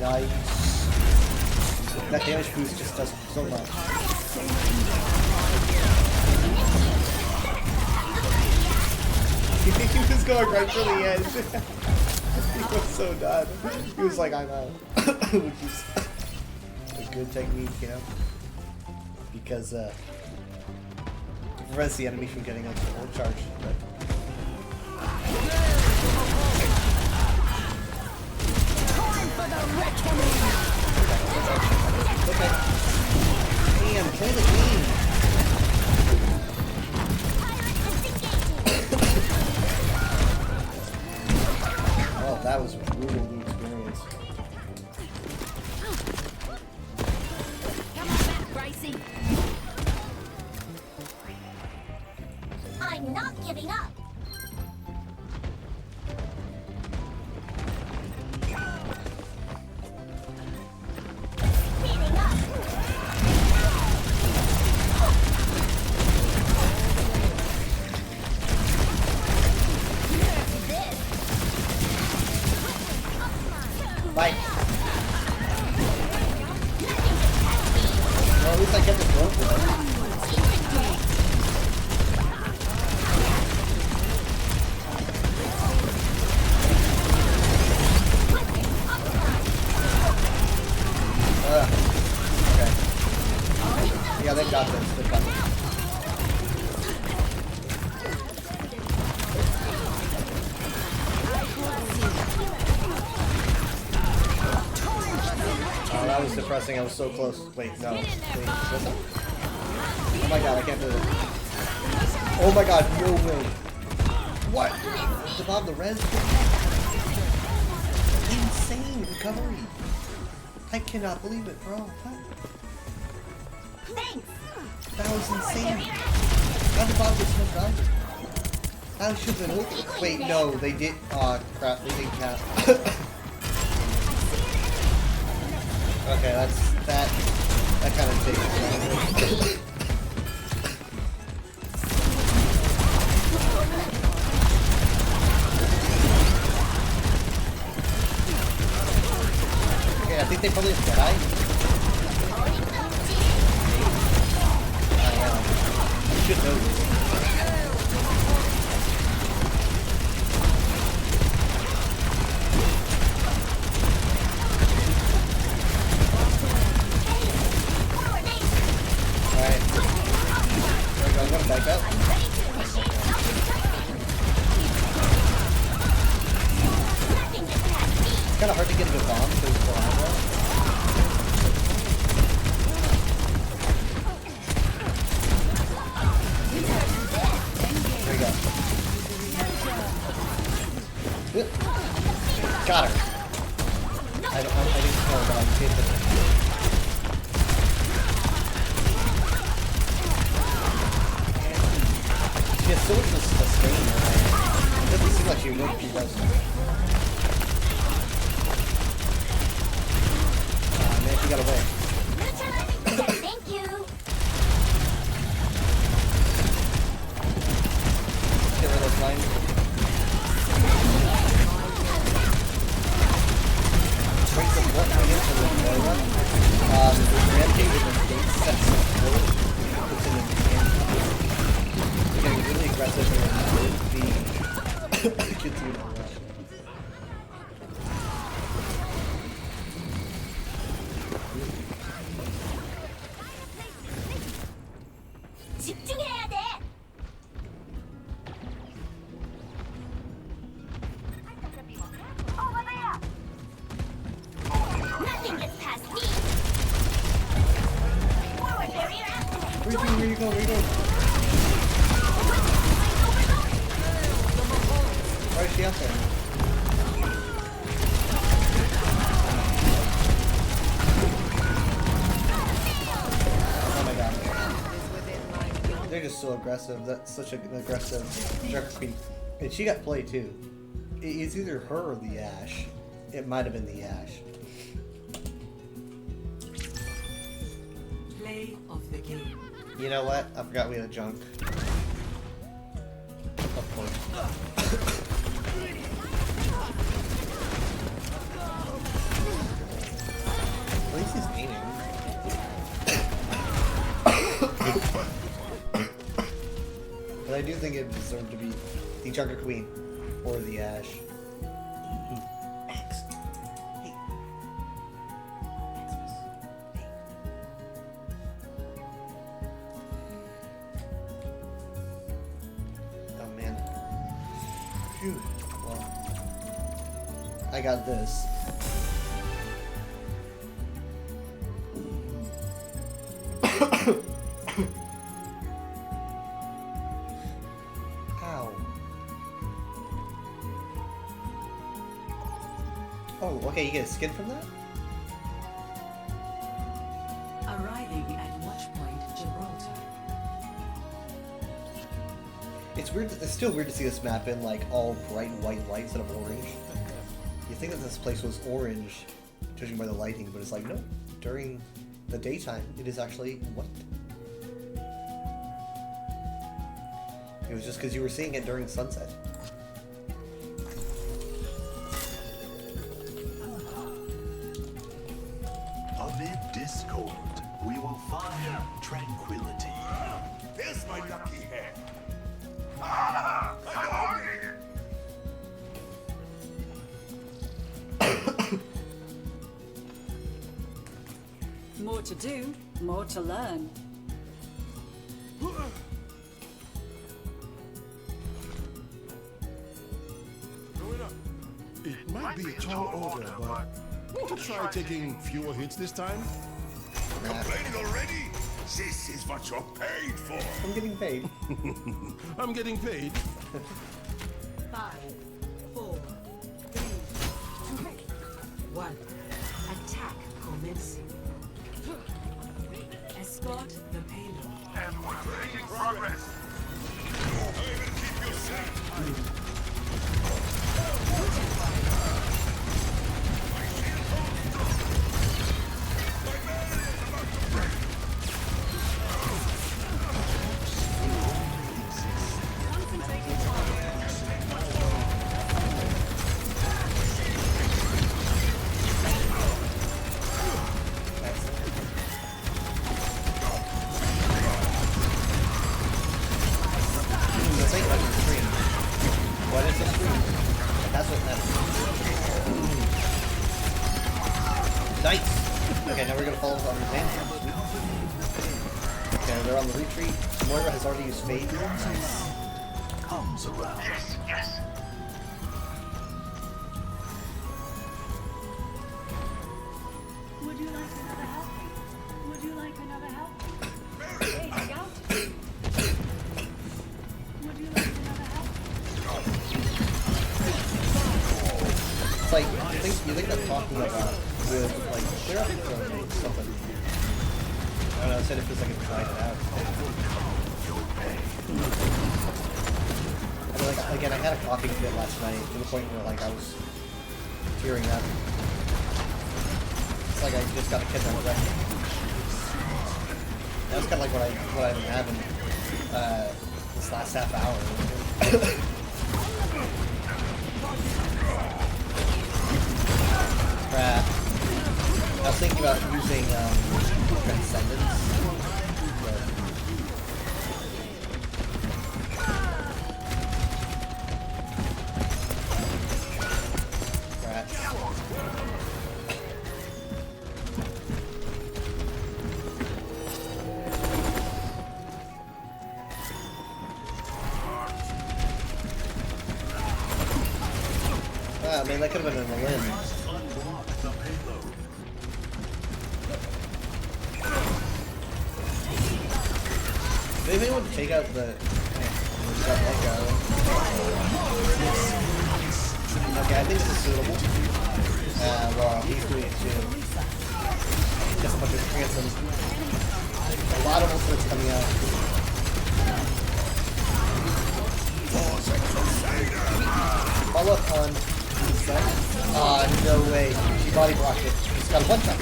Nice. That damage boost just does so much. He was going right for the edge. He was so done. He was like, I'm out. Which is a good technique, you know? Because it prevents the enemy from getting like the full charge. But... Okay. Damn, play the game. Oh, that was brutal new experience. Come on back, Brycey. I'm not giving up. Speeding up. Bye. Well, at least I kept it going for them. Okay. Yeah, they got this. They got this. Oh, that was depressing. I was so close. Wait, no. Wait, what's up? Oh my god, I can't do it. Oh my god, no way. What? Devon the res? Insane recovery. I cannot believe it, bro. What? Thanks. That was insane. How did Bob get so much value? That should have been over. Wait, no, they did. Aw, crap, they did cap. Okay, that kind of takes it. Okay, I think they probably have Jedi. I know. You should know this. Back up. It's kind of hard to get a good bomb because it's Piranha. There you go. Got her. I didn't kill her, but I did it. She has so much sustain, right? It doesn't seem like she would be does. Man, she got away. Thank you. Get rid of those lines. Wait, so what I get for the Moira? The Rampage with the gate sets up forward. Puts in the getting really aggressive and the gets you in a rush. 집중해야 돼. Over there. Nothing gets past me. Forward barrier activated. Where you go? Why is she out there? Oh my god. They're just so aggressive. That's such an aggressive Dark Queen. And she got played too. It's either her or the Ash. It might have been the Ash. Play of the game. You know what? I forgot we had a junk. Of course. At least he's aiming. But I do think it deserved to be the Junker Queen or the Ash. Max. Hey. Maximus. Hey. Oh man. Phew. Well, I got this. Ow. Oh, okay, you get a skin from that? Arriving at Watchpoint Gibraltar. It's weird. It's still weird to see this map in like all bright white light instead of orange. You think that this place was orange, judging by the lighting, but it's like no. During the daytime, it is actually white. It was just because you were seeing it during sunset. Amid discord, we will find tranquility. There's my lucky hair. More to do, more to learn. It might be a tall order, but won't you try taking fewer hits this time? Complaining already? This is what you're paid for. I'm getting paid. I'm getting paid. 5, 4, 3, 2, 1. Attack commencing. Escort the payload. And we're making progress. I will keep you safe. Okay, now we're gonna follow on advantage. Okay, they're on the retreat. Moira has already used Fade. Nice. Comes around. Yes, yes. Would you like another help? Would you like another help? Fading out. Would you like another help? It's like, you think I'm talking about with, like, clear up something. I don't know, I said it feels like it's trying it out. I mean, like, again, I had a coughing fit last night to the point where, like, I was tearing up. It's like I just got a kid on breath. That was kind of like what I've been having this last half hour. Crap. I was thinking about using Transcendence. Crap. Ah, man, that could have been in the limb. Did anyone take out the... Okay, I think this is suitable. Well, he's doing it too. Just a bunch of transoms. A lot of ultimates coming out. Follow up on Lisa. No way. She body blocked it. She's got a one-shot.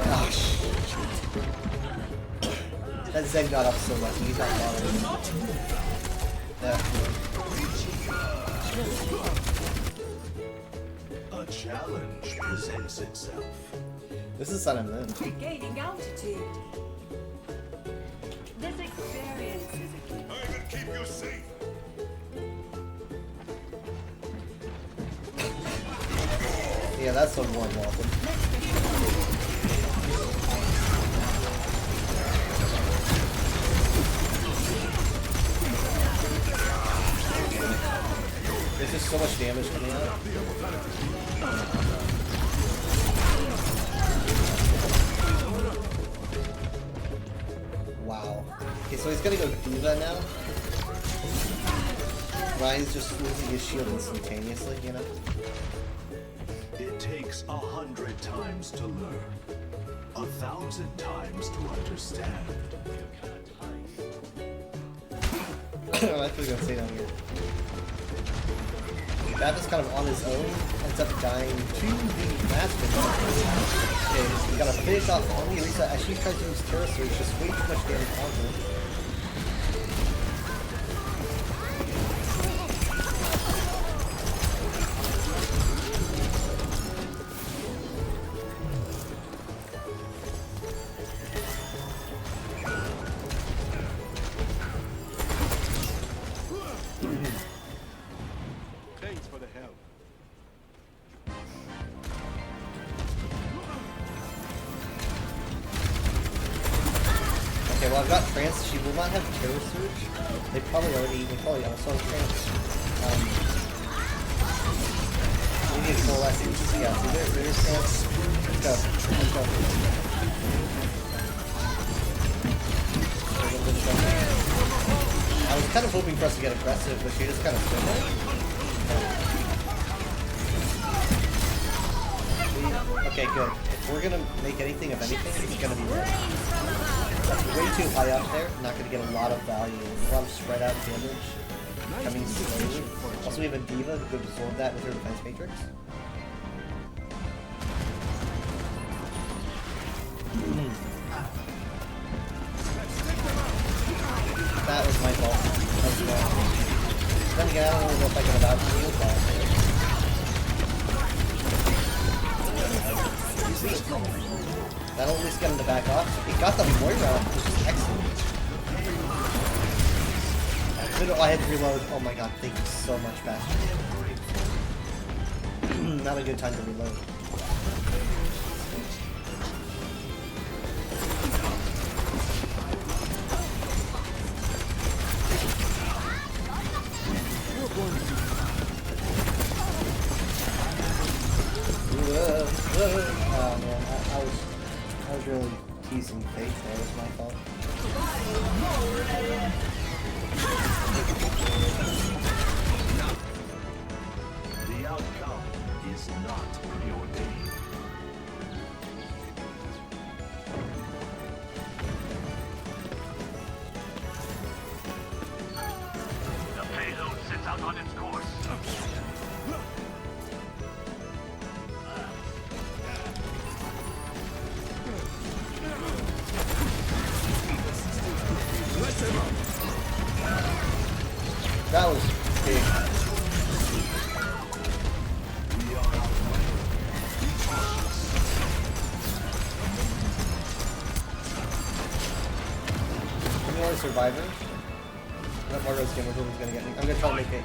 Gosh. That Zen got up so lucky, he's not bothering. Yeah. A challenge presents itself. This is Sun and Moon. Regaining altitude. This experience is a gift. I will keep you safe. Yeah, that's a warm welcome. There's just so much damage coming out. Wow. Okay, so he's gonna go D.Va now. Ryan's just losing his shield instantaneously, you know? It takes 100 times to learn, 1,000 times to understand. I'm actually gonna say down here. That is kind of on his own, ends up dying to the Master. Okay, we gotta finish off on the Orisa as she tries to use Terra Surge, just way too much damage on her. Thanks for the help. Okay, well I've got Trance, she will not have Terror Surge. They probably also have Trance. We need full less use. Yeah, see there's Trance. Let's go. Let's go. I was kind of hoping for us to get aggressive, but she just kind of stood there. Okay, good. If we're gonna make anything of anything, it's gonna be red. That's way too high up there. Not gonna get a lot of value. A lot of spread out damage coming slowly. Also, we have a D.Va who could absorb that with her defense matrix. That was my fault. That was wrong. Then again, I don't know if I can about shield that. That'll at least get him to back off. He got the Moira, which is excellent. I had to reload. Oh my god, thank you so much, Bastion. Not a good time to reload. Oh man, I was really teasing Fate. That was my fault. The outcome is not preordained. The payload sets out on its course. That was big. I'm the only survivor. That Margot's game was gonna get me. I'm gonna try to make it.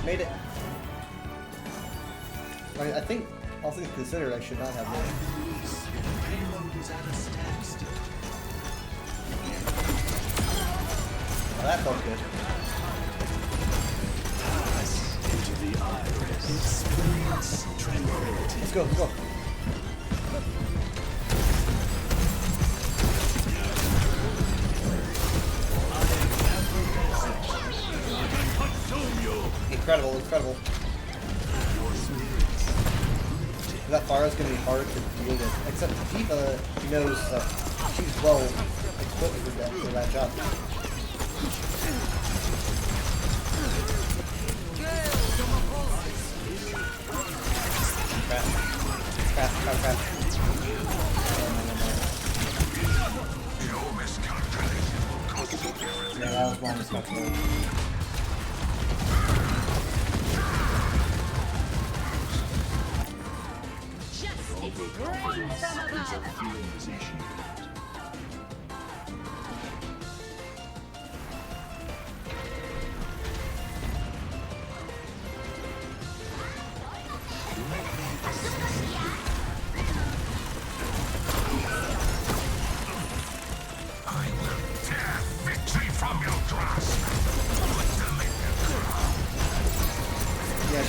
Made it. I think, all things considered, I should not have made it. Oh, that felt good. Let's go, let's go. Incredible, incredible. That Pharah's gonna be hard to deal with, except D.Va knows that she's well equipped for that job. Crap, crap, crap. Yeah, that was my miscalculation.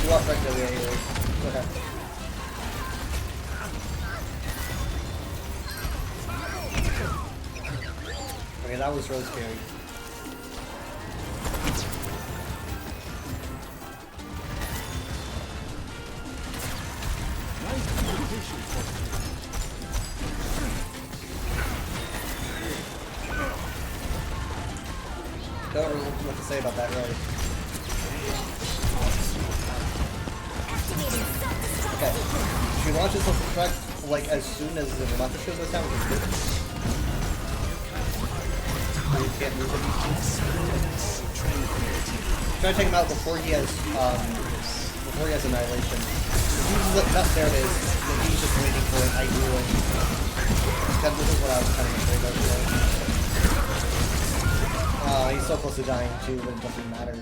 she walked right to the area. Okay. Okay, that was really scary. Don't know what to say about that, really. Okay. She launches self-destruct like as soon as the Renata shows us down, which is good. You can't move him. Try to take him out before he has annihilation. Not there it is. He's just waiting for an ideal. This is what I was kind of afraid of. He's so close to dying too, but it doesn't matter.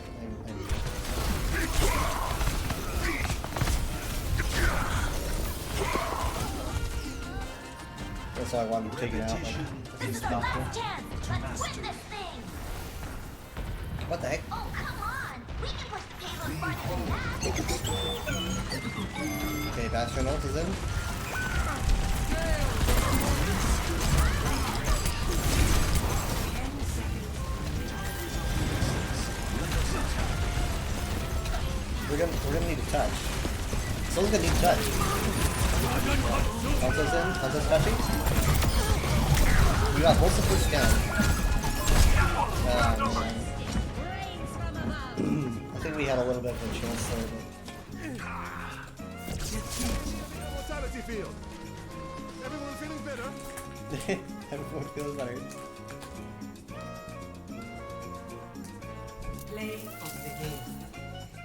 That's why I wanted to take it out. This is our last chance. Let's win this thing. What the heck? Oh, come on. We can push the payload farther than that. Okay, Bastion ult is in. We're gonna need a touch. Someone's gonna need a touch. Hanzo's in. Hanzo's touching. We got most of the first down. I think we had a little bit of a chance there, Mortality field. Everyone feeling better? but everyone feels better. Play of the game.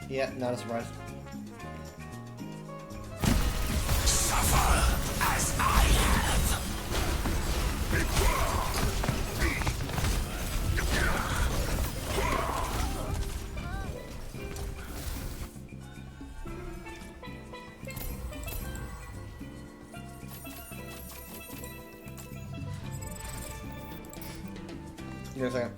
Yeah, not a surprise. Suffer as I have. Give me a second.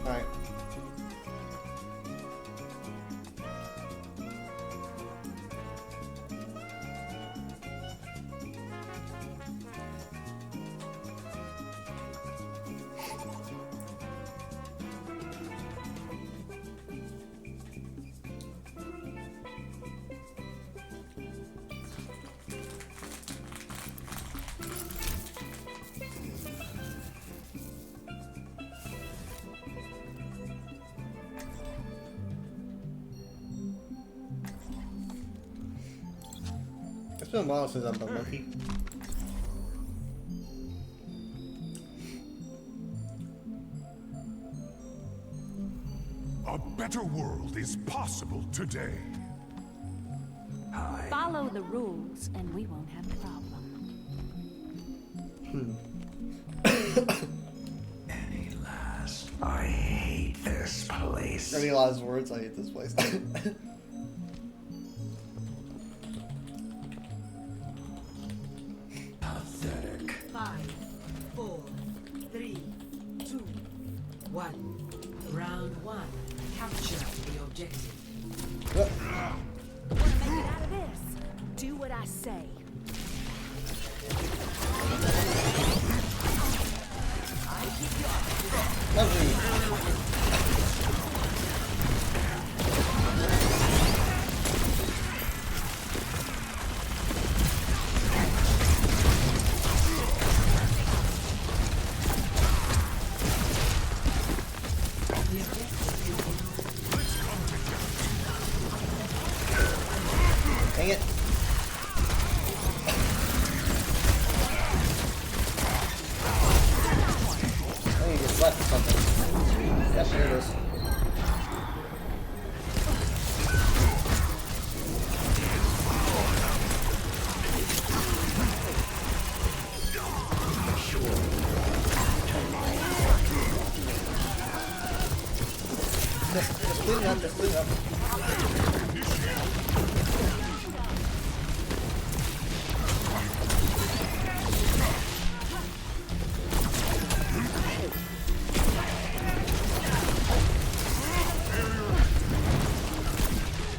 Alright. It's been a while since I've done Loki. A better world is possible today. Follow the rules, and we won't have a problem. Any last? I hate this place. Any last words? I hate this place. Pathetic. 5, 4, 3, 2, 1. Round 1. Capture the objective. Wanna make it out of this? Do what I say. Dang it. I need to get left or something. Yep, here it is. just clean up.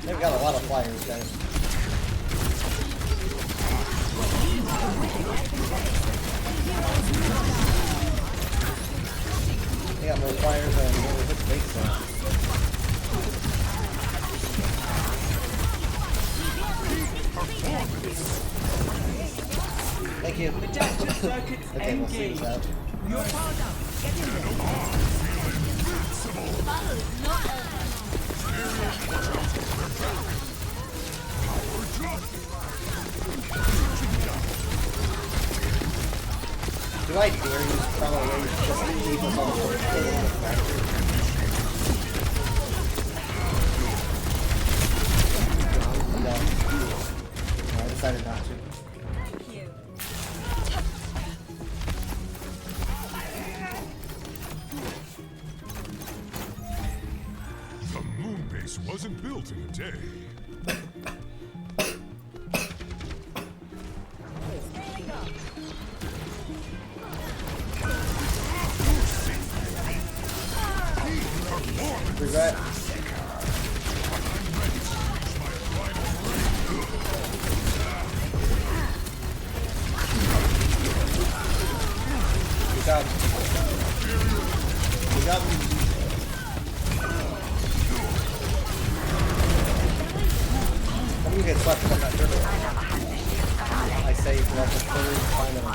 They've got a lot of flyers, guys. They got more flyers than what we hit base on. Thank you. Okay, we'll see what's out. You're powered up. Get in there. Do I dare use probably just leave us on the board faster? No. I decided not to. The moon base wasn't built in a day. Regret. Good job. Good job. How many hits left on that turtle? I say for like the third time in a row.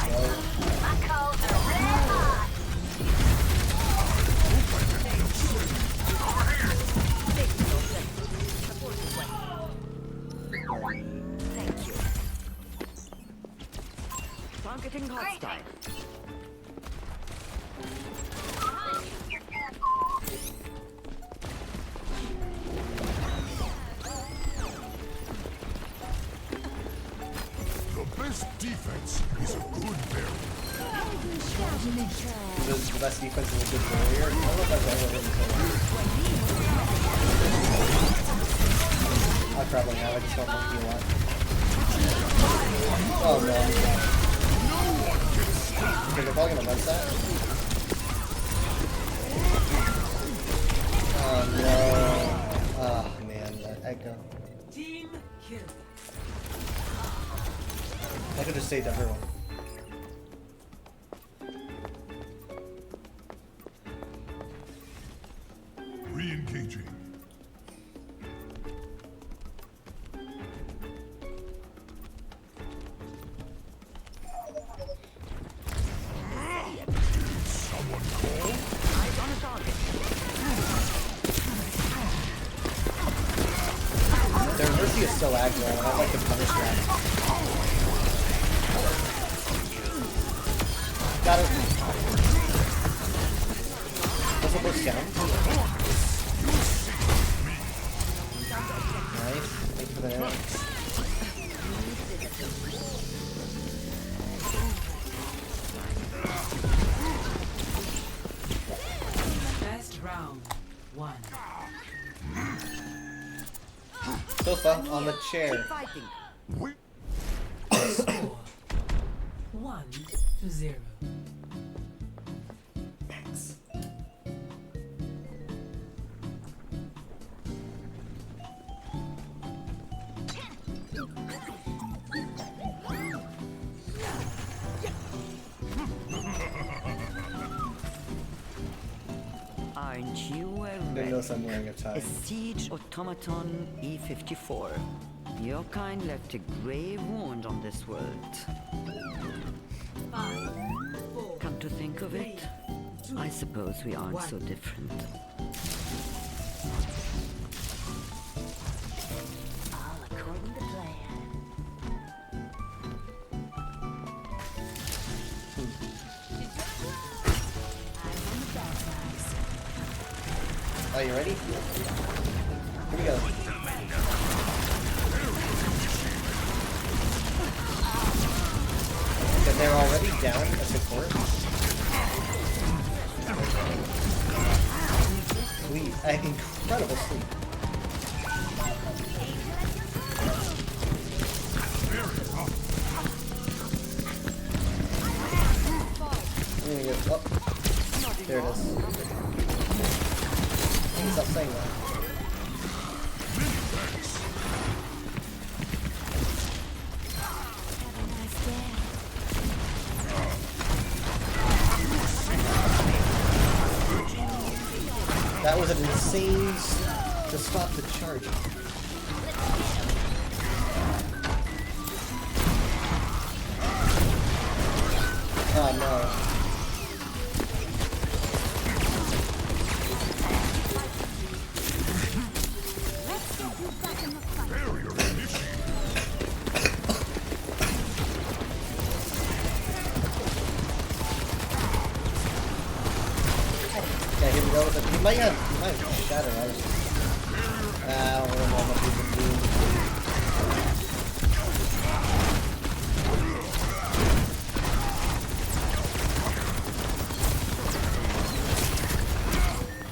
Thank you. Targeting hostile. The best defense is a good barrier. The best defense is a good barrier. I don't know if that's ever really so I probably have, I just don't monkey a lot. Oh no. Okay, they're probably gonna miss that. Oh no. Oh man, that echo. Team kill. I could just saved everyone. Re-engaging. Someone call? Eyes on a target. Their Mercy is still aggro, and I'd like to punish that. Got it. Does it burst down? Nice. Thank you for that. Best round. 1. Sofa on the chair. Keep fighting. Score 1-0. Aren't you They know I'm wearing a tie. a siege automaton E-54? Your kind left a grave wound on this world. 5, 4, come to think of it, I suppose we aren't so different. All according to plan. Are you ready? Here we go. Okay, they're already down a support. Sweet. Incredible sleep. here. Oh, there it is. Stop saying that. That was an insane to stop the charge. Oh no. Yeah, here we go with it. He might have shatter. I don't really know what he can do.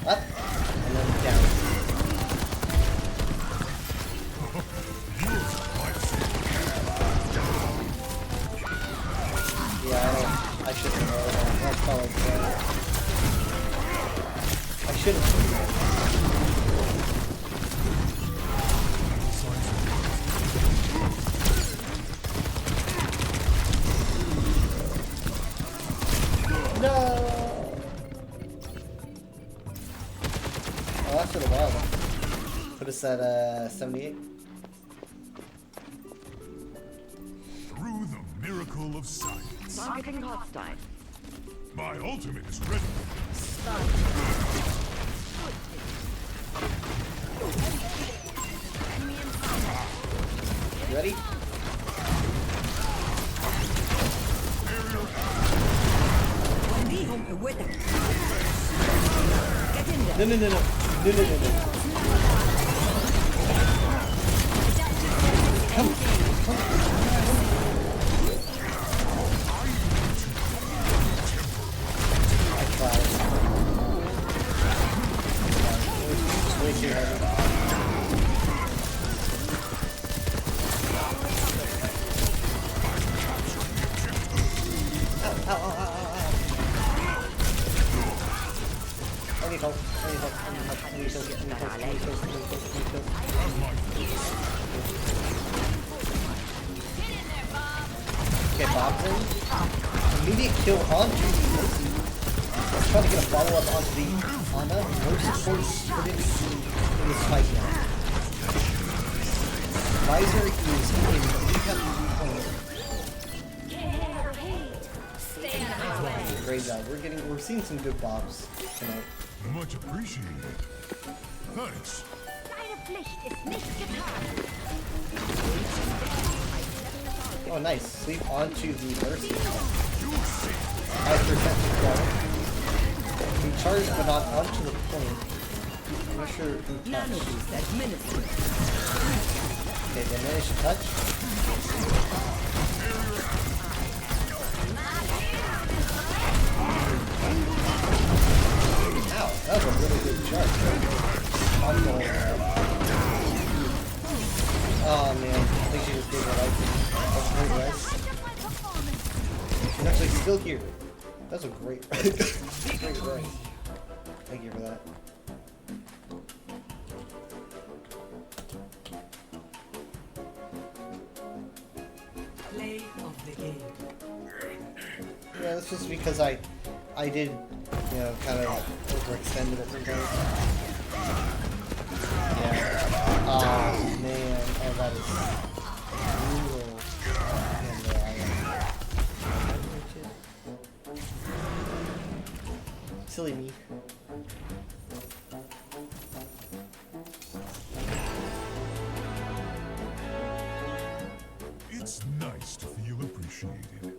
Up and then down. Yeah, I shouldn't know that. That's probably good. I should have. No. Oh, that's been a while. Put us at 78. Through the miracle of science. Targeting hostile. My ultimate is ready. You ready? No, no, no, no. No, no, no, no. Come, come. I tried. It's way too heavy. Ow, ow, ow, ow, ow, ow. I need help. I need help. I need help. I need help. I need help. I need help. I need help. I need help. Okay, Bob's in. Immediate kill onto the Mercy. Let's try to get a follow-up onto the Ana. Mercy force put it in this fight now. Visor is in. We have to be great job. We're seeing some good Bobs tonight. Much appreciated. Thanks. Oh, nice. Sleep onto the Mercy. 5% control. We charged, but not onto the point. I'm not sure who touched. Okay, they managed to touch. Ow, that was a really good charge. I'm going there. Oh man, I think she just gave her life. That's great, guys. She's actually still here. That's a great, great run. Thank you for that. Play of the game. Yeah, that's just because I did, you know, kind of overextended it sometimes. Yeah. Oh man, oh that is brutal. And, silly me. It's nice to feel appreciated.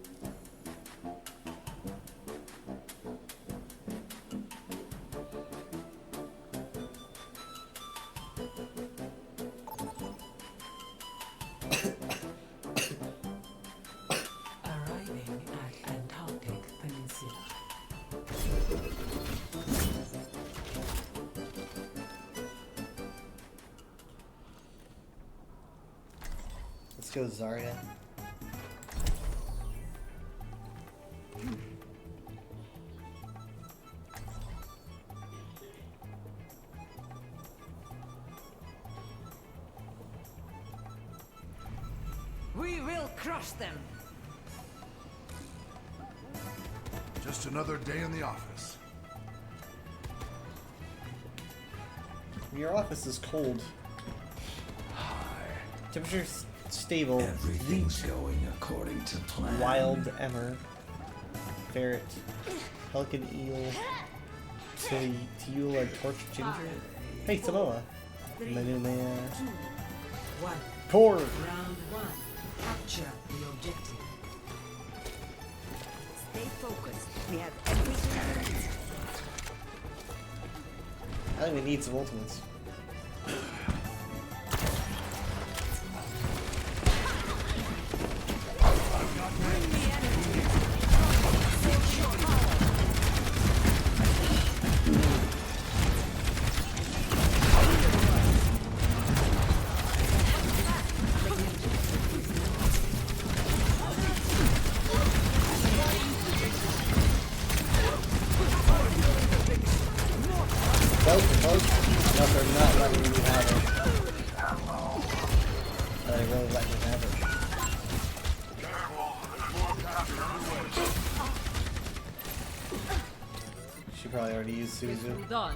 Arriving at Antarctic Peninsula. Let's go, Zarya. will crush them. Just another day in the office. Your office is cold. Temperature's stable. Everything's going according to plan. Wild emmer. Ferret. Pelican eel. Teal and torch ginger. Hey, Samoa. Manumea. Core. Round 1. Capture the objective. Stay focused. We have everything we need. I think we need some ultimates. No, they're not letting me have it. They won't let me have it. She probably already used Suzu. I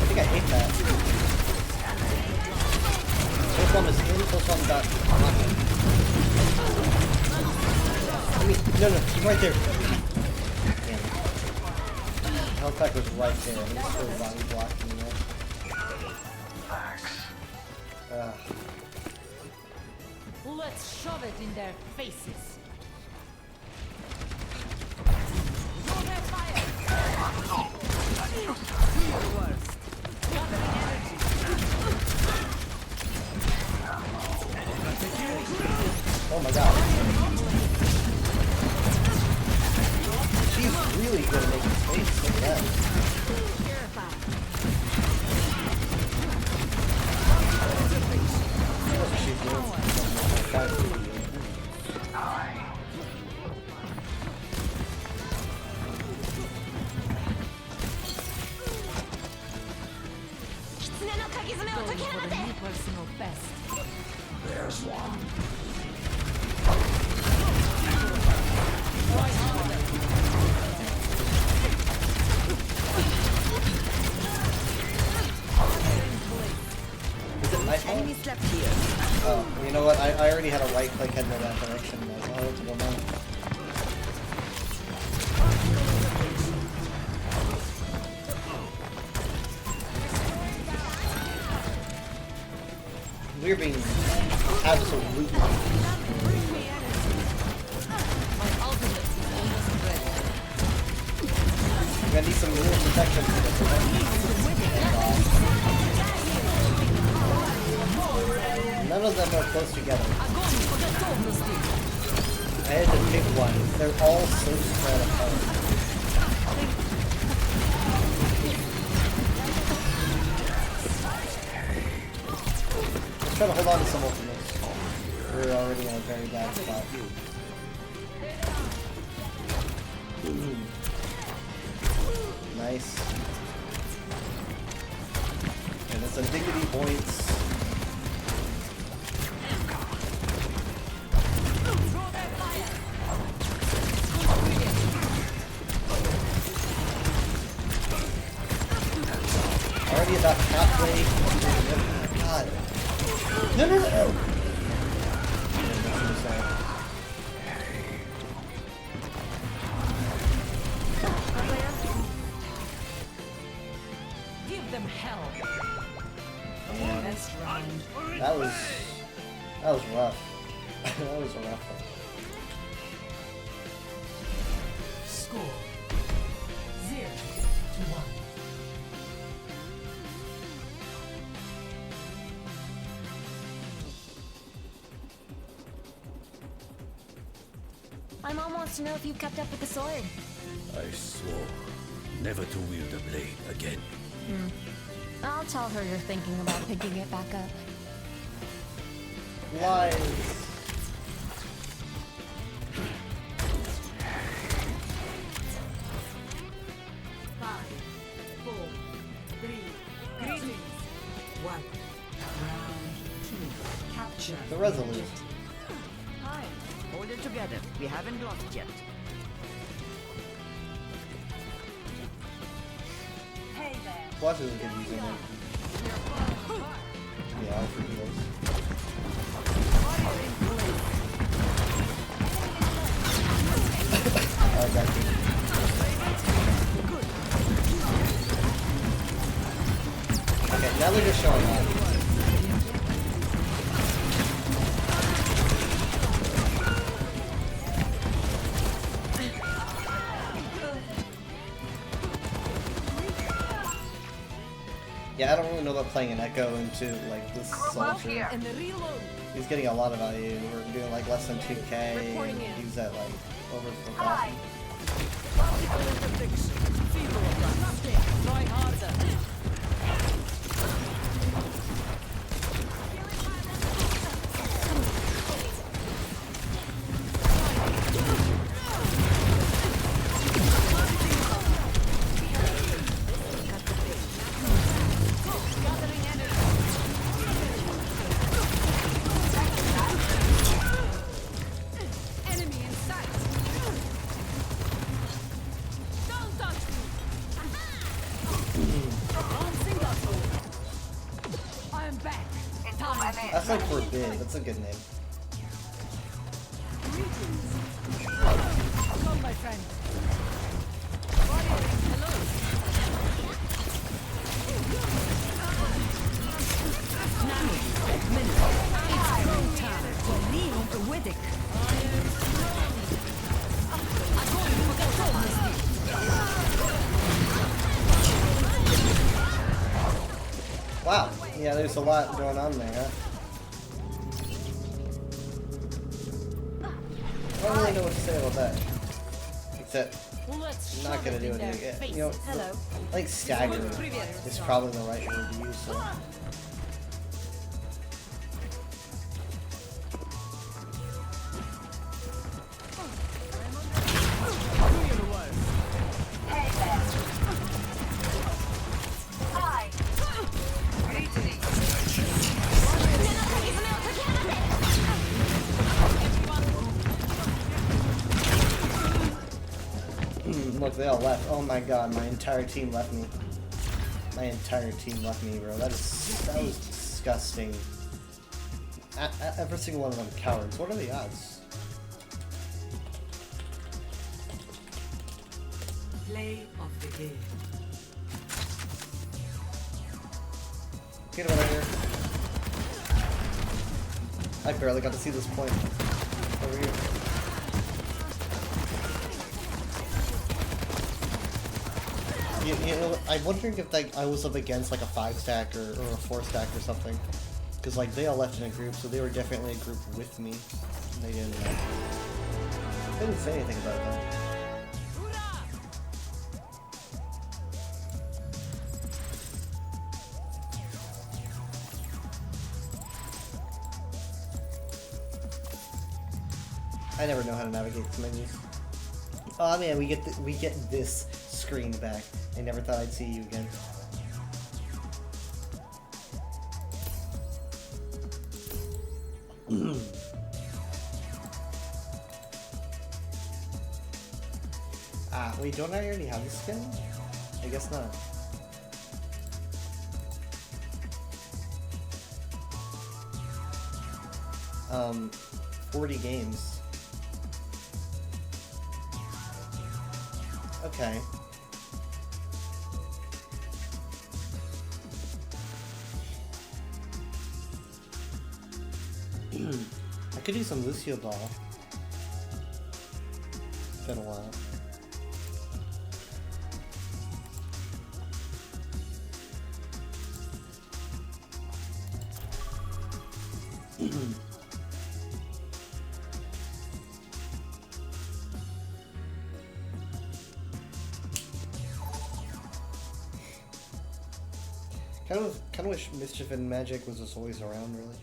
think I hate that. First one is in, first one got I mean, no, he's right there. Damn it. Health pack was right there. He's still body blocking me there. Let's shove it in their faces. Oh my god. She's really good at making space. Look at that. That's what she's doing. Personal best. There's one. Is it my fault? Enemies left here. Oh, you know what? I already had a right click heading in that direction. I'll have to go now. We're being absolutely. We're gonna need some real protection for this one. None of them are close together. I had to pick one. They're all so spread apart. Let's try to hold on to some ultimates. We're already in a very bad spot. Nice. And it's a dignity points. Already about halfway. Oh my god. No. Give them hell. Yeah. Best round. That was rough. That was a rough one. Score 0-1. My mom wants to know if you've kept up with the sword. I swore never to wield a blade again. I'll tell her you're thinking about picking it back up. Lies. The Resolute. Hi. Hold it together. We haven't lost yet. Hey there. Flash isn't good using it. Yeah, I'll forgive those. Alright, got you. Okay, now they're just showing off. Yeah, I don't really know about playing an Echo into like this soldier. He's getting a lot of value. We're doing like less than 2k. And he's at like over 4,000. Try harder. That's like Forbid. That's a good name. Come, my friend. Wow. Yeah, there's a lot going on there, huh? I don't really know what to say about that. Except, I'm not gonna do it again. You know, I think staggering is probably the right word to use. So. Look, they all left. Oh my god, my entire team left me. My entire team left me, bro. That was disgusting. Every single one of them cowards. What are the odds? Play of the game. Get him out of here. I barely got to see this point. Over here. You know, I'm wondering if like I was up against like a 5-stack or a 4-stack or something, because like they all left in a group, so they were definitely a group with me. They didn't say anything about it though. I never know how to navigate the menus. Oh man, we get this screen back. I never thought I'd see you again. Wait, don't I already have the skin? I guess not. 40 games. Okay. I could do some Lucio Ball. It's been a while. Kind of wish Mischief and Magic was just always around, really.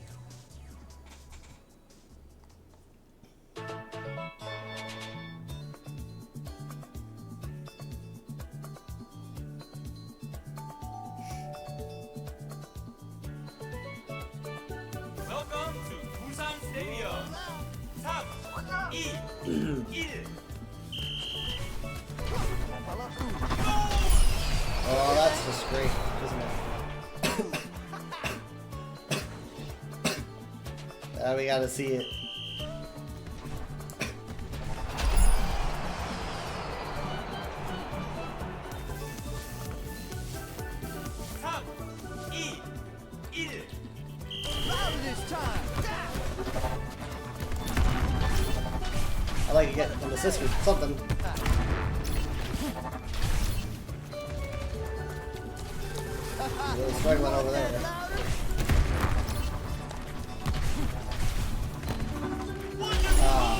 Welcome to Oh, that's just great, isn't it? We gotta see it. I like to get an assist or something. Really struggling over there. Oh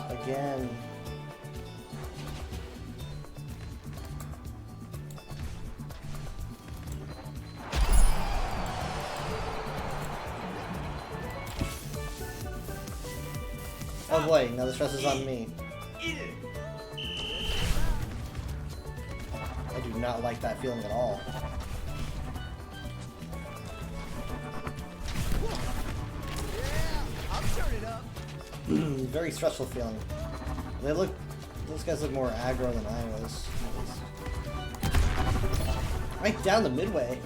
no. Again. Oh boy, now the stress is on me. I do not like that feeling at all. Very stressful feeling. Those guys look more aggro than I was. Right down the midway.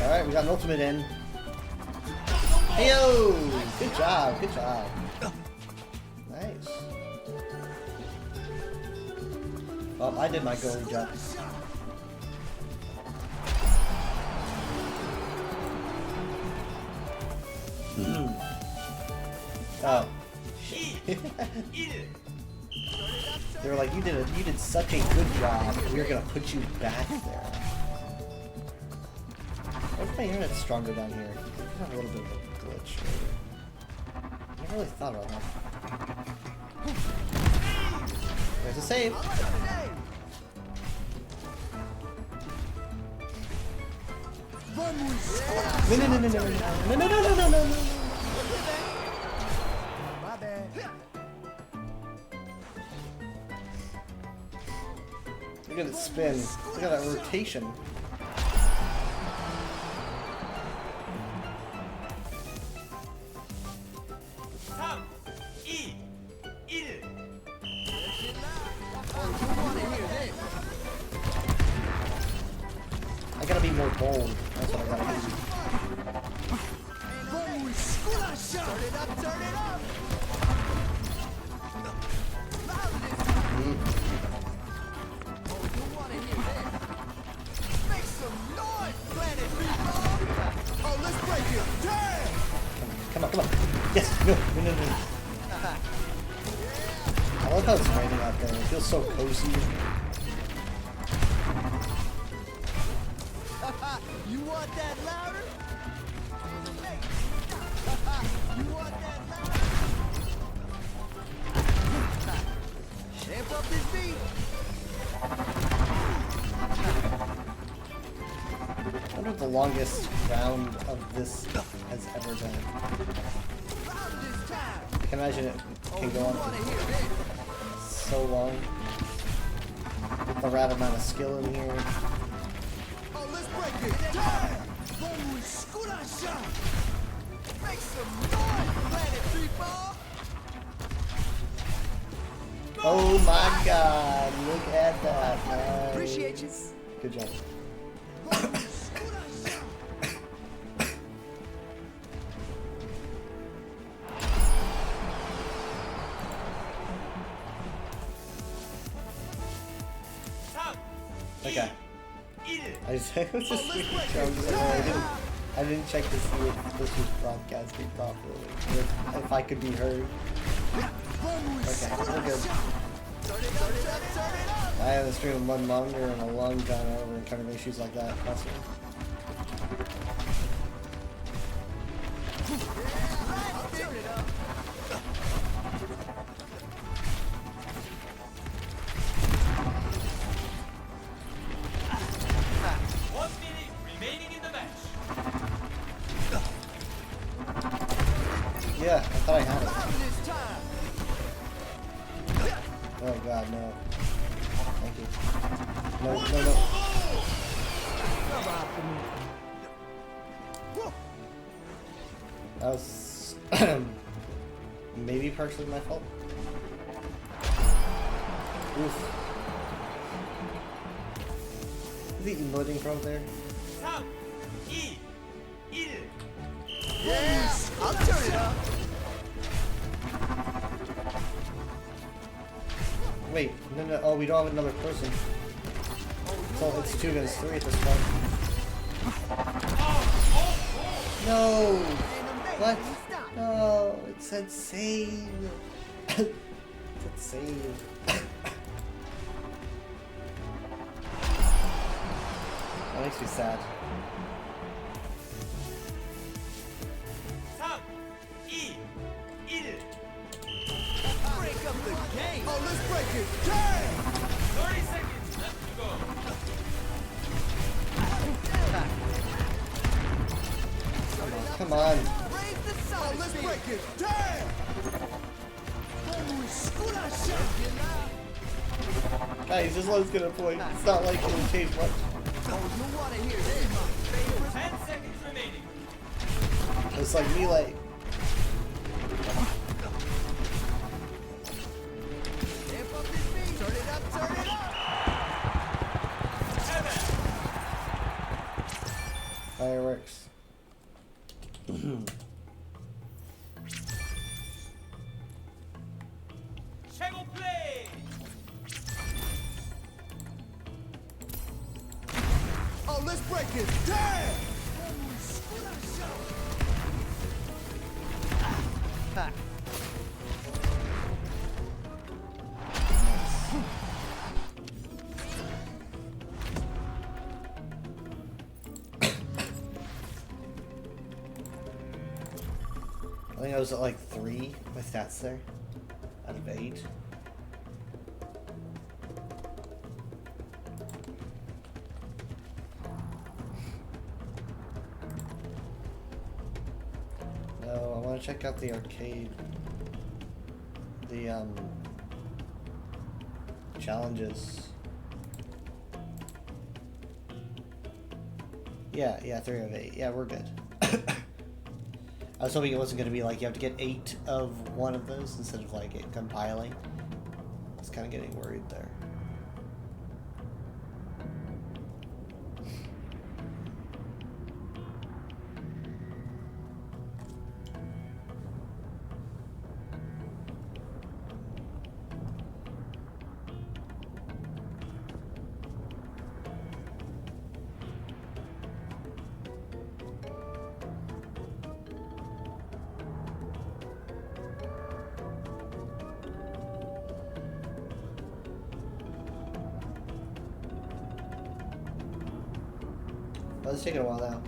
Alright, we got an ultimate in. Heyo! Good job, good job. Nice. Oh, I did my goalie job. Oh. They were like, you did such a good job, we're gonna put you back there. What if my internet's stronger down here? I have a little bit of a glitch. I never really thought about that. There's a save. No. Look at it spin. Look at that rotation. I gotta be more bold. That's what I gotta do. Come on. Yes! No. I love how it's raining out there. It feels so cozy. You want that louder? You want that louder? Amp up this beat. I wonder what the longest round of this has ever been. I can imagine it can go on for so long. With the right amount of skill in here. Make some noise, planet people! Oh my god, look at that. Nice. Appreciate you. Good job. Okay. I was just making sure I didn't check to see if this was broadcasting properly. If I could be heard. Okay, we're good. I haven't streamed one manga in a long time over and trying to make issues like that possible. Yeah, I thought I had it. Oh god, no. I Thank you. No, no, no. That was maybe partially my fault. Oof. Is he emoting from there? 3, 2, 1. Yeah, I'll turn it up. Wait, no, no. Oh, we don't have another person. So it's 2 against 3 at this point. No! What? No, it said save. It said save. That makes me sad. 3, 2, 1. Break up the game. Oh, let's break it. Damn! 30 seconds left to go. Come on. Raise the sun. Oh, let's break it. Damn! Guys, this one's gonna point. It's not like it'll change much. Oh, you want to hear this? 10 seconds remaining. It's like melee. Amp up this beat. Turn it up, turn it up. Fireworks. 최고 플레이. Oh, let's break it. Damn! I think I was at like 3, my stats there, out of 8. No, I want to check out the arcade. The, challenges. Yeah, 3 of 8. Yeah, we're good. I was hoping it wasn't going to be like you have to get 8 of one of those instead of like it compiling. I was kind of getting worried there. Well, it's taking a while now.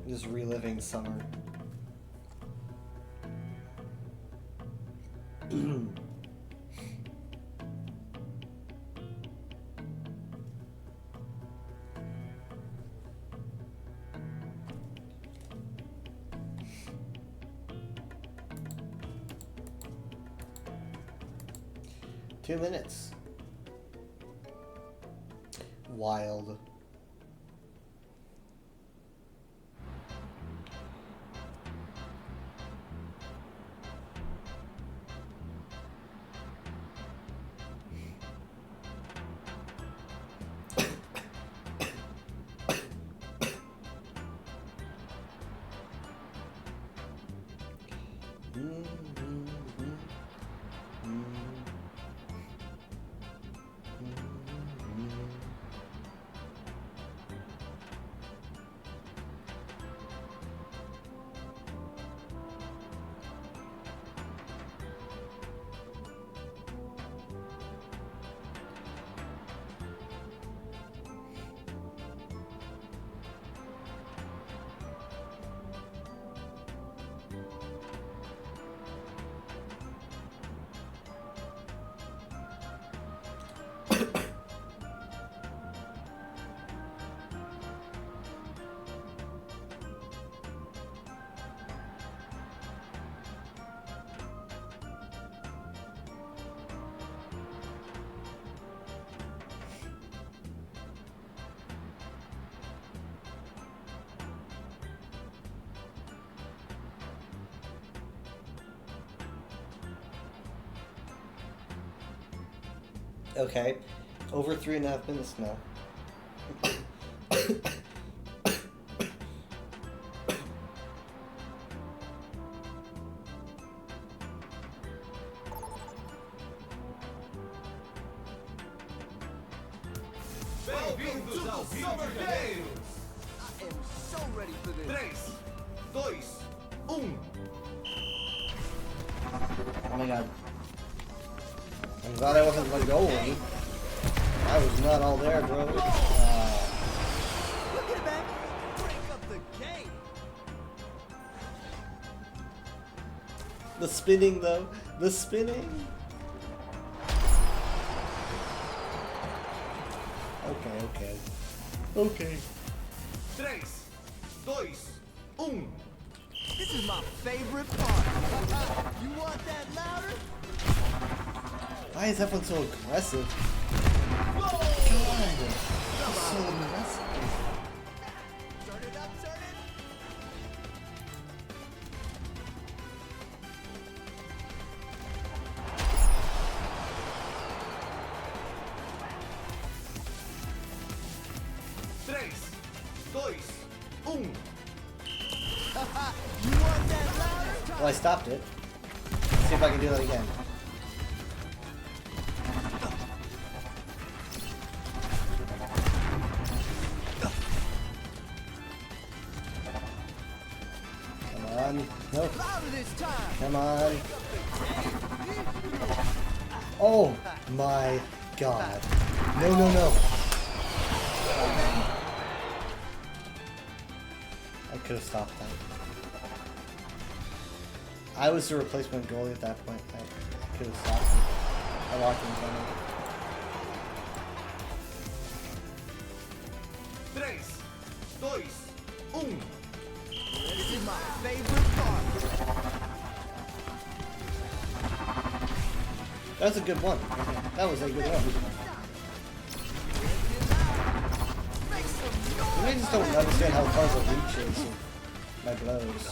Just reliving summer. Two minutes. Wild. Okay. Over 3.5 minutes now. Bem-vindos ao Summer Games! I am so ready for this. 3, 2, 1. Oh my god. I'm glad I wasn't the goalie. I was not all there, bro. Look at that! Break up the game! The spinning, though. The spinning. Okay. 3, 2, 1. This is my favorite part. You want that louder? Why is everyone so aggressive? God, so aggressive. Turn it up, turn it. Três, dois, You want that louder? Well, I stopped it. Let's see if I can do that again. Come on. Nope. Come on. Oh my god. No. I could have stopped that. I was the replacement goalie at that point. I could have stopped him. I locked him down. 3, 2, 1. This is my favorite part. That was a good one. That was a good one. I just don't understand how far the reach is of my blows.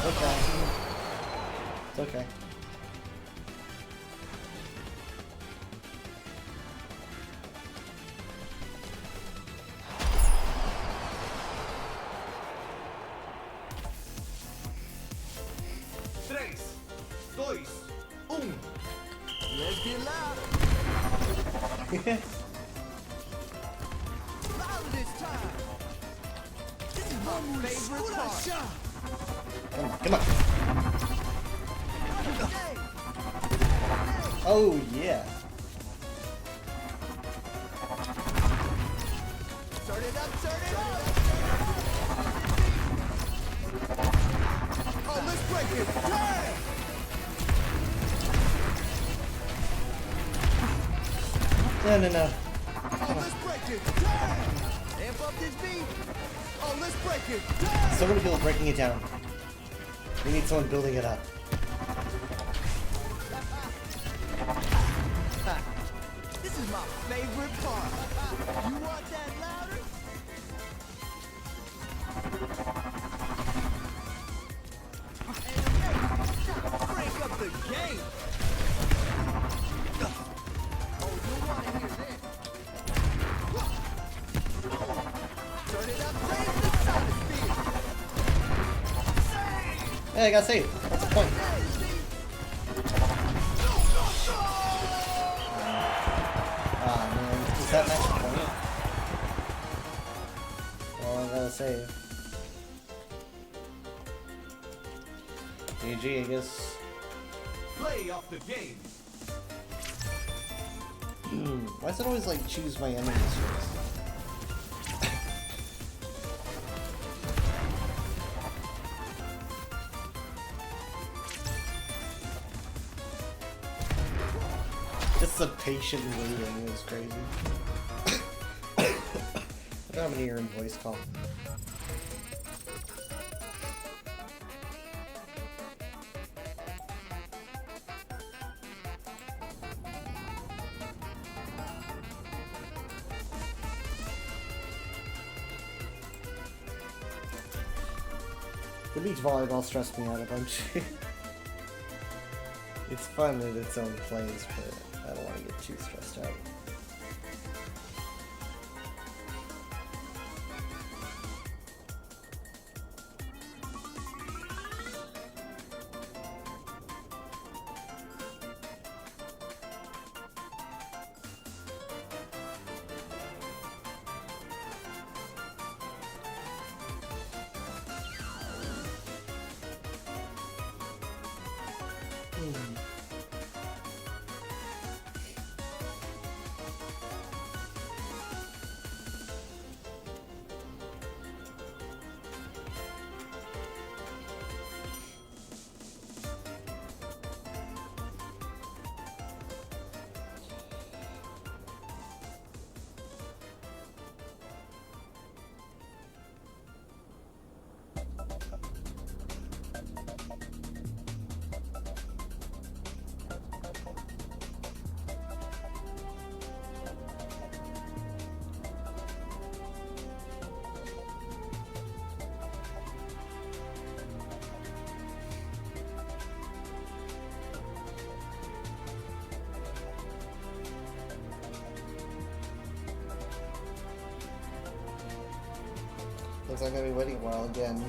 Okay. It's okay. Três, dois, Let's get loud. Louder this time. This is my favorite part. Come on. Oh yeah. Turn it up, turn it up. Oh, let's break it. Damn! No. Oh, let's break it. Damn! Amp up this beat. Oh, let's break it. Damn! So many people breaking it down. We need someone building it up. This is my favorite part. You want that louder? Break up the game. Oh, you want to hear this? Turn it up, raise the sound speed. Hey, I got saved. That's the point. Ah man, is that match point? Well, I gotta save. GG, I guess. Play off the game. Why does it always like choose my enemies first? Just the patient waiting is crazy. I don't have an ear in voice call. The beach volleyball stressed me out a bunch. It's fun in its own plays, but I don't want to get too stressed out. Looks like I'm gonna be waiting a while again.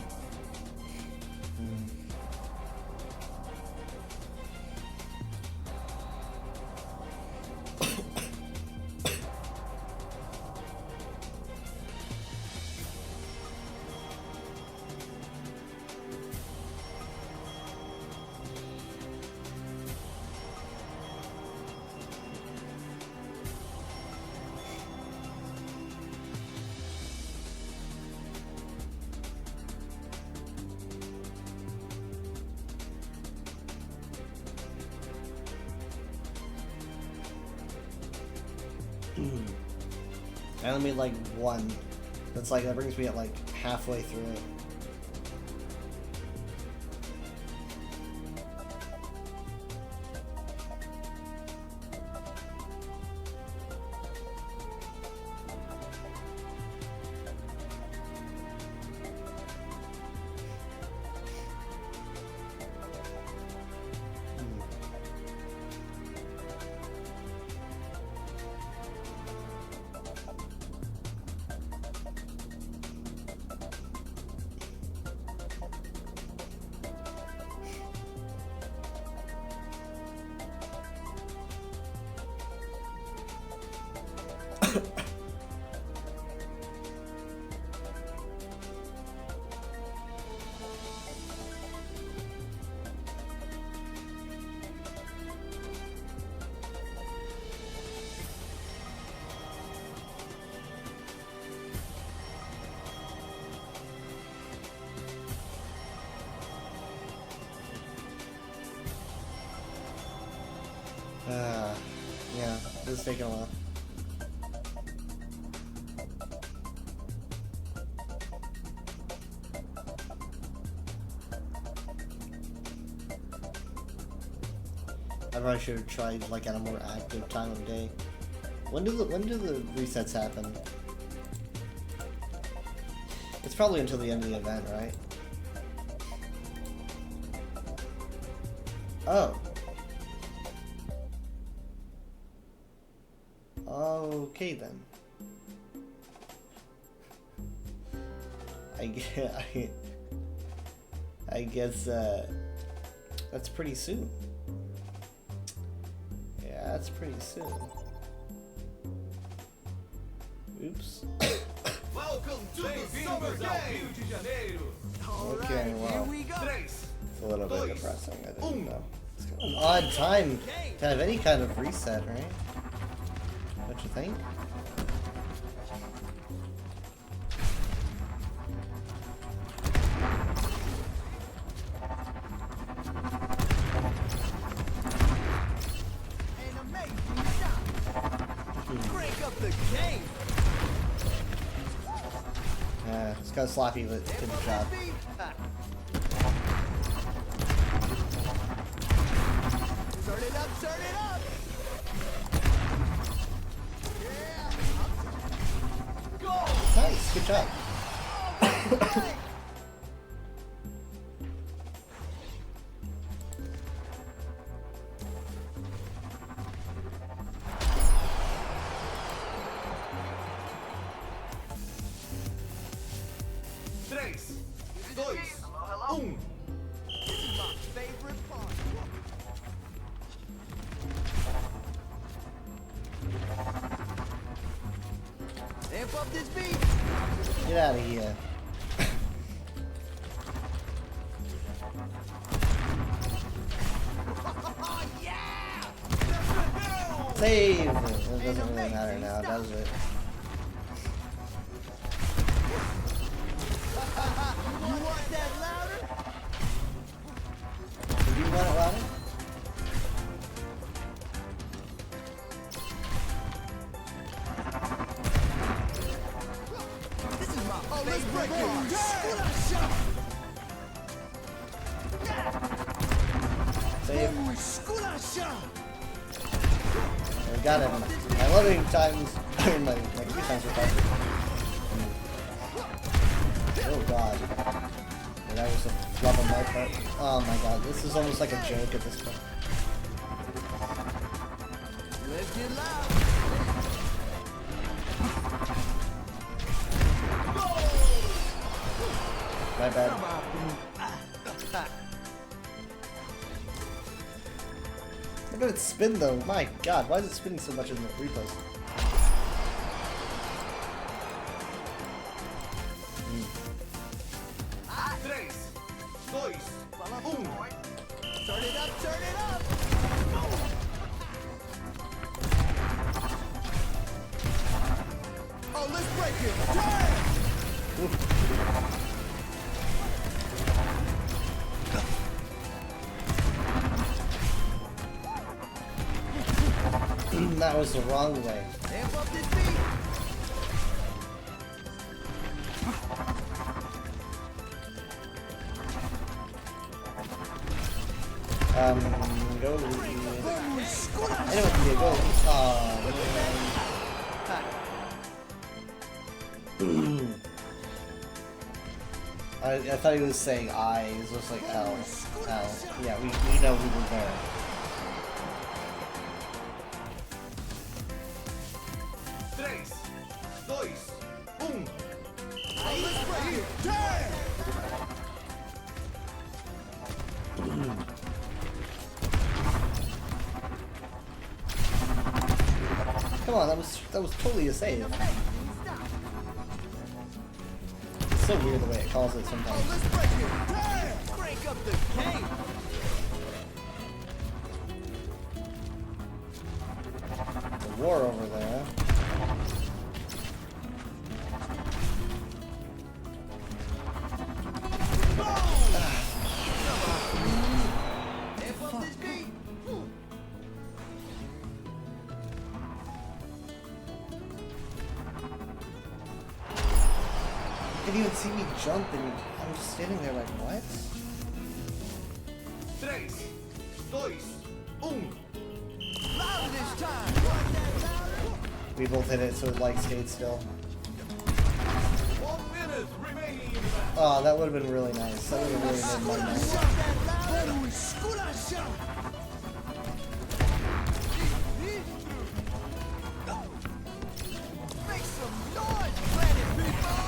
I only made like one. That's like, that brings me at like halfway through it. Yeah, this is taking a while. I probably should have tried like at a more active time of day. When do the resets happen? It's probably until the end of the event, right? Oh. Okay then. I guess that's pretty soon. Yeah, that's pretty soon. Oops. Welcome to the Summer Game. Okay, well, here we go. it's a little bit depressing. I didn't know. It's kind of an odd time to have any kind of reset, right? Don't you think? It's kind of sloppy, but good job. Turn it up, turn it up! Yeah! Go! Nice, good job. Amp up this beat. Get out of here. Save! It doesn't really matter now, does it? You want that louder? Do you want it louder? This is my let's break it. Save. Save. I got him. My loading times, my queue times are faster. Oh god. Yeah, that was a flub on my part. Oh my god, this is almost like a joke at this point. Let's get loud. My bad. Look at it spin though. My god, why is it spinning so much in the replays? 3, 2, 1. Turn it up, turn it up. Oh, let's break it. Damn! That was the wrong way. Amp up this beat. Go. Anyone can do go. I thought he was saying I. It was just like L. L. Yeah, we know we were there. Come on, that was totally a save. It's so weird the way it calls it sometimes. Let's break it. Damn! Crank up the game. The war over there. You didn't even see me jump, and I'm just standing there like, what? 3, 2, 1. Louder this time. We both hit it, so it like stayed still. 1 minute remaining. Oh, that would have been really nice. That would have really made my night. Make some noise, planet people.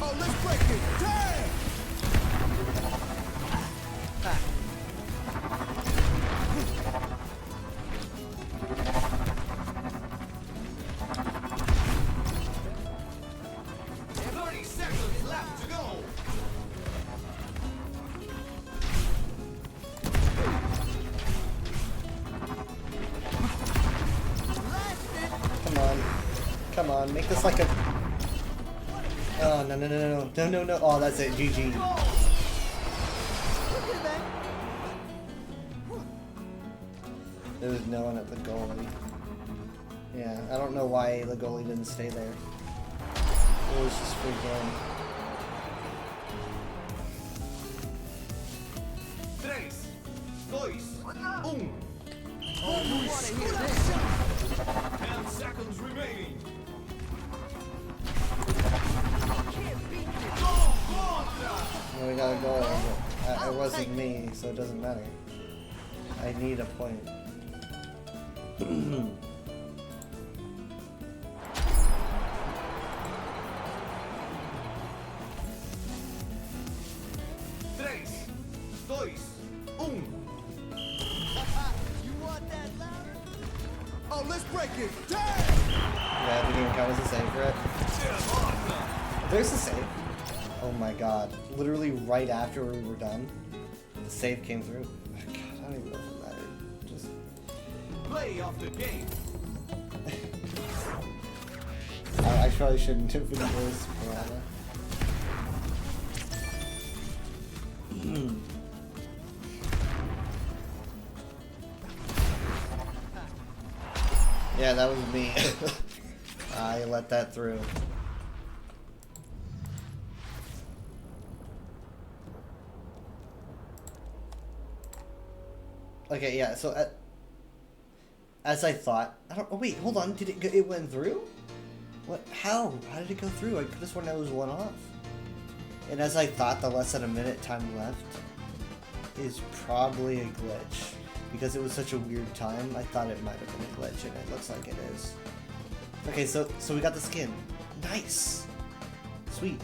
Oh, let's break it. Damn! Come on, make this like a... Oh, no. Oh, that's it, GG. There was no one at the goalie. Yeah, I don't know why the goalie didn't stay there. It was just free game. 3, 2, 1. Oh, you wanna hear this? 10 seconds remaining. Well, we got a goal. It wasn't me, so it doesn't matter. I need a point. 3, 2, 1. You want that louder? Oh, let's break it. Damn! Yeah, it didn't even count as a save for it. There's the save. Oh my god. Literally right after we were done, the save came through. God, I don't even know if it mattered. Just... Play off the game. I probably shouldn't have been this piranha. Yeah, that was me. I let that through. Okay, yeah, so as I thought, I don't, oh wait, hold on, did it went through? What, how did it go through? I could have sworn that was one off. And as I thought, the less than a minute time left is probably a glitch. Because it was such a weird time, I thought it might have been a glitch, and it looks like it is. Okay, so we got the skin. Nice! Sweet.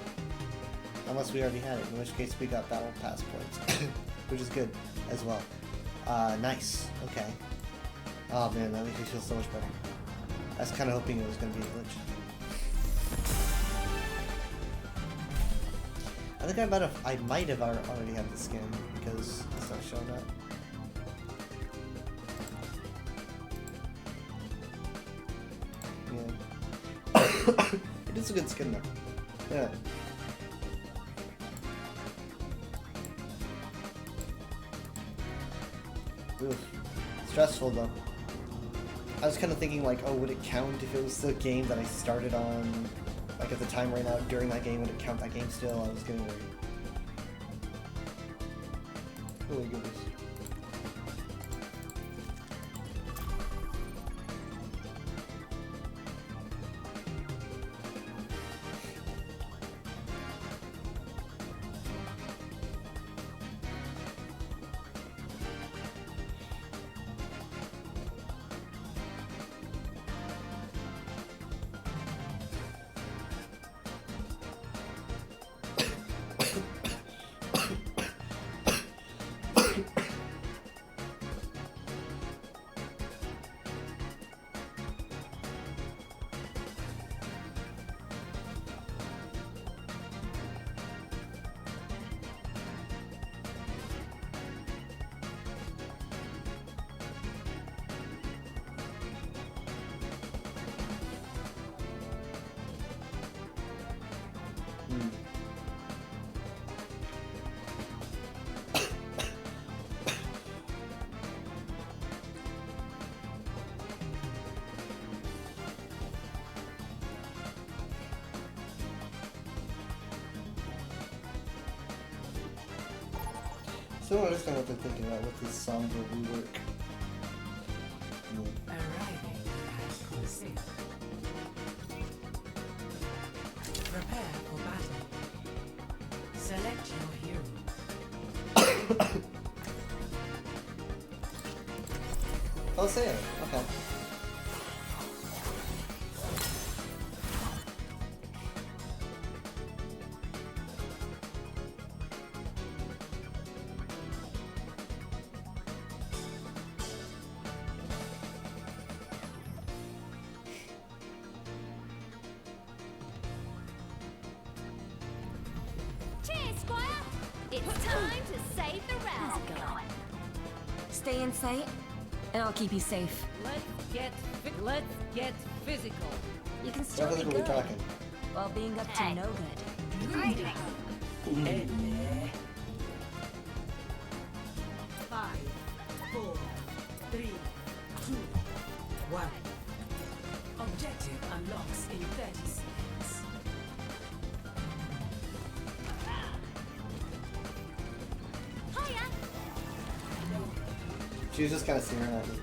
Unless we already had it, in which case we got battle pass points. Which is good, as well. Nice. Okay. Oh man, that makes me feel so much better. I was kind of hoping it was going to be a glitch. I think I might have already had the skin, because it's not showing up. Yeah. It is a good skin though. Yeah. Oof. Stressful though. I was kind of thinking like, oh, would it count if it was the game that I started on? Like if the time ran out during that game, would it count that game still? I was getting worried. Oh my goodness. I don't understand what they're thinking about with this somber rework. Arriving at Coliseum. Prepare for battle. Select your hero. Oh, Sam. Okay. Cheers, Squire! It's time to save the round. Stay in sight, and I'll keep you safe. Let's get physical. You can still be good while being up to no good. 5, 4, 3, 2, 1. Objective unlocks in 30 seconds. Hiya! She was just kind of staring at me.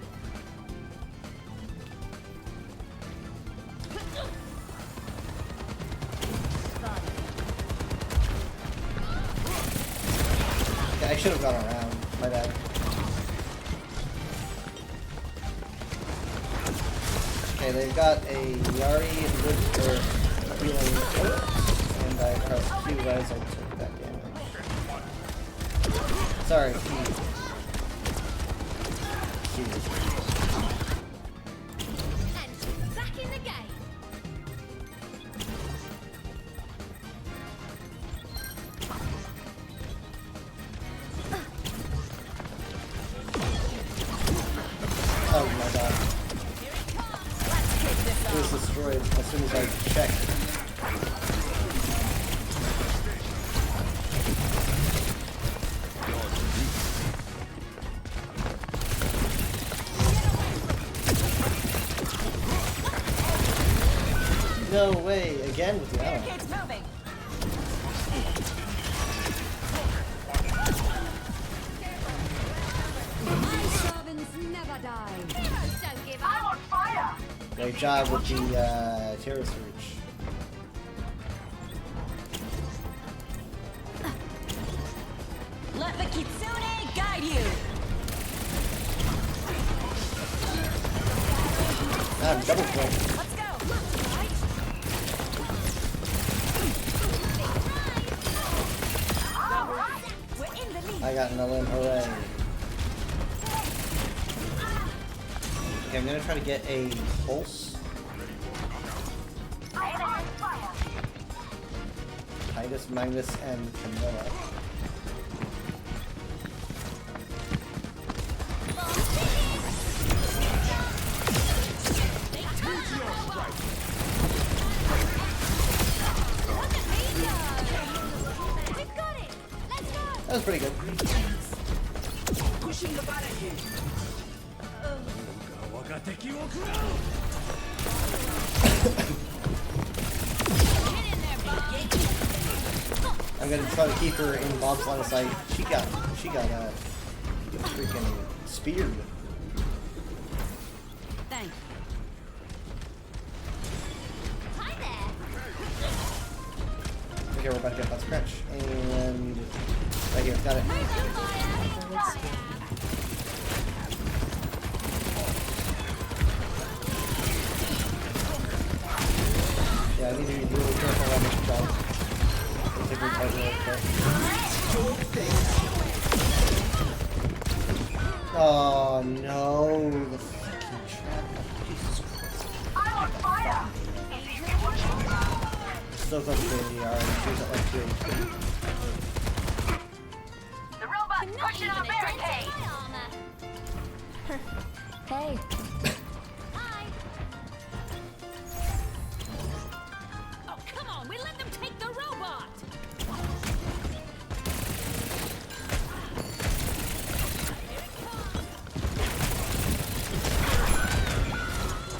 Okay, I should have gone around. My bad. Okay, they've got a Yari and Wood for healing hurt, and I pressed Q as I took that damage. Sorry, Q. And back in the game. destroyed as soon as I checked. No way! Again with the ally. Barricade's moving. My servants never die. Heroes don't give up. I'm on fire. Great job with the terror surge. Let the Kitsune guide you. Double kill. Let's go. We're in the lead. I got an LM, hooray. Okay, I'm gonna try to get a pulse. I'm on fire. Titus, Magnus, and Camilla. That was pretty good. Pushing the barricade. I'm gonna try to keep her in Bob's line of sight. She got freaking speared. Thank you. Hi there. Okay, we're about to get that scratch. And right here, got it. Yeah, I need to be really careful on this jump. I think we're quite really quick. Oh no, the fucking trap. Jesus Christ. I'm on fire. Still close to the ADR, and she's at like 2 HP. The robot's pushing our barricade. Hey. Hi. Oh, come on. We let them take the robot.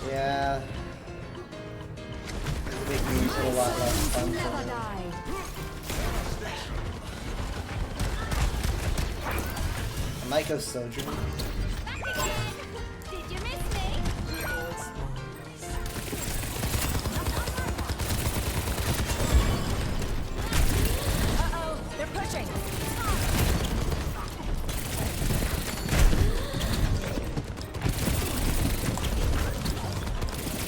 Yeah. It's making things a lot less fun for Never me. die. I might go Sojourn. Did you miss me? Uh-oh. They're pushing.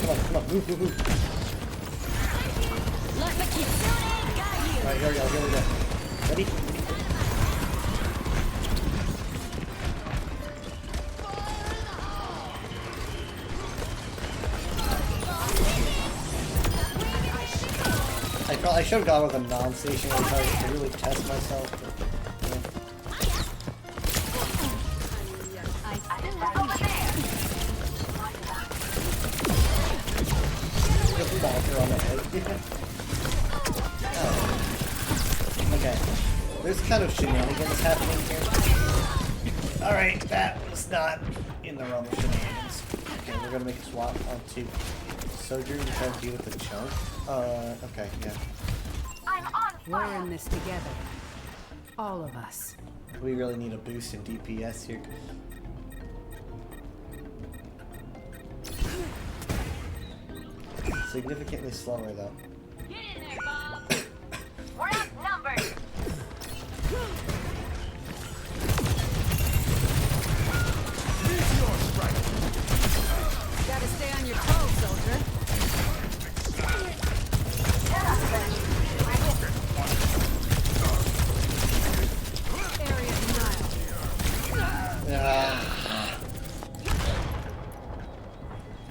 Come on, move. Let the Kitsune guide you. Alright, here we go. Ready? I should have gone with a non-stationary target to really test myself. But, Just bonk her on the head. Oh. Okay. There's kind of shenanigans happening here. Alright, that was not in the realm of shenanigans. Okay, we're gonna make a swap onto Sojourn to try to deal with the chunk. Okay, yeah. I'm on We're fire. in this together. All of us. We really need a boost in DPS here. Significantly slower though. Get in there, Bob. We're outnumbered. Gotta stay on your toes, soldier. Area denial.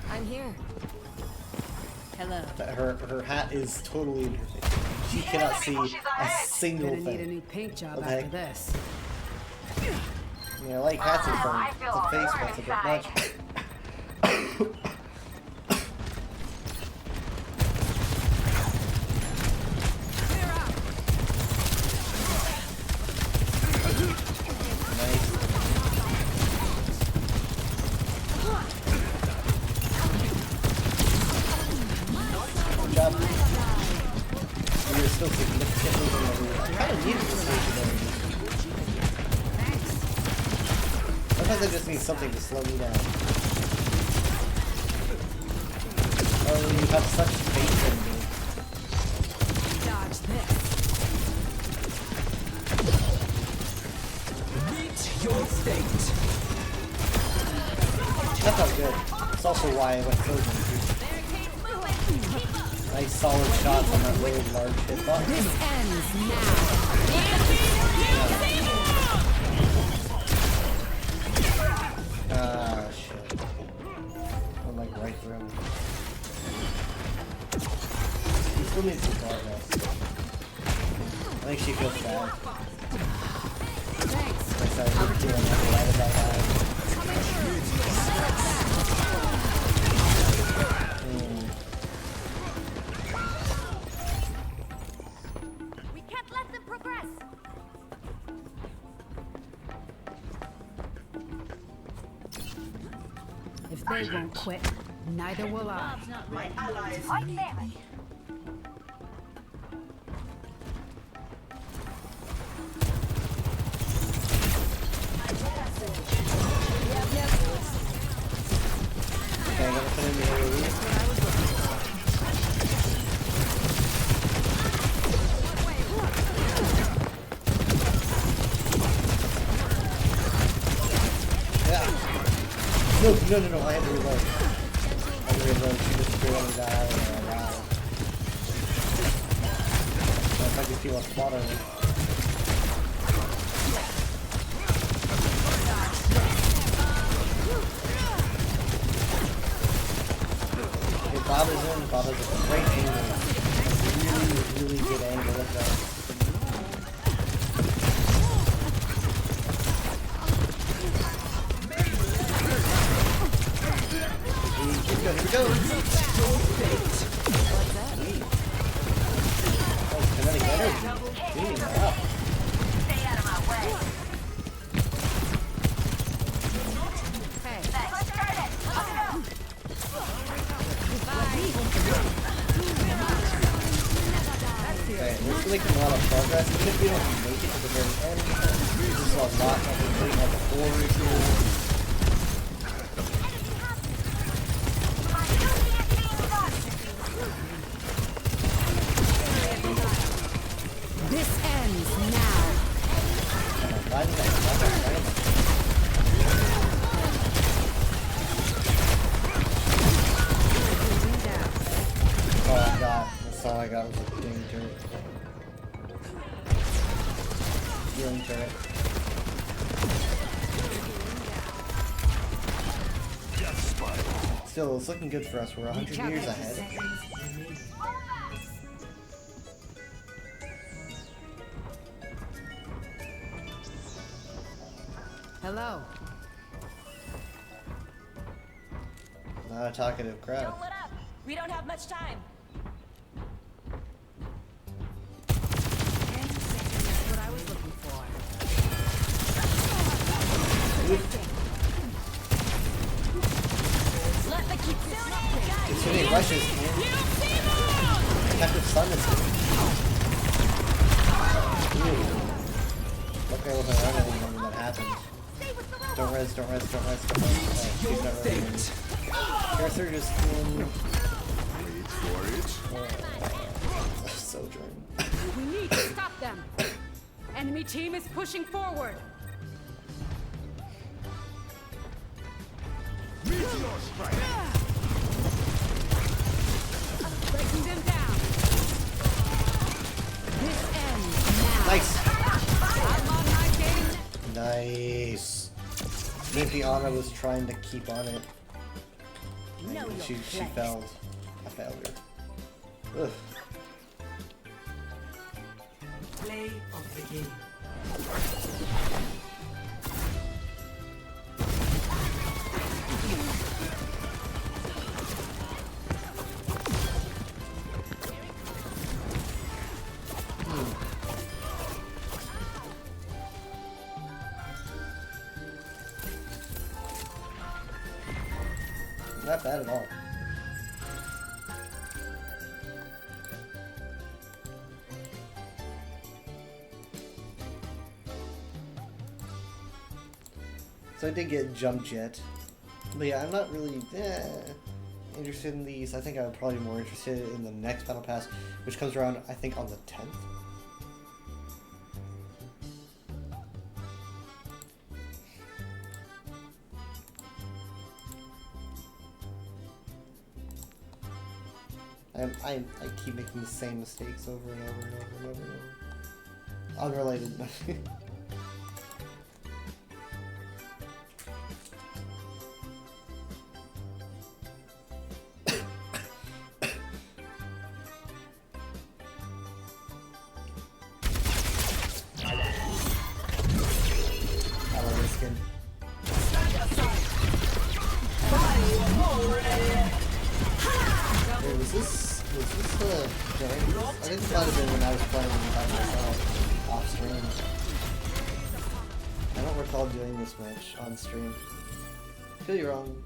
I'm here. Hello. Her hat is totally in her face. She cannot see a single Gonna need a thing. new paint job What the heck? after this. Yeah, I like hats in front of the face, but it's a bit much. We are still significantly below. I kind of needed the stationary. Sometimes I just need something to slow me down. Oh, you have such faith in me. Dodge this. Meet your fate. That felt good. That's also why I went Trojan. Nice solid shots on that really large hitbox. This ends now. Ah, shit. I'm like right through him. He still needs some progress. I think she feels bad. Thanks. I started feeling excited about that. We can't let them progress. If they won't quit, neither will I. My allies right there. Okay, I'm gonna put in the AoE. Yeah. No, I had to reload. I had to reload. She just barely died. Wow. If I can feel a spot on me. Okay, Bob is in. Bob is a great angle. Really good angle with that. Here we go. Oh, kinetic energy. Beating her up. Stay out of my way. Hey. Let's start it. Let's go. Okay, we're making a lot of progress. Even if we don't make it to the very end, this is a lot of putting on the forward here. This ends now. Oh, I got. That's all I got was a ding turret. Healing turret. Still, it's looking good for us. We're 100 years ahead. Hello. Not a talkative crowd. Don't let up. We don't have much time. What I was looking for. Let the keep There's so many rushes, man. Captive stun is okay, I wasn't around anyone when that happened. Don't res. Okay, she's not resing. Cursor just in. Sojourn. We need to stop them. Enemy team is pushing forward. Breaking them down. This ends now. Nice. I'm on my game. Nice. Viviana was trying to keep on it. And she failed. I failed her. Ugh. Play of the game. Not bad at all. So I did get Jump Jet. But yeah, I'm not really interested in these. I think I'm probably more interested in the next Battle Pass, which comes around, I think, on the 10th. I keep making the same mistakes over and over and over and over and over. Unrelated. I love this skin. Wait, was this Giant? I think it might have been when I was playing by myself off stream. I don't recall doing this match on stream. Could be wrong.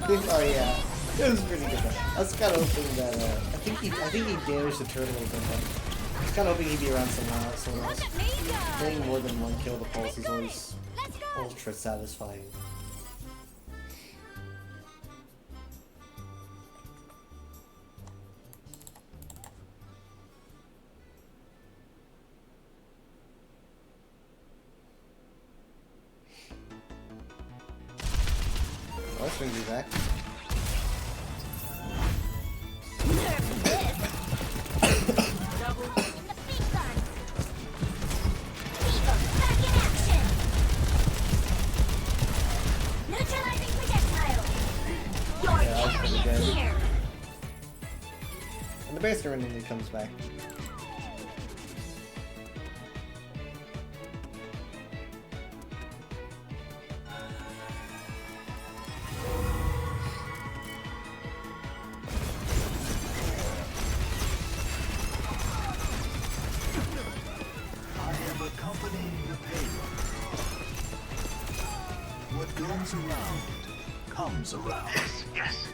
Oh yeah, it was pretty good. I was kind of hoping that I think he damaged the turtle a little bit. I was kind of hoping he'd be around someone else. Getting more than one kill the pulse is always ultra satisfying. Oh, this brings me back. And the base randomly comes back. I am accompanying the payload. What goes around comes around. Yes.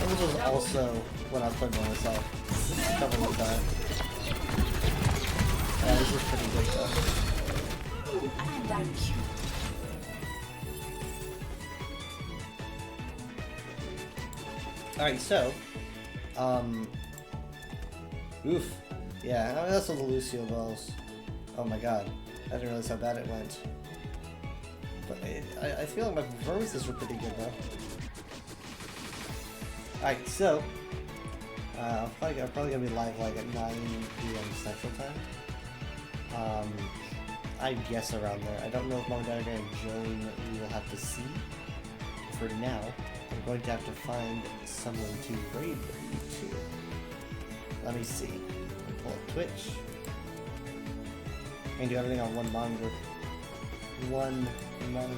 This was also when I was playing by myself. Something like that. Yeah, this is pretty good though. Thank you. Alright, so oof. Yeah, I mean, that's what the Lucio balls. Oh my god. I didn't realize how bad it went. But I feel like my performances were pretty good though. Alright, so I'm probably gonna be live like at 9 PM Central Time. I guess around there. I don't know if Mom and Dad are gonna join. We will have to see. For now, I'm going to have to find someone to raid with you to. Let me see. Pull up Twitch. And do everything on one monitor. One monitor.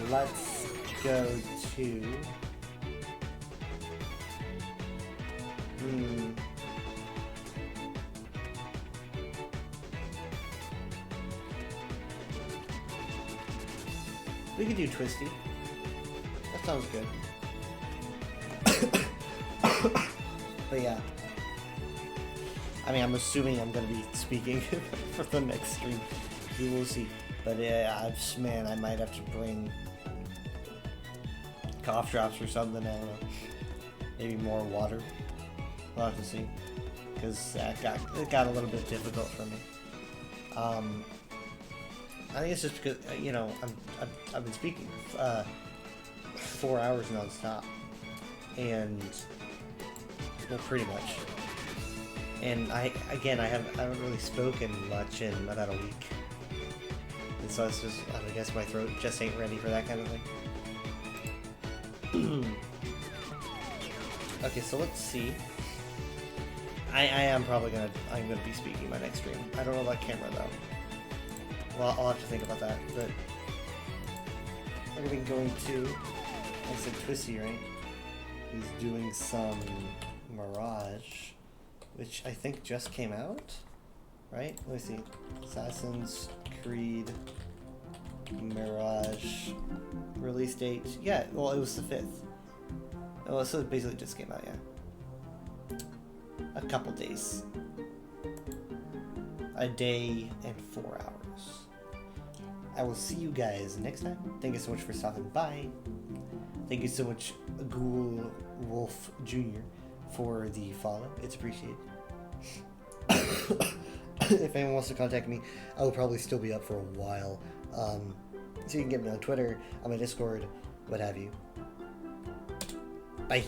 Let's go to... We could do Twisty. That sounds good. But yeah. I mean, I'm assuming I'm gonna be speaking for the next stream. We will see. But yeah, man, I might have to bring cough drops or something. I don't know. Maybe more water. We'll have to see. Because it got a little bit difficult for me. I think it's just because you know I've been speaking 4 hours non-stop, and well, pretty much. And I haven't really spoken much in about a week, and so it's just I guess my throat just ain't ready for that kind of thing. Okay, so let's see. I am probably I'm gonna be speaking my next stream. I don't know about camera though. Well, I'll have to think about that. But we're gonna be going to. I said Twisty, right? He's doing some Mirage, which I think just came out, right? Let me see. Assassin's Creed Mirage release date. Yeah, well, it was the 5th. Oh, so it basically just came out, yeah. A couple days. A day and 4 hours. I will see you guys next time. Thank you so much for stopping by. Thank you so much, Ghoul Wolf Jr., for the follow. It's appreciated. If anyone wants to contact me, I will probably still be up for a while. So you can get me on Twitter, on my Discord, what have you. Bye.